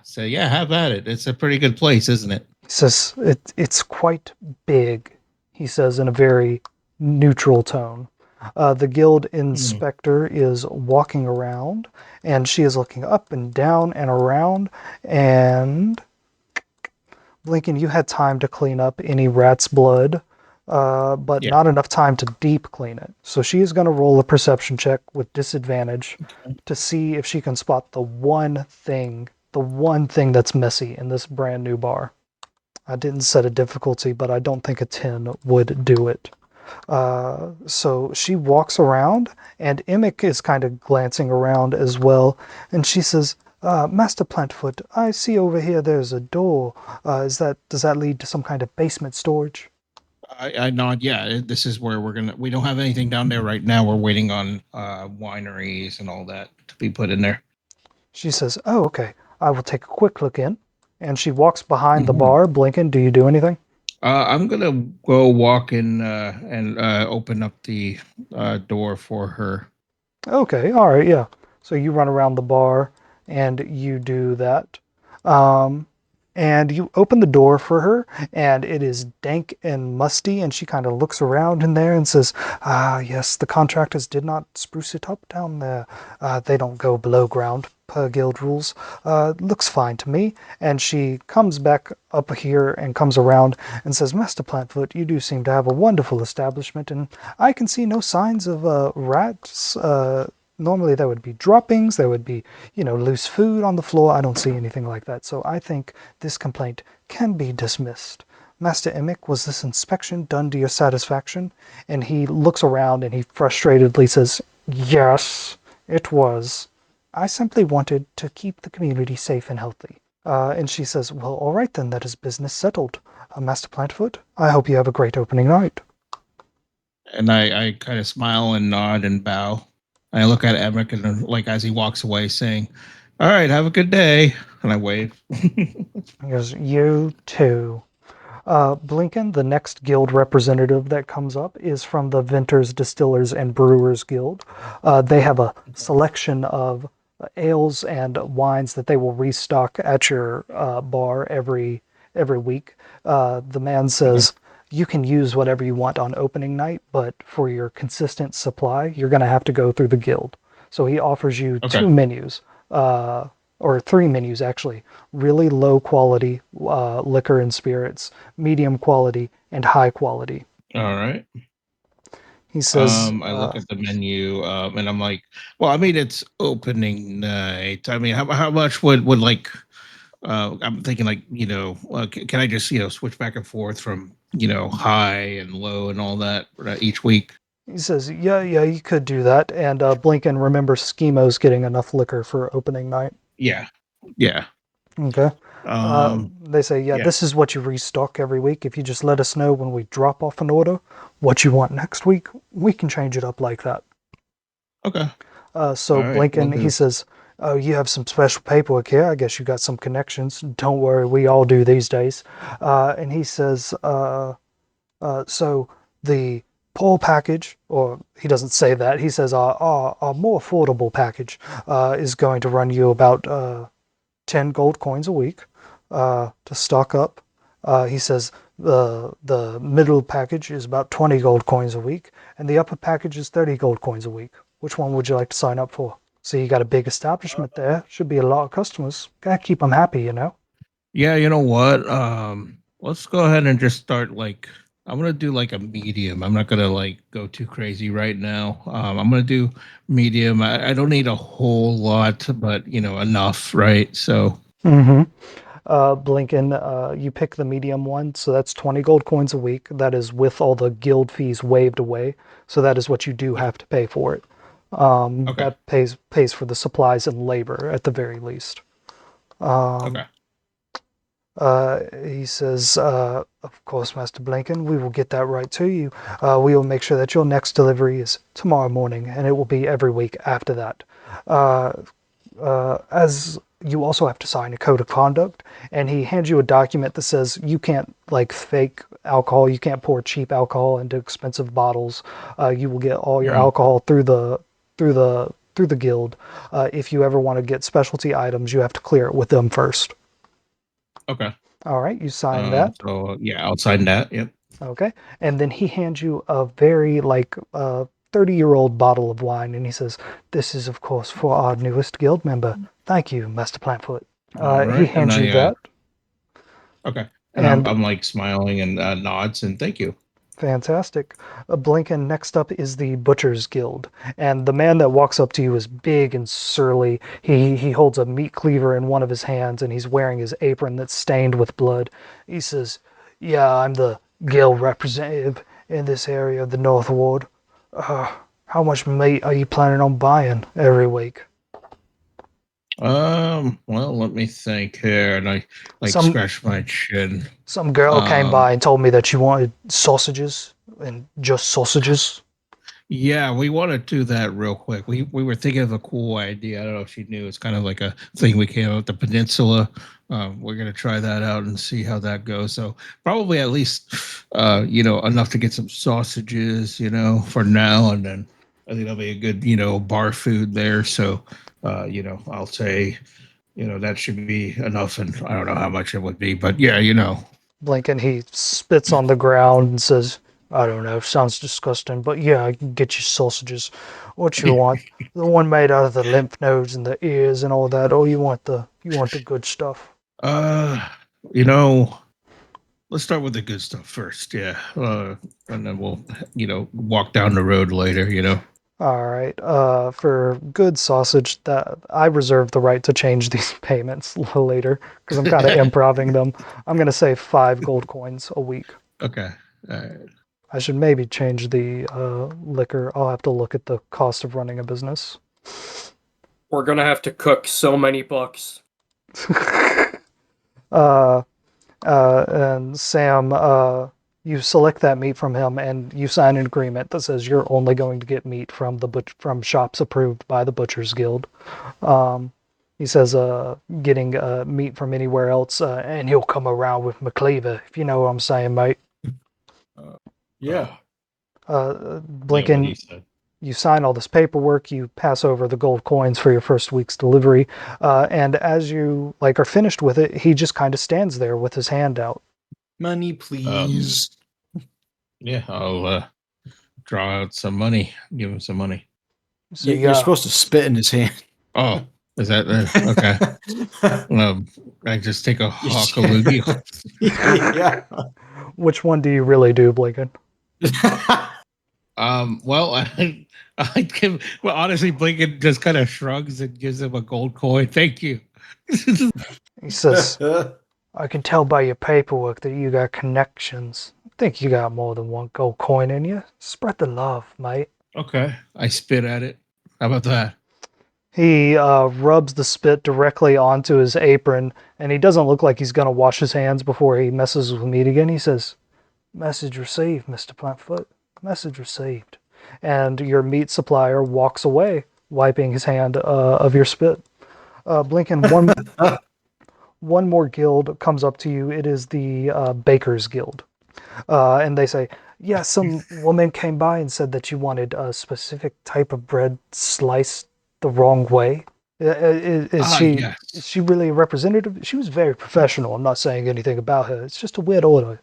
say, yeah, have at it. It's a pretty good place, isn't it? He says, it's quite big, he says in a very neutral tone. The guild inspector is walking around, and she is looking up and down and around, and Blinken, you had time to clean up any rat's blood, but not enough time to deep clean it. So she is going to roll a perception check with disadvantage to see if she can spot the one thing that's messy in this brand new bar. I didn't set a difficulty, but I don't think a 10 would do it. So she walks around, and Imik is kind of glancing around as well, and she says, Master Plantfoot, I see over here there's a door. Does that lead to some kind of basement storage? I nod. Yeah, this is where we don't have anything down there right now. We're waiting on wineries and all that to be put in there. She says, "Oh, okay. I will take a quick look in." And she walks behind the bar. Blinken, do you do anything? I'm gonna go walk in and open up the door for her. Okay, all right, yeah. So you run around the bar and you do that. And you open the door for her, and it is dank and musty, and she kind of looks around in there and says, yes, the contractors did not spruce it up down there. They don't go below ground per guild rules. Looks fine to me." And she comes back up here and comes around and says, "Master Plantfoot, you do seem to have a wonderful establishment, and I can see no signs of rats. Normally there would be droppings, there would be, loose food on the floor. I don't see anything like that. So I think this complaint can be dismissed. Master Imik, was this inspection done to your satisfaction?" And he looks around and he frustratedly says, "Yes, it was. I simply wanted to keep the community safe and healthy." And she says, "Well, all right then, that is business settled. Master Plantfoot, I hope you have a great opening night." And I kind of smile and nod and bow. And I look at Emmerich and like as he walks away saying, "All right, have a good day." And I wave. He goes, "You too." Blinken, the next guild representative that comes up, is from the Vintners, Distillers, and Brewers Guild. They have a selection of ales and wines that they will restock at your bar every week. The man says, you can use whatever you want on opening night, but for your consistent supply, you're going to have to go through the guild. So he offers you Okay. 2 menus, or 3 menus actually. Really low quality liquor and spirits, medium quality, and high quality. All right. He says, I look at the menu, and I'm like, well, I mean, it's opening night. I mean, how much would like, I'm thinking like, can I just, switch back and forth from, high and low and all that each week? he says, yeah, you could do that. And Blinken, remember, Schimo's getting enough liquor for opening night. Yeah. Yeah. Okay. They say, yeah. this is what you restock every week. If you just let us know when we drop off an order what you want next week, we can change it up like that. Okay. So All right, Blinken, will he do. says, oh, you have some special paperwork here. I guess you got some connections. Don't worry, we all do these days. And he says, so the poor package, or he doesn't say that, he says our more affordable package is going to run you about 10 gold coins a week to stock up. He says the middle package is about 20 gold coins a week, and the upper package is 30 gold coins a week. Which one would you like to sign up for? So you got a big establishment there. Should be a lot of customers. Gotta keep them happy, you know? Yeah, you know what? Let's go ahead and just start like I'm gonna do like a medium. I'm not gonna like go too crazy right now. I'm gonna do medium. I don't need a whole lot, but enough, right? So Mm-hmm. Blinken, you pick the medium one, so that's 20 gold coins a week. That is with all the guild fees waived away. So that is what you do have to pay for it. Okay. That pays for the supplies and labor at the very least. Okay. He says, of course, Master Blinken, we will get that right to you. We will make sure that your next delivery is tomorrow morning, and it will be every week after that. As you also have to sign a code of conduct, and he hands you a document that says you can't like fake alcohol, you can't pour cheap alcohol into expensive bottles. You will get all your alcohol through the guild. If you ever want to get specialty items, you have to clear it with them first. Okay. All right, you sign that. So yeah, I'll sign that. Yep. Okay. And then he hands you a very 30-year-old bottle of wine, and he says, this is, of course, for our newest guild member. Thank you, Master Plantfoot. All right, He hands and you that. Okay. And I'm like smiling and nods and thank you. Fantastic. Blinken, next up is the Butcher's Guild. And the man that walks up to you is big and surly. He holds a meat cleaver in one of his hands, and he's wearing his apron that's stained with blood. He says, yeah, I'm the guild representative in this area of the North Ward. How much meat are you planning on buying every week? Well, let me think here, and I scratch my chin. Some girl came by and told me that you wanted sausages, and just sausages. Yeah, we want to do that real quick. We were thinking of a cool idea. I don't know if you knew. It's kind of like a thing we came up with the peninsula. We're gonna try that out and see how that goes. So probably at least enough to get some sausages, for now, and then I think that'll be a good bar food there. So I'll say that should be enough, and I don't know how much it would be, but yeah, Blinken, he spits on the ground and says, I don't know, sounds disgusting, but yeah, I can get you sausages. What you want? The one made out of the lymph nodes and the ears and all that, or you want the good stuff? Let's start with the good stuff first, yeah. And then we'll, walk down the road later, All right. For good sausage, that I reserve the right to change these payments later because I'm kind of improving them. I'm gonna say 5 gold coins a week. Okay. I should maybe change the liquor. I'll have to look at the cost of running a business. We're gonna have to cook so many books. And Sam, you select that meat from him, and you sign an agreement that says you're only going to get meat from from shops approved by the Butchers Guild. He says, getting meat from anywhere else, and he'll come around with McCleaver, if you know what I'm saying, mate. Yeah. Blinken, you sign all this paperwork, you pass over the gold coins for your first week's delivery, and as you are finished with it, he just kind of stands there with his hand out. Money, please. Yeah, I'll draw out some money. Give him some money. So You're supposed to spit in his hand. Oh, is that okay? I just take a hawk a loogie. Yeah. which one do you really do, Blinken? Well, I give. Well, honestly, Blinken just kind of shrugs and gives him a gold coin. Thank you. He says, I can tell by your paperwork that you got connections. I think you got more than one gold coin in you. Spread the love, mate. Okay, I spit at it. How about that? He rubs the spit directly onto his apron, and he doesn't look like he's going to wash his hands before he messes with meat again. He says, Message received, Mr. Plantfoot. Message received. And your meat supplier walks away, wiping his hand of your spit. Blinken, one more guild comes up to you. It is the Bakers Guild. And they say, yeah, some woman came by and said that you wanted a specific type of bread sliced the wrong way. Yes. Is she really a representative? She was very professional. I'm not saying anything about her. It's just a weird order.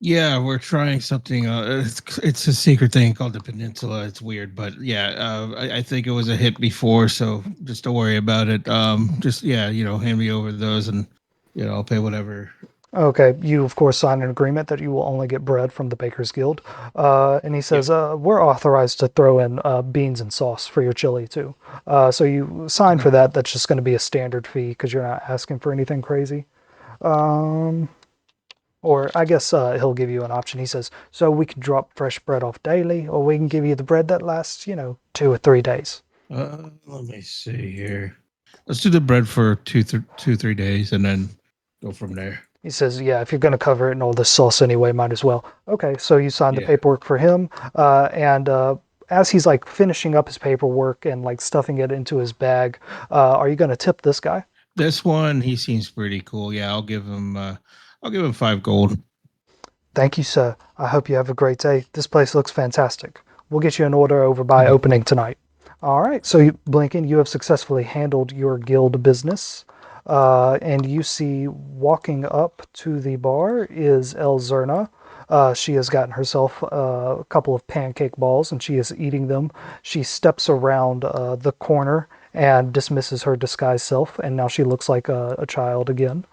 Yeah, we're trying something. It's a secret thing called the Peninsula. It's weird, but yeah, I think it was a hit before, so just don't worry about it. Just hand me over those, and I'll pay whatever. Okay, you of course sign an agreement that you will only get bread from the Bakers Guild, and he says, "We're authorized to throw in beans and sauce for your chili too." So you sign for that. That's just going to be a standard fee because you're not asking for anything crazy. Or I guess he'll give you an option. He says, "So we can drop fresh bread off daily, or we can give you the bread that lasts, 2 or 3 days." Let me see here. Let's do the bread for 3 days, and then go from there. He says, yeah, if you're going to cover it in all this sauce anyway, might as well. Okay, so you signed the paperwork for him. And as he's like finishing up his paperwork and like stuffing it into his bag, are you going to tip this guy? This one, he seems pretty cool. Yeah, I'll give him 5 gold. Thank you, sir. I hope you have a great day. This place looks fantastic. We'll get you an order over by opening tonight. All right, so Blinken, you have successfully handled your guild business. And you see walking up to the bar is Elzerna. She has gotten herself a couple of pancake balls and she is eating them. She steps around the corner and dismisses her disguised self, and now she looks like a child again.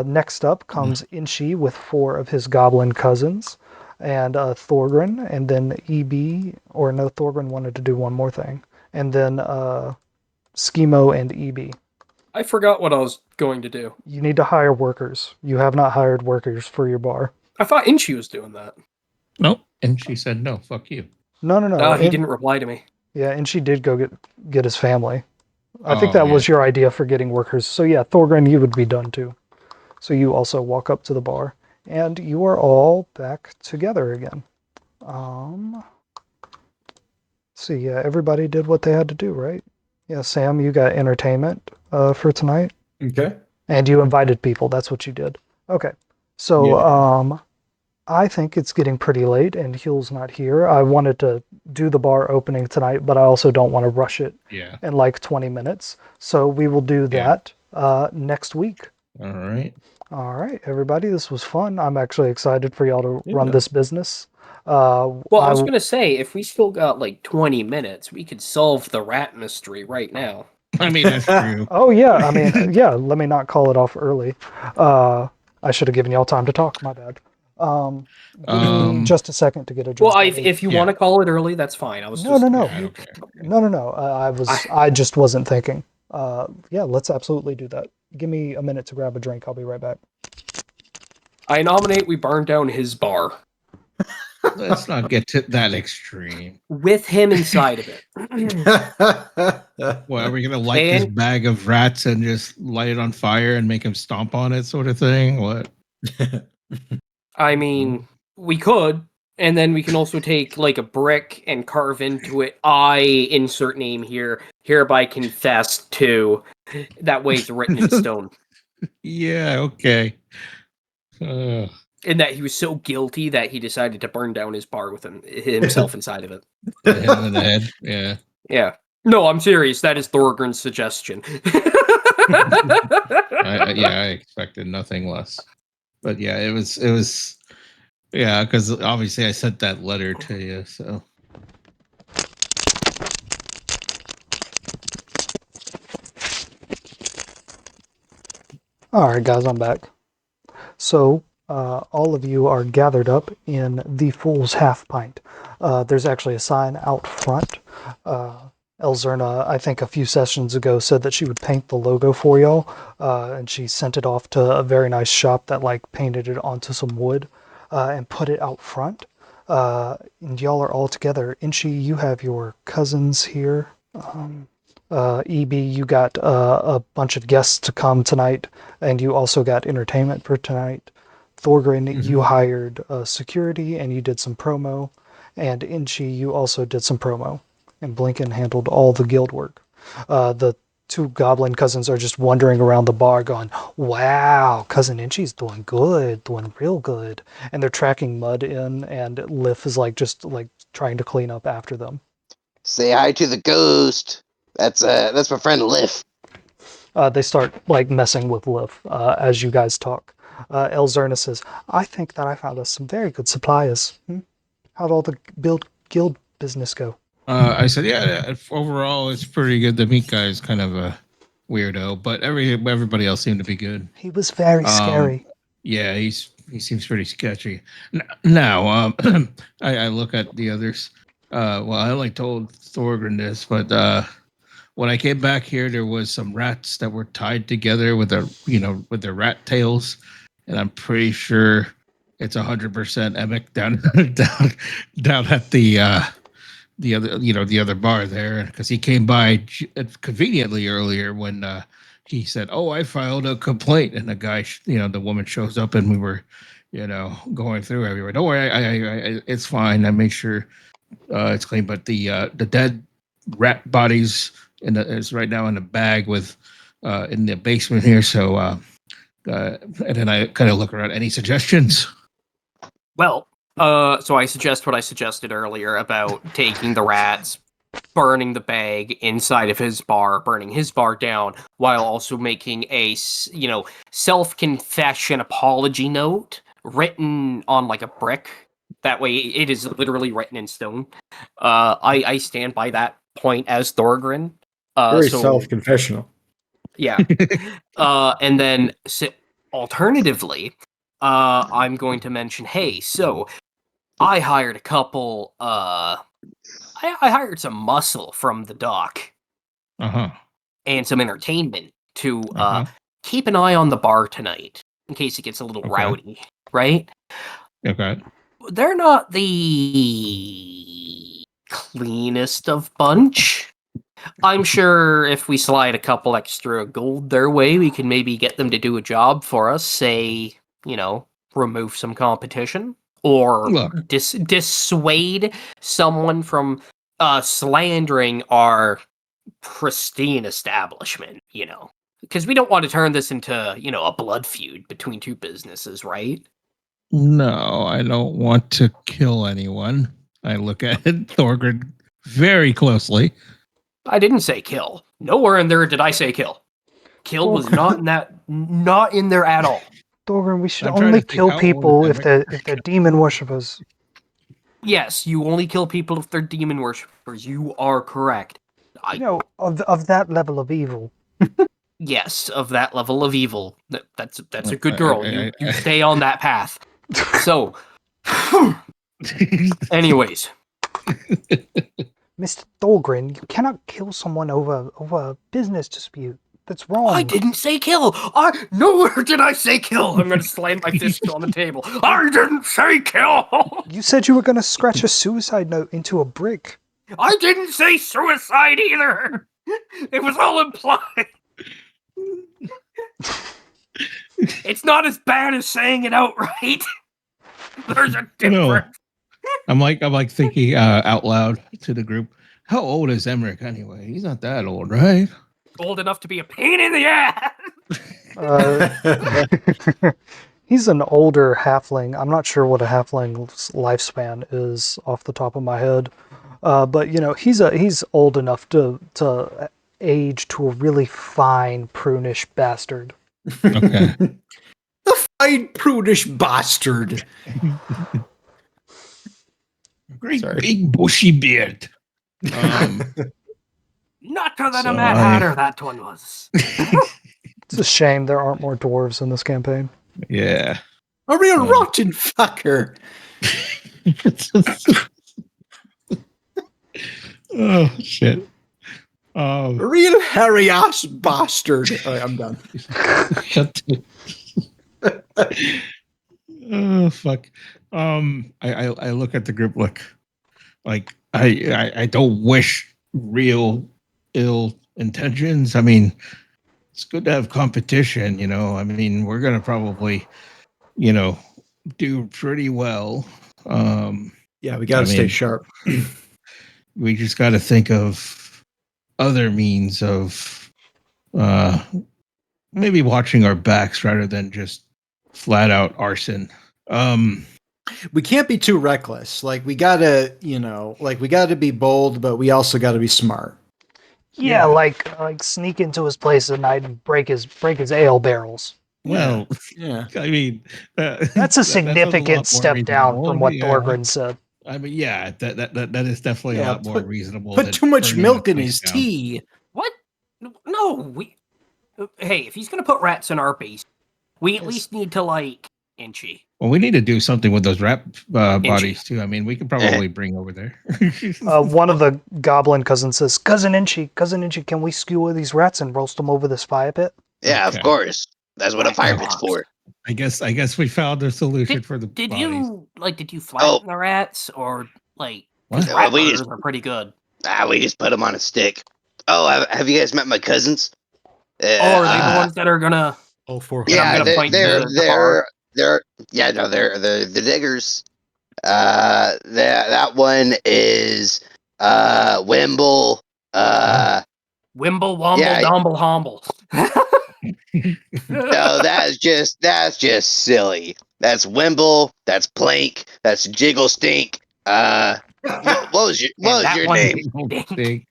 Next up comes Inchi with 4 of his goblin cousins, and Thorgrin, and then Thorgrin wanted to do one more thing, and then Schemo and EB. I forgot what I was going to do. You need to hire workers. You have not hired workers for your bar. I thought Inchi was doing that. Nope. And she said, no, fuck you. No. He didn't reply to me. Yeah, and she did go get his family. I think that was your idea for getting workers. So yeah, Thorgrin, you would be done too. So you also walk up to the bar, and you are all back together again. So yeah, everybody did what they had to do, right? Yeah, Sam, you got entertainment for tonight. Okay. And you invited people. That's what you did. Okay. So I think it's getting pretty late and Huel's not here. I wanted to do the bar opening tonight, but I also don't want to rush it in like 20 minutes. So we will do that next week. All right. All right, everybody. This was fun. I'm actually excited for y'all to run this business. Well, I was going to say, if we still got like 20 minutes, we could solve the rat mystery right now. I mean, that's true. Oh, yeah. I mean, yeah, let me not call it off early. I should have given y'all time to talk. My bad. Give me just a second to get a drink. Well, if you want to call it early, that's fine. I was No. I just wasn't thinking. Yeah, let's absolutely do that. Give me a minute to grab a drink. I'll be right back. I nominate we burn down his bar. Let's not get to that extreme. With him inside of it. Well, are we going to light this bag of rats and just light it on fire and make him stomp on it sort of thing? What? I mean, we could. And then we can also take like a brick and carve into it. I insert name here, hereby confess to. That way it's written in stone. Yeah, okay. And that he was so guilty that he decided to burn down his bar with himself inside of it. Him in the head, yeah. Yeah. No, I'm serious. That is Thorgrin's suggestion. I expected nothing less. But yeah, it was Yeah, because obviously I sent that letter to you. So All right, guys, I'm back. So, all of you are gathered up in the Fool's Half Pint. There's actually a sign out front. Elzerna, I think a few sessions ago, said that she would paint the logo for y'all, and she sent it off to a very nice shop that painted it onto some wood and put it out front. And y'all are all together. Inchi, you have your cousins here. EB, you got a bunch of guests to come tonight, and you also got entertainment for tonight. Thorgrin, you hired security, and you did some promo. And Inchi, you also did some promo. And Blinken handled all the guild work. The two goblin cousins are just wandering around the bar going, wow, Cousin Inchi's doing good, doing real good. And they're tracking Mud in, and Liff is just trying to clean up after them. Say hi to the ghost. That's my friend Liff. They start messing with Liff as you guys talk. Elzerna says, I think that I found us some very good suppliers. How'd all the guild business go? I said, yeah. Overall, it's pretty good. The meat guy is kind of a weirdo, but everybody else seemed to be good. He was very scary. Yeah, he seems pretty sketchy. Now, I look at the others. Well, I only told Thorgrin this, but when I came back here, there was some rats that were tied together with their rat tails, and I'm pretty sure it's 100% Emic down at the other bar there, because he came by conveniently earlier when he said, "Oh, I filed a complaint," and the guy, the woman shows up, and we were, going through everywhere. Don't worry, I it's fine. I make sure it's clean, but the dead rat bodies is right now in a bag with in the basement here. So and then I kind of look around. Any suggestions? Well, so I suggest what I suggested earlier about taking the rats, burning the bag inside of his bar, burning his bar down, while also making a self-confession apology note written on a brick. That way, it is literally written in stone. I stand by that point as Thorgrin. Very self-confessional. Yeah. And then, alternatively, I'm going to mention, hey, so I hired a couple. I hired some muscle from the dock, and some entertainment to keep an eye on the bar tonight in case it gets a little rowdy, right? Okay. They're not the cleanest of bunch. I'm sure if we slide a couple extra gold their way, we can maybe get them to do a job for us. Say, remove some competition. Or dissuade someone from slandering our pristine establishment, because we don't want to turn this into, a blood feud between two businesses, right? No, I don't want to kill anyone. I look at Thorgrin very closely. I didn't say kill. Nowhere in there did I say kill. Kill was not in there at all. Thorgrin, we should only kill people if they're demon worshippers. Yes, you only kill people if they're demon worshippers. You are correct. Of that level of evil. Yes, of that level of evil. That's a good girl. You stay on that path. So, anyways. Mr. Thorgrin, you cannot kill someone over a business dispute. That's wrong. I didn't say kill. Nowhere did I say kill. I'm going to slam my fist on the table. I didn't say kill. You said you were going to scratch a suicide note into a brick. I didn't say suicide either. It was all implied. It's not as bad as saying it outright. There's a difference. I'm thinking out loud to the group. How old is Emmerich anyway? He's not that old, right? Old enough to be a pain in the ass. He's an older halfling. I'm not sure what a halfling's lifespan is off the top of my head, but he's old enough to age to a really fine prunish bastard. Okay. The eyed prudish bastard. Great Sorry. big bushy beard. Nutter than So a Mad Hatter, that one was. It's a shame there aren't more dwarves in this campaign. yeah. A real rotten fucker. Oh shit. A real hairy ass bastard. All right, I'm done. Shut the- oh fuck. I look at the group like I don't wish real ill intentions. I mean, it's good to have competition, you know. I mean, we're gonna probably, you know, do pretty well. Yeah, we got to stay sharp. We just got to think of other means of maybe watching our backs rather than just flat out arson. We can't be too reckless. Like we gotta, we gotta be bold, but we also gotta be smart. Yeah, like sneak into his place at night and break his ale barrels. Well, Yeah. I mean, That's a significant step down from what Thorgren said. I mean, yeah, that is definitely a lot more reasonable. Put than too much burning milk the in place his down. tea. What? No, we. Hey, if he's gonna put rats in our base, we at least need to Inchy. Well, we need to do something with those rat bodies too. I mean, we could probably bring over there. One of the goblin cousins says, Cousin Inchy, can we skewer these rats and roast them over this fire pit? Yeah, Okay. of course. That's what a fire pit's for. I guess we found a solution for the Did bodies. you flatten the rats or What? rat We burgers just- are pretty good? We just put them on a stick. Oh, have you guys met my cousins? Or are they the ones that are gonna? Oh, for Yeah, I'm gonna point to the bar. they're the diggers. That one is Wimble. Wimble, Womble, Yeah. Domble, Homble. No, that's just silly. That's Wimble. That's Plank. That's Jiggle Stink. What was your that one- name? Big.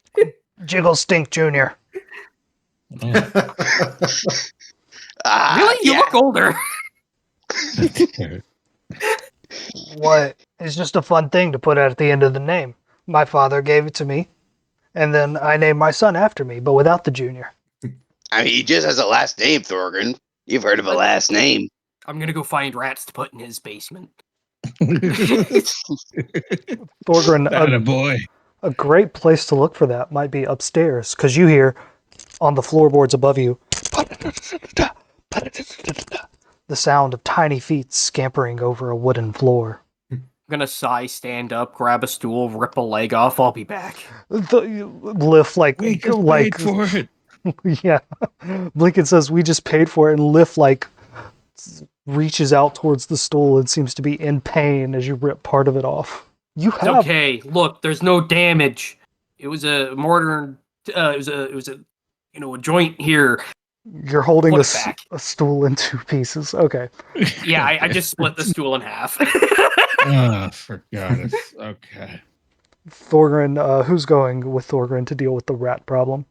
Jiggle Stink Jr. Oh. Really? You Yeah. look older. What? It's just a fun thing to put at the end of the name. My father gave it to me, and then I named my son after me, but without the junior. I mean, he just has a last name, Thorgren. You've heard of a last name. I'm gonna go find rats to put in his basement. Thorgren, Atta boy. a great place to look for that might be upstairs, because you hear on the floorboards above you the sound of tiny feet scampering over a wooden floor. I'm gonna sigh, stand up, grab a stool, rip a leg off. I'll be back. Lift We just paid for it. Yeah. Blinken says we just paid for it, and Lift reaches out towards the stool and seems to be in pain as you rip part of it off. You It's have okay. Look, there's no damage. It was a mortar. It was a a joint here. You're holding Put it back. a stool in two pieces. Okay. Yeah, I just split the stool in half. Oh, for goodness. Okay. Thorgren, who's going with Thorgren to deal with the rat problem?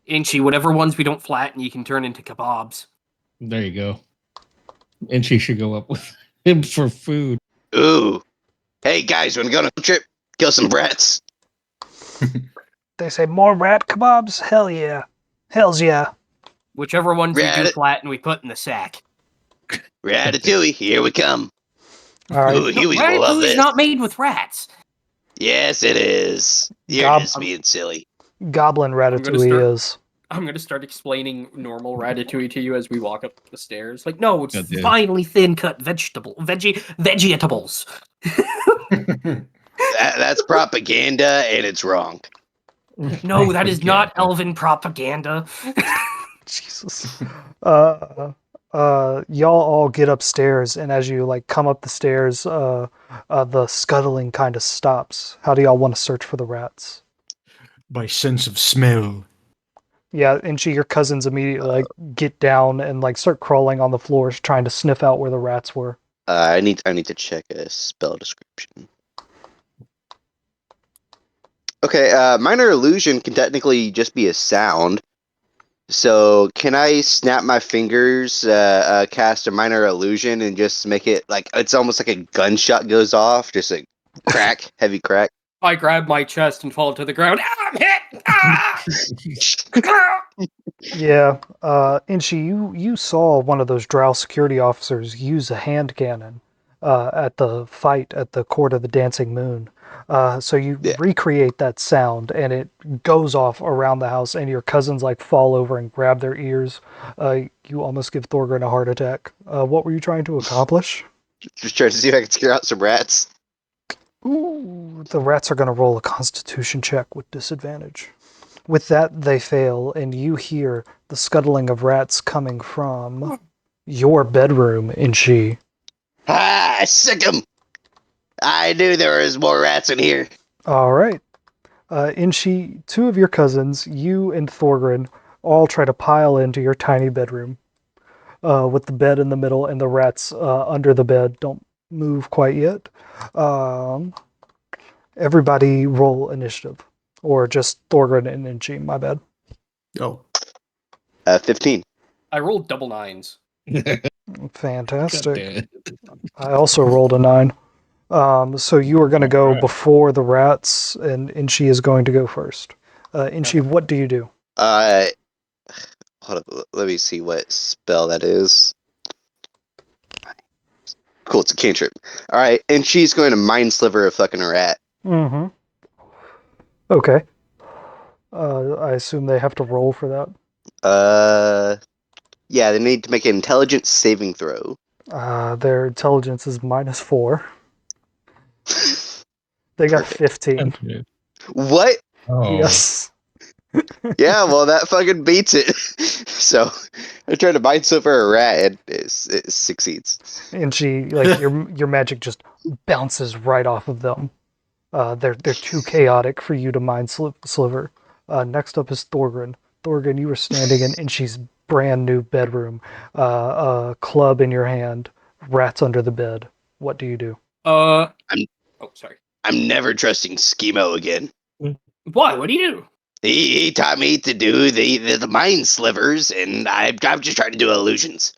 Inchy, whatever ones we don't flatten, you can turn into kebabs. There you go. And she should go up with him for food. Ooh. Hey guys, wanna go on a trip? Kill some rats. They say more rat kebabs? Hell yeah. Hells yeah. Whichever ones we do Rat- flatten, we put in the sack. Ratatouille, here we come. All right. Ooh, Huey's gonna love Ratatouille's this. not made with rats. Yes, it is. You're Gob- just being silly. Goblin Ratatouille start- is. I'm gonna start explaining normal ratatouille to you as we walk up the stairs. Like, no, it's God damn. finely thin cut vegetables. That's propaganda, and it's wrong. No, that is not elven propaganda. Jesus. Y'all all get upstairs, and as you come up the stairs, the scuttling kind of stops. How do y'all want to search for the rats? By sense of smell. Yeah, and your cousins immediately get down and start crawling on the floors, trying to sniff out where the rats were. I need to check a spell description. Okay, minor illusion can technically just be a sound. So can I snap my fingers, cast a minor illusion, and just make it like it's almost like a gunshot goes off, just a crack, heavy crack. I grab my chest and fall to the ground. Ah, I'm hit! Ah! Ah! Yeah, Inchi, you saw one of those Drow security officers use a hand cannon at the fight at the Court of the Dancing Moon. So you Yeah. recreate that sound, and it goes off around the house, and your cousins like fall over and grab their ears. You almost give Thorgrin a heart attack. What were you trying to accomplish? Just trying to see if I can scare out some rats. Ooh, the rats are going to roll a Constitution check with disadvantage. With that, they fail, and you hear the scuttling of rats coming from your bedroom, Inchi. Ah, sick 'em! I knew there was more rats in here. All right. Inchi, two of your cousins, you and Thorgrin, all try to pile into your tiny bedroom with the bed in the middle and the rats under the bed. Don't move quite yet. Everybody roll initiative. Or just Thorgrin and Inchi, my bad. Oh, 15. I rolled double nines. Fantastic. I also rolled a 9. So you are going to go Alright. before the rats, and Inchi is going to go first. Inchi, what do you do? Hold up, let me see what spell that is. Cool, it's a cantrip. Alright, and she's going to mind sliver a fucking rat. Mm-hmm. Okay. I assume they have to roll for that. Yeah, they need to make an intelligence saving throw. Their intelligence is -4. They got 15. What? Oh. Yes. Yeah, well, that fucking beats it. So, I try to mind sliver a rat, and it succeeds. Inchi, like your magic just bounces right off of them. They're too chaotic for you to mind sliver. Next up is Thorgrin. Thorgrin, you were standing in Inchi's brand new bedroom, a club in your hand, rats under the bed. What do you do? Oh, sorry. I'm never trusting Schemo again. Why? What do you do? He taught me to do the mind slivers, and I'm just trying to do illusions.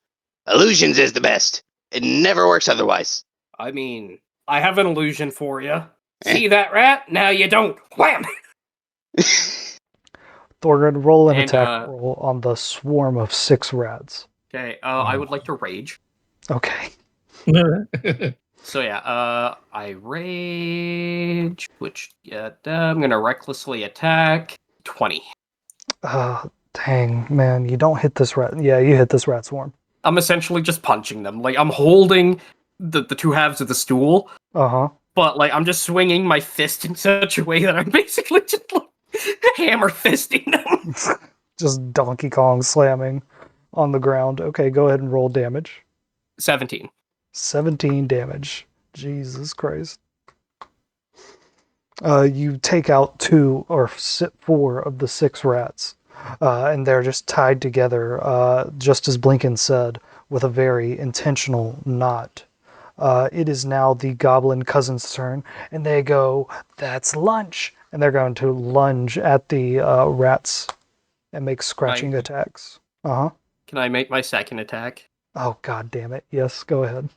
Illusions is the best. It never works otherwise. I mean, I have an illusion for you. See that rat? Now you don't. Wham! Thorgrin, roll an And, attack roll on the swarm of 6 rats. Okay, I would like to rage. Okay. So yeah, I rage, which I'm gonna recklessly attack 20. Dang, man, you don't hit this rat. Yeah, you hit this rat swarm. I'm essentially just punching them. Like I'm holding the two halves of the stool, Uh-huh. but like I'm just swinging my fist in such a way that I'm basically just like hammer fisting them. Just Donkey Kong slamming on the ground. Okay, go ahead and roll damage. 17. 17 damage. Jesus Christ. You take out 2 or 4 of the 6 rats, and they're just tied together, just as Blinken said, with a very intentional knot. It is now the goblin cousin's turn, and they go, "That's lunch!" And they're going to lunge at the rats and make scratching attacks. Uh-huh. Can I make my second attack? Oh, god damn it. Yes, go ahead.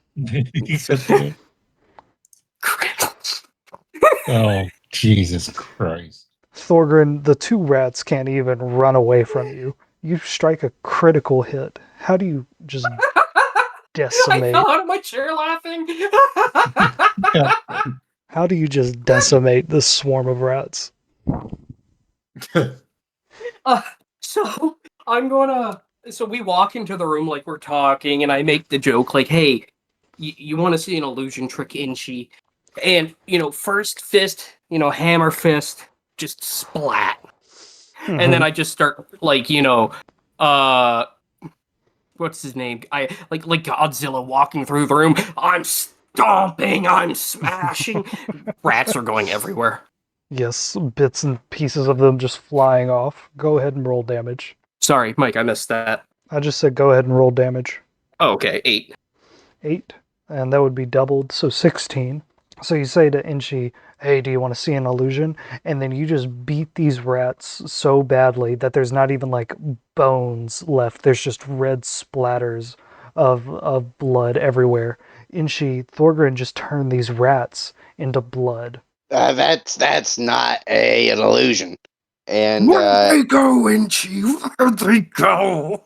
Oh, Jesus Christ. Thorgrin, the 2 rats can't even run away from you. You strike a critical hit. How do you just I decimate? fell out of my chair laughing. How do you just decimate this swarm of rats? So I'm gonna. So we walk into the room like we're talking, and I make the joke like, "Hey, you want to see an illusion trick, Inchi?" And first fist, hammer fist, just splat, and then I just start like, what's his name? I like Godzilla walking through the room. I'm stomping, I'm smashing. Rats are going everywhere. Yes, bits and pieces of them just flying off. Go ahead and roll damage. Sorry, Mike, I missed that. I just said go ahead and roll damage. Oh, okay, 8. 8, and that would be doubled, so 16. So you say to Inchi, hey, do you want to see an illusion? And then you just beat these rats so badly that there's not even like bones left. There's just red splatters of blood everywhere. Thorgrim just turned these rats into blood. That's not an illusion. And Where'd they go, Inchy? Where'd they go?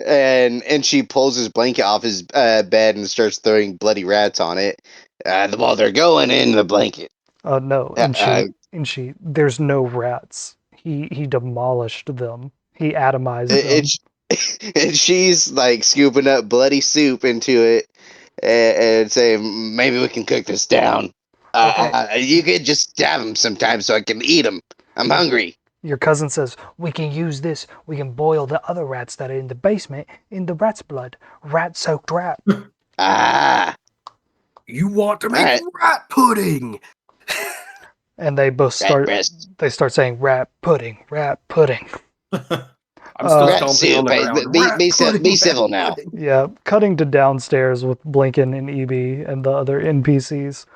and she pulls his blanket off his bed and starts throwing bloody rats on it. While they're going in the blanket. No, Uh, Inchi, there's no rats. He demolished them. He atomized them. It's and she's like scooping up bloody soup into it and saying, "Maybe we can cook this down. You could just stab him sometime so I can eat him. I'm hungry." Your cousin says, we can use this. We can boil the other rats that are in the basement in the rat's blood. Rat-soaked rat. Ah, You want to make Alright. rat pudding? And they both rat start breast, they start saying rat pudding, rat pudding. I'm still rat stomping soup. on the Hey, ground. be, Rat be, ci- pudding, be rat civil now. pudding. Yeah, cutting to downstairs with Blinken and EB and the other NPCs.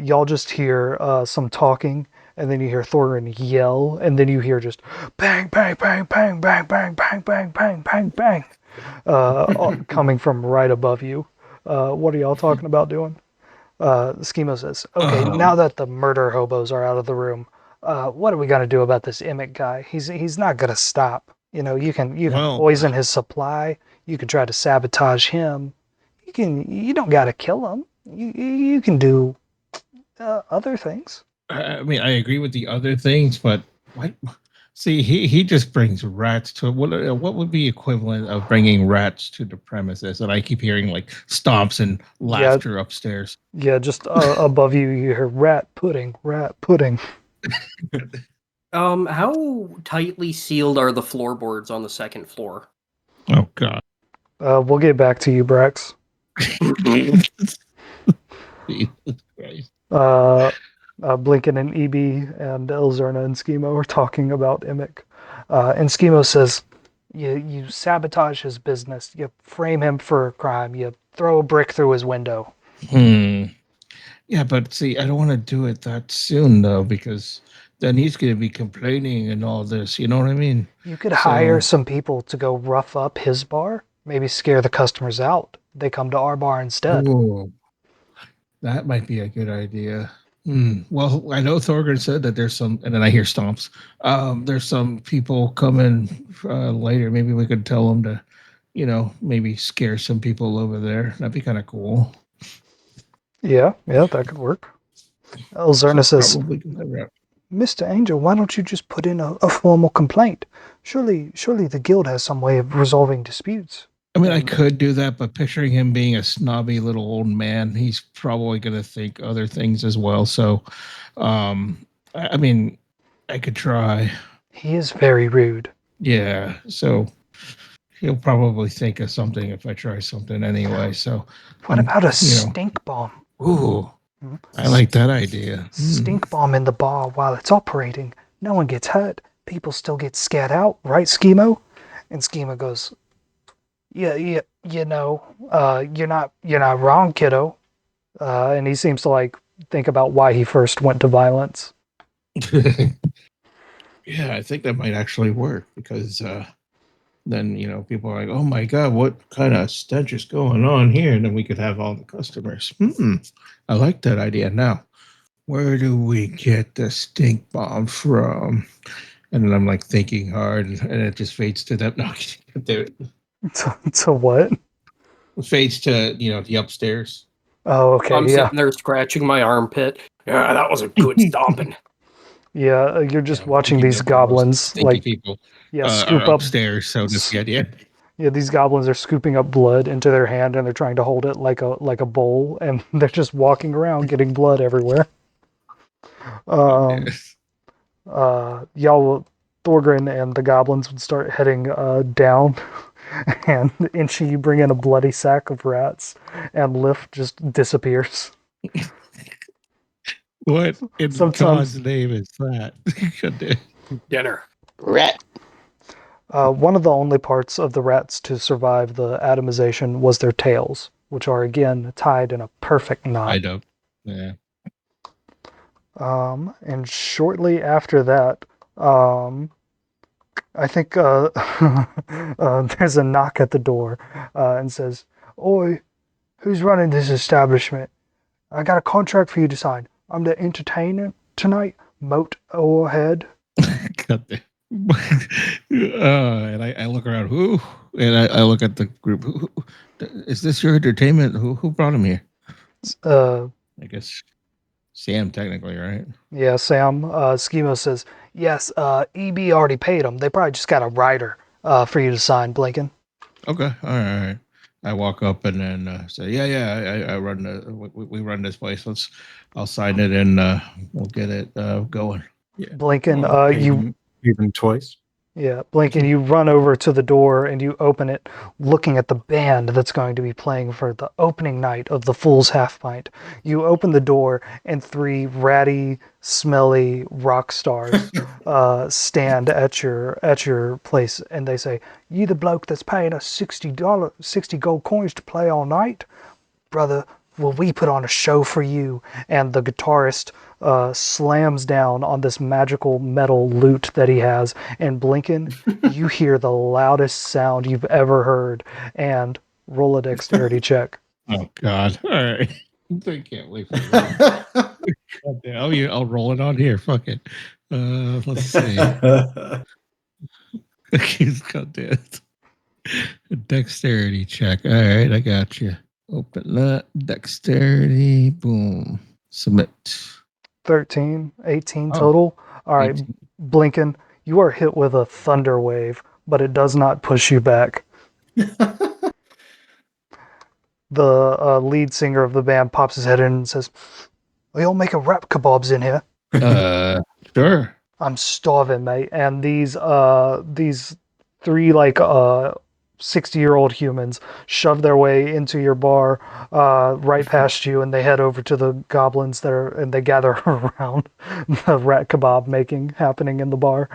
Y'all just hear some talking, and then you hear Thorin yell, and then you hear just bang, bang, bang, bang, bang, bang, bang, bang, bang, bang, bang, coming from right above you. What are y'all talking about doing? Schemo says, okay, now that the murder hobos are out of the room, what are we gonna do about this Emmett guy? He's not gonna stop. You know, you can Well- poison his supply. You can try to sabotage him. You don't gotta kill him. You can do other things. I mean, I agree with the other things, but what? See, he just brings rats to what would be equivalent of bringing rats to the premises? And I keep hearing like stomps and laughter upstairs. Yeah, just above you, you hear rat pudding, rat pudding. How tightly sealed are the floorboards on the second floor? Oh God! We'll get back to you, Brax. Jesus Christ. Blinken and EB and Elzerna and Schemo are talking about Emic. And Schemo says, you sabotage his business, you frame him for a crime, you throw a brick through his window. Yeah, but see, I don't want to do it that soon though, because then he's going to be complaining and all this. You know what I mean? You could hire some people to go rough up his bar, maybe scare the customers out. They come to our bar instead. Ooh, that might be a good idea. Well, I know Thorgrim said that there's some, and then I hear stomps. There's some people coming later. Maybe we could tell them to, maybe scare some people over there. That'd be kind of cool. Yeah, that could work. Elzerna says, Probably. Mr. Angel, why don't you just put in a formal complaint? Surely the guild has some way of resolving disputes. I mean, I could do that, but picturing him being a snobby little old man, he's probably going to think other things as well. So, I mean, I could try. He is very rude. Yeah, so he'll probably think of something if I try something anyway. So, What about a stink bomb? Ooh, I like that idea. Stink bomb in the bar while it's operating. No one gets hurt. People still get scared out, right, Schemo? And Schemo goes, Yeah, you're not wrong, kiddo. And he seems to think about why he first went to violence. Yeah, I think that might actually work because then people are like, "Oh my God, what kind of stench is going on here?" And then we could have all the customers. I like that idea. Now, where do we get the stink bomb from? And then I'm thinking hard, and it just fades to them. No, To what? it fades to the upstairs. Oh, okay. I'm sitting there scratching my armpit. Yeah, that was a good stomping. Yeah, you're just watching Thinking these of all those goblins stinky people. scoop are up upstairs. So that's the idea. Yeah, these goblins are scooping up blood into their hand and they're trying to hold it like a bowl, and they're just walking around getting blood everywhere. Thorgrim and the goblins would start heading down, and Inchy, you bring in a bloody sack of rats, and Lift just disappears. What in Sometimes- God's name is that? Dinner. rat. One of the only parts of the rats to survive the atomization was their tails, which are again tied in a perfect knot. I don't. Yeah. And shortly after that, I think there's a knock at the door and says, "Oi, who's running this establishment? I got a contract for you to sign. I'm the entertainer tonight. Moat overhead." Got there. And I look around. Who? And I look at the group. Who, is this your entertainment? Who brought him here? Uh, I guess Sam, technically, right? yeah, Sam. Schemo says, "Yes. EB already paid them. They probably just got a rider for you to sign, Blinken." Okay. All right. I walk up and then say, yeah. I run we run this place. I'll sign it and we'll get it going. Blinken, paid him twice. yeah, Blinken, you run over to the door and you open it, looking at the band that's going to be playing for the opening night of the Fool's Half Pint. You open the door and three ratty, smelly rock stars stand at your place, and they say, "You the bloke that's paying us $60, 60 gold coins to play all night? Brother, will we put on a show for you?" And the guitarist slams down on this magical metal lute that he has, and Blinken, you hear the loudest sound you've ever heard, and roll a dexterity check. Oh God! All right, I can't wait for that. I'll roll it on here. Fuck it. Let's see. He's got that dexterity check. All right, I got you. Open that dexterity. Boom. Submit. 13, 18 Oh. total. All right, 18. Blinken, you are hit with a thunder wave, but it does not push you back. The lead singer of the band pops his head in and says, "We all making rap kebabs in here." Sure. I'm starving, mate. And these three 60-year-old humans shove their way into your bar right past you, and they head over to the goblins and they gather around the rat kebab making happening in the bar.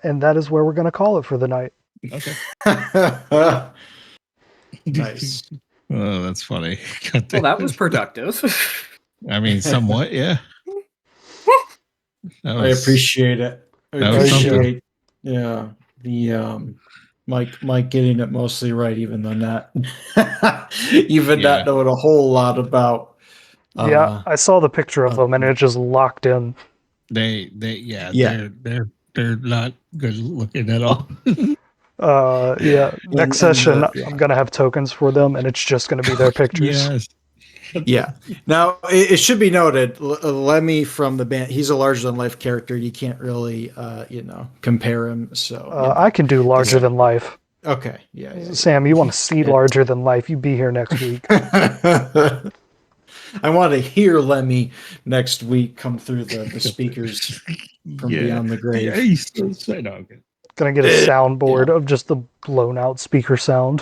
And that is where we're going to call it for the night. Okay. Nice. Oh, that's funny. Well, that was productive. I mean, somewhat, yeah. I appreciate it. I that was something. appreciate, yeah, the Mike getting it mostly right, even though not not knowing a whole lot about. Yeah, I saw the picture of them, and it just locked in. They're not good looking at all. Next session, I'm gonna have tokens for them, and it's just gonna be their pictures. Yes. Yeah. Now it should be noted, Lemmy from the band, he's a larger than life character. You can't really, compare him. So I can do larger than life. okay, yeah. Sam, you want to see larger than life? You be here next week. I want to hear Lemmy next week come through the speakers from beyond the grave. Yeah, he's still saying, okay. Gonna get a soundboard of just the blown out speaker sound.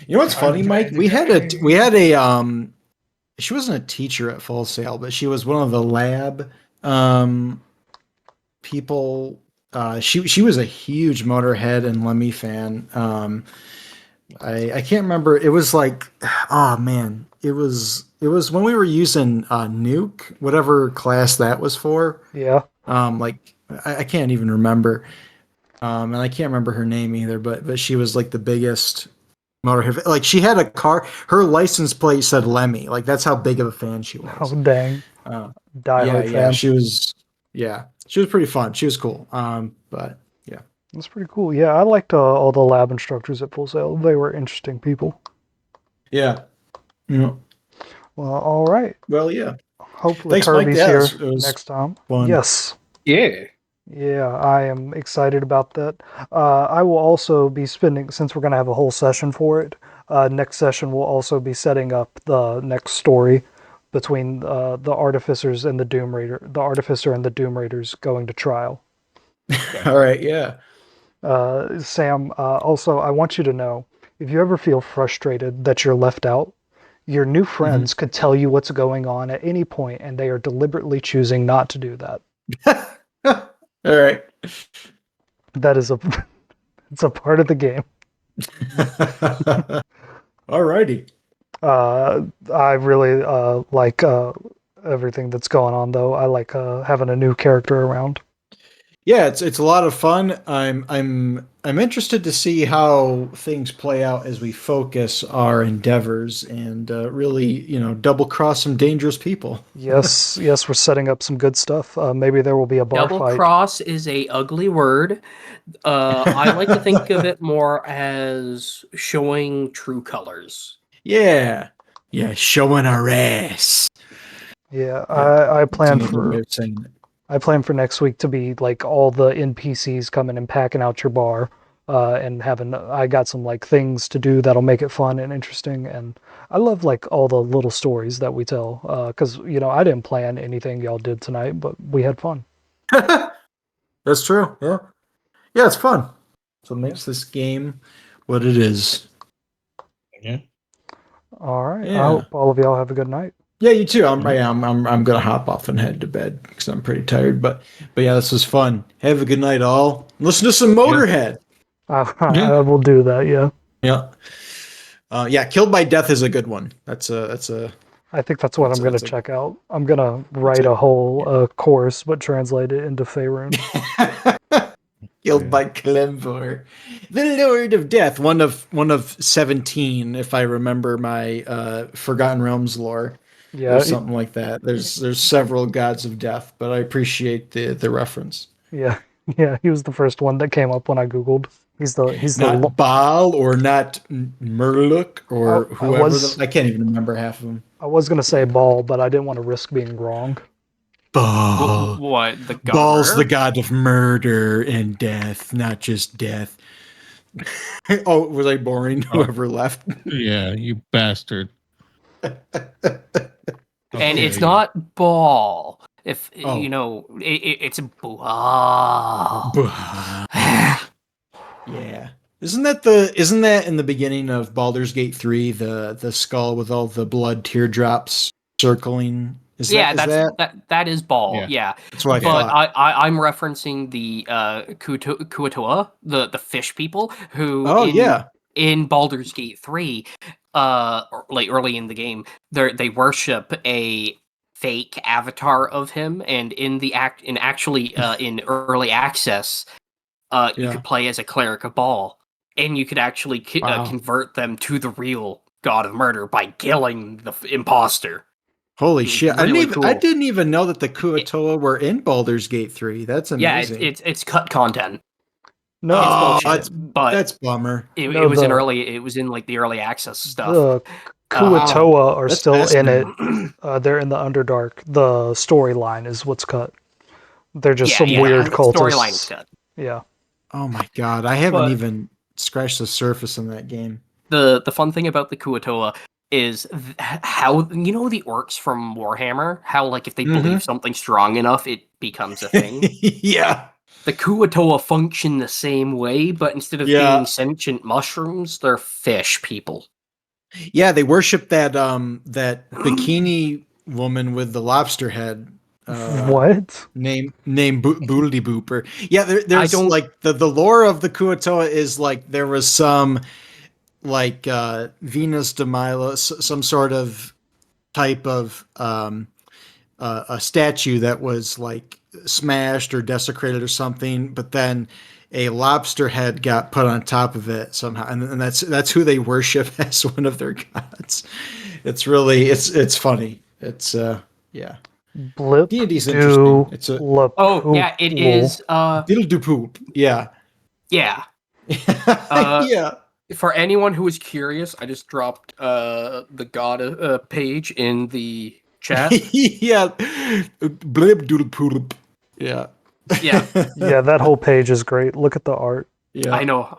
You know what's funny, Mike? We had a she wasn't a teacher at Full Sail, but she was one of the lab people. She was a huge Motorhead and Lemmy fan. I can't remember. It was like, oh man, it was when we were using Nuke, whatever class that was for. Yeah. I can't even remember. And I can't remember her name either, but she was like the biggest Motorhead. Like she had a car, her license plate said Lemmy. Like that's how big of a fan she was. Oh dang. Die-hard fan. She was pretty fun. She was cool. But yeah. That's pretty cool. Yeah, I liked all the lab instructors at Full Sail. They were interesting people. Yeah. Yeah. Well, all right. Well, yeah. Hopefully Thanks, Mike. Kirby's Yeah, here it was next time. fun. Yes. Yeah. Yeah, I am excited about that. I will also be spending, since we're going to have a whole session for it, next session we'll also be setting up the next story between the Artificers and the Doom Raider, the Artificer and the Doom Raiders going to trial. All right, yeah. Sam, also, I want you to know, if you ever feel frustrated that you're left out, your new friends could tell you what's going on at any point, and they are deliberately choosing not to do that. All right. That is it's a part of the game. All righty. I really like everything that's going on, though. I like having a new character around. Yeah, it's a lot of fun. I'm interested to see how things play out as we focus our endeavors and really, double cross some dangerous people. Yes, yes, we're setting up some good stuff. Maybe there will be a bar Double fight. cross is a ugly word. I like to think of it more as showing true colors. Yeah, showing our ass. Yeah, I plan That's another way for of saying it. I plan for next week to be like all the NPCs coming and packing out your bar, and I got some like things to do that'll make it fun and interesting. And I love like all the little stories that we tell, because I didn't plan anything y'all did tonight, but we had fun. That's true. Yeah, it's fun. So it makes this game what it is. Yeah. All right, Yeah. I hope all of y'all have a good night. Yeah, you too. I'm gonna hop off and head to bed because I'm pretty tired. But yeah, this was fun. Have a good night, all. Listen to some Motorhead. I will do that. Yeah. Yeah. Killed by Death is a good one. That's a. I think that's what I'm going to check out. I'm going to write a whole course, but translate it into Faerun. Killed by Clemvor, the Lord of Death, one of 17, if I remember my Forgotten Realms lore. Yeah, or something like that. There's several gods of death, but I appreciate the reference. Yeah, he was the first one that came up when I googled. He's Not Baal or not Murloc or whoever. I can't even remember half of them. I was gonna say Baal, but I didn't want to risk being wrong. Baal. What? The Baal's the god of murder and death, not just death. Oh, was I boring? Whoever left. Yeah, you bastard. And it's not ball. If it's a ball. Yeah. Isn't that in the beginning of Baldur's Gate 3, the skull with all the blood teardrops circling? That is ball. Yeah. That's what I thought. thought. I'm referencing the Kuatoa, the fish people who in Baldur's Gate 3, like early in the game, they worship a fake avatar of him, and in early access, you could play as a cleric of Baal, and you could actually convert them to the real god of murder by killing the imposter. Holy shit! Really cool. I didn't even know that the Kuatoa were in Baldur's Gate 3. That's amazing. Yeah, it's cut content. No, it's that's bummer. It was in like the early access stuff. The Kuatoa are still in it. They're in the Underdark. The storyline is what's cut. They're just weird cultists. Storyline is cut. Yeah. Oh my god, I haven't even scratched the surface in that game. The fun thing about the Kuatoa is how the orcs from Warhammer, how like if they believe something strong enough, it becomes a thing. Yeah. The Kuatoa function the same way, but instead of being sentient mushrooms, they're fish people. Yeah, they worship that bikini woman with the lobster head. What? Name Boodly Booper. Yeah, there's like the lore of the Kuatoa is like there was some like Venus de Milo, some sort of type of a statue that was like smashed or desecrated or something, but then a lobster head got put on top of it somehow, and that's who they worship as one of their gods. It's really it's funny. It's yeah. Blip D&D's interesting. It's it is Diddle do poop. Yeah. Yeah. Yeah. For anyone who is curious, I just dropped the god page in the chat. Yeah. Blip doodle poop. Yeah. Yeah. Yeah, that whole page is great. Look at the art. Yeah. I know.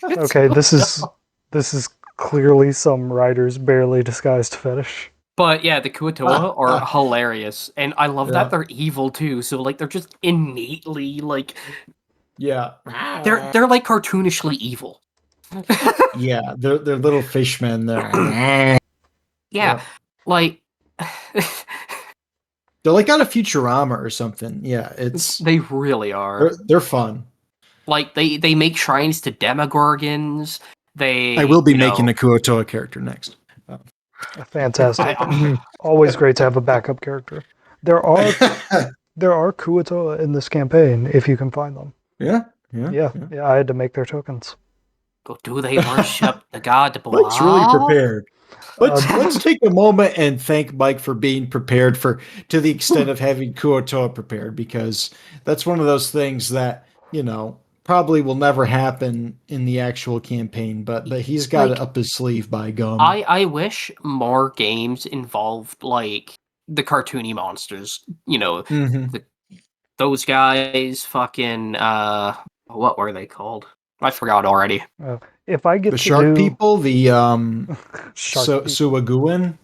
Okay, this is clearly some writer's barely disguised fetish. But yeah, the Kuatoa are hilarious, and I love that they're evil too. So like they're just innately like, yeah, they're like cartoonishly evil. Yeah, they're little fishmen. Yeah, like they're like out of Futurama or something. Yeah, they really are. They're fun. Like they make shrines to demogorgons. I will be making a Kuatoa character next. Fantastic. Always great to have a backup character. There are Kuatoa in this campaign if you can find them. Yeah. Yeah. I had to make their tokens. But do they worship the god Mike's really Baal? prepared. Let's take a moment and thank Mike for being prepared to the extent of having Kuotoa prepared, because that's one of those things that, probably will never happen in the actual campaign, but he's got it up his sleeve by gum. I wish more games involved like the cartoony monsters, those guys fucking what were they called? I forgot already. If I get the to shark people, the Shark Suaguan,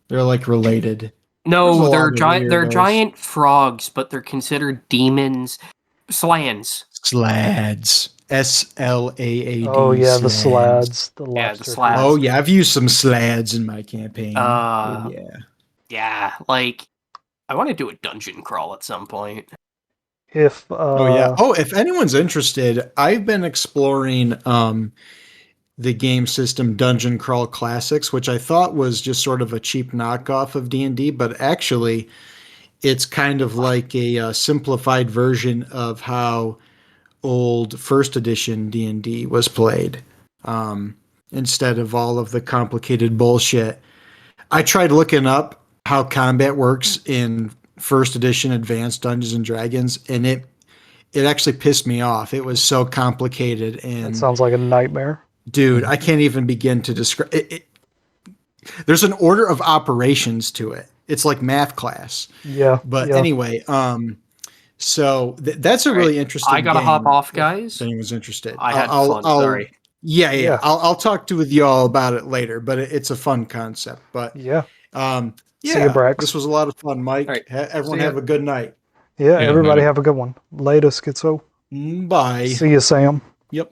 they're like related. No, they're giant. They're giant frogs, but they're considered demons. Slans. Slads. SLAAD. Oh yeah, slads. the slads. The Yeah, the lobster. slads. Oh yeah, I've used some slads in my campaign. Yeah, like I want to do a dungeon crawl at some point. If if anyone's interested, I've been exploring the game system Dungeon Crawl Classics, which I thought was just sort of a cheap knockoff of D&D, but actually it's kind of like a simplified version of how old first edition D&D was played, instead of all of the complicated bullshit. I tried looking up how combat works in first edition Advanced Dungeons and Dragons, and it actually pissed me off. It was so complicated, and it sounds like a nightmare. Dude, I can't even begin to describe it. There's an order of operations to it. It's like math class. Yeah. But anyway, so that's a really interesting. I gotta hop off, guys. If anyone's interested, I had fun. Sorry. Yeah. I'll talk with you all about it later. But it's a fun concept. But See you, Brax. This was a lot of fun, Mike. Right. Everyone have a good night. Yeah, everybody have a good one. Later, Schizo. Bye. See you, Sam. Yep.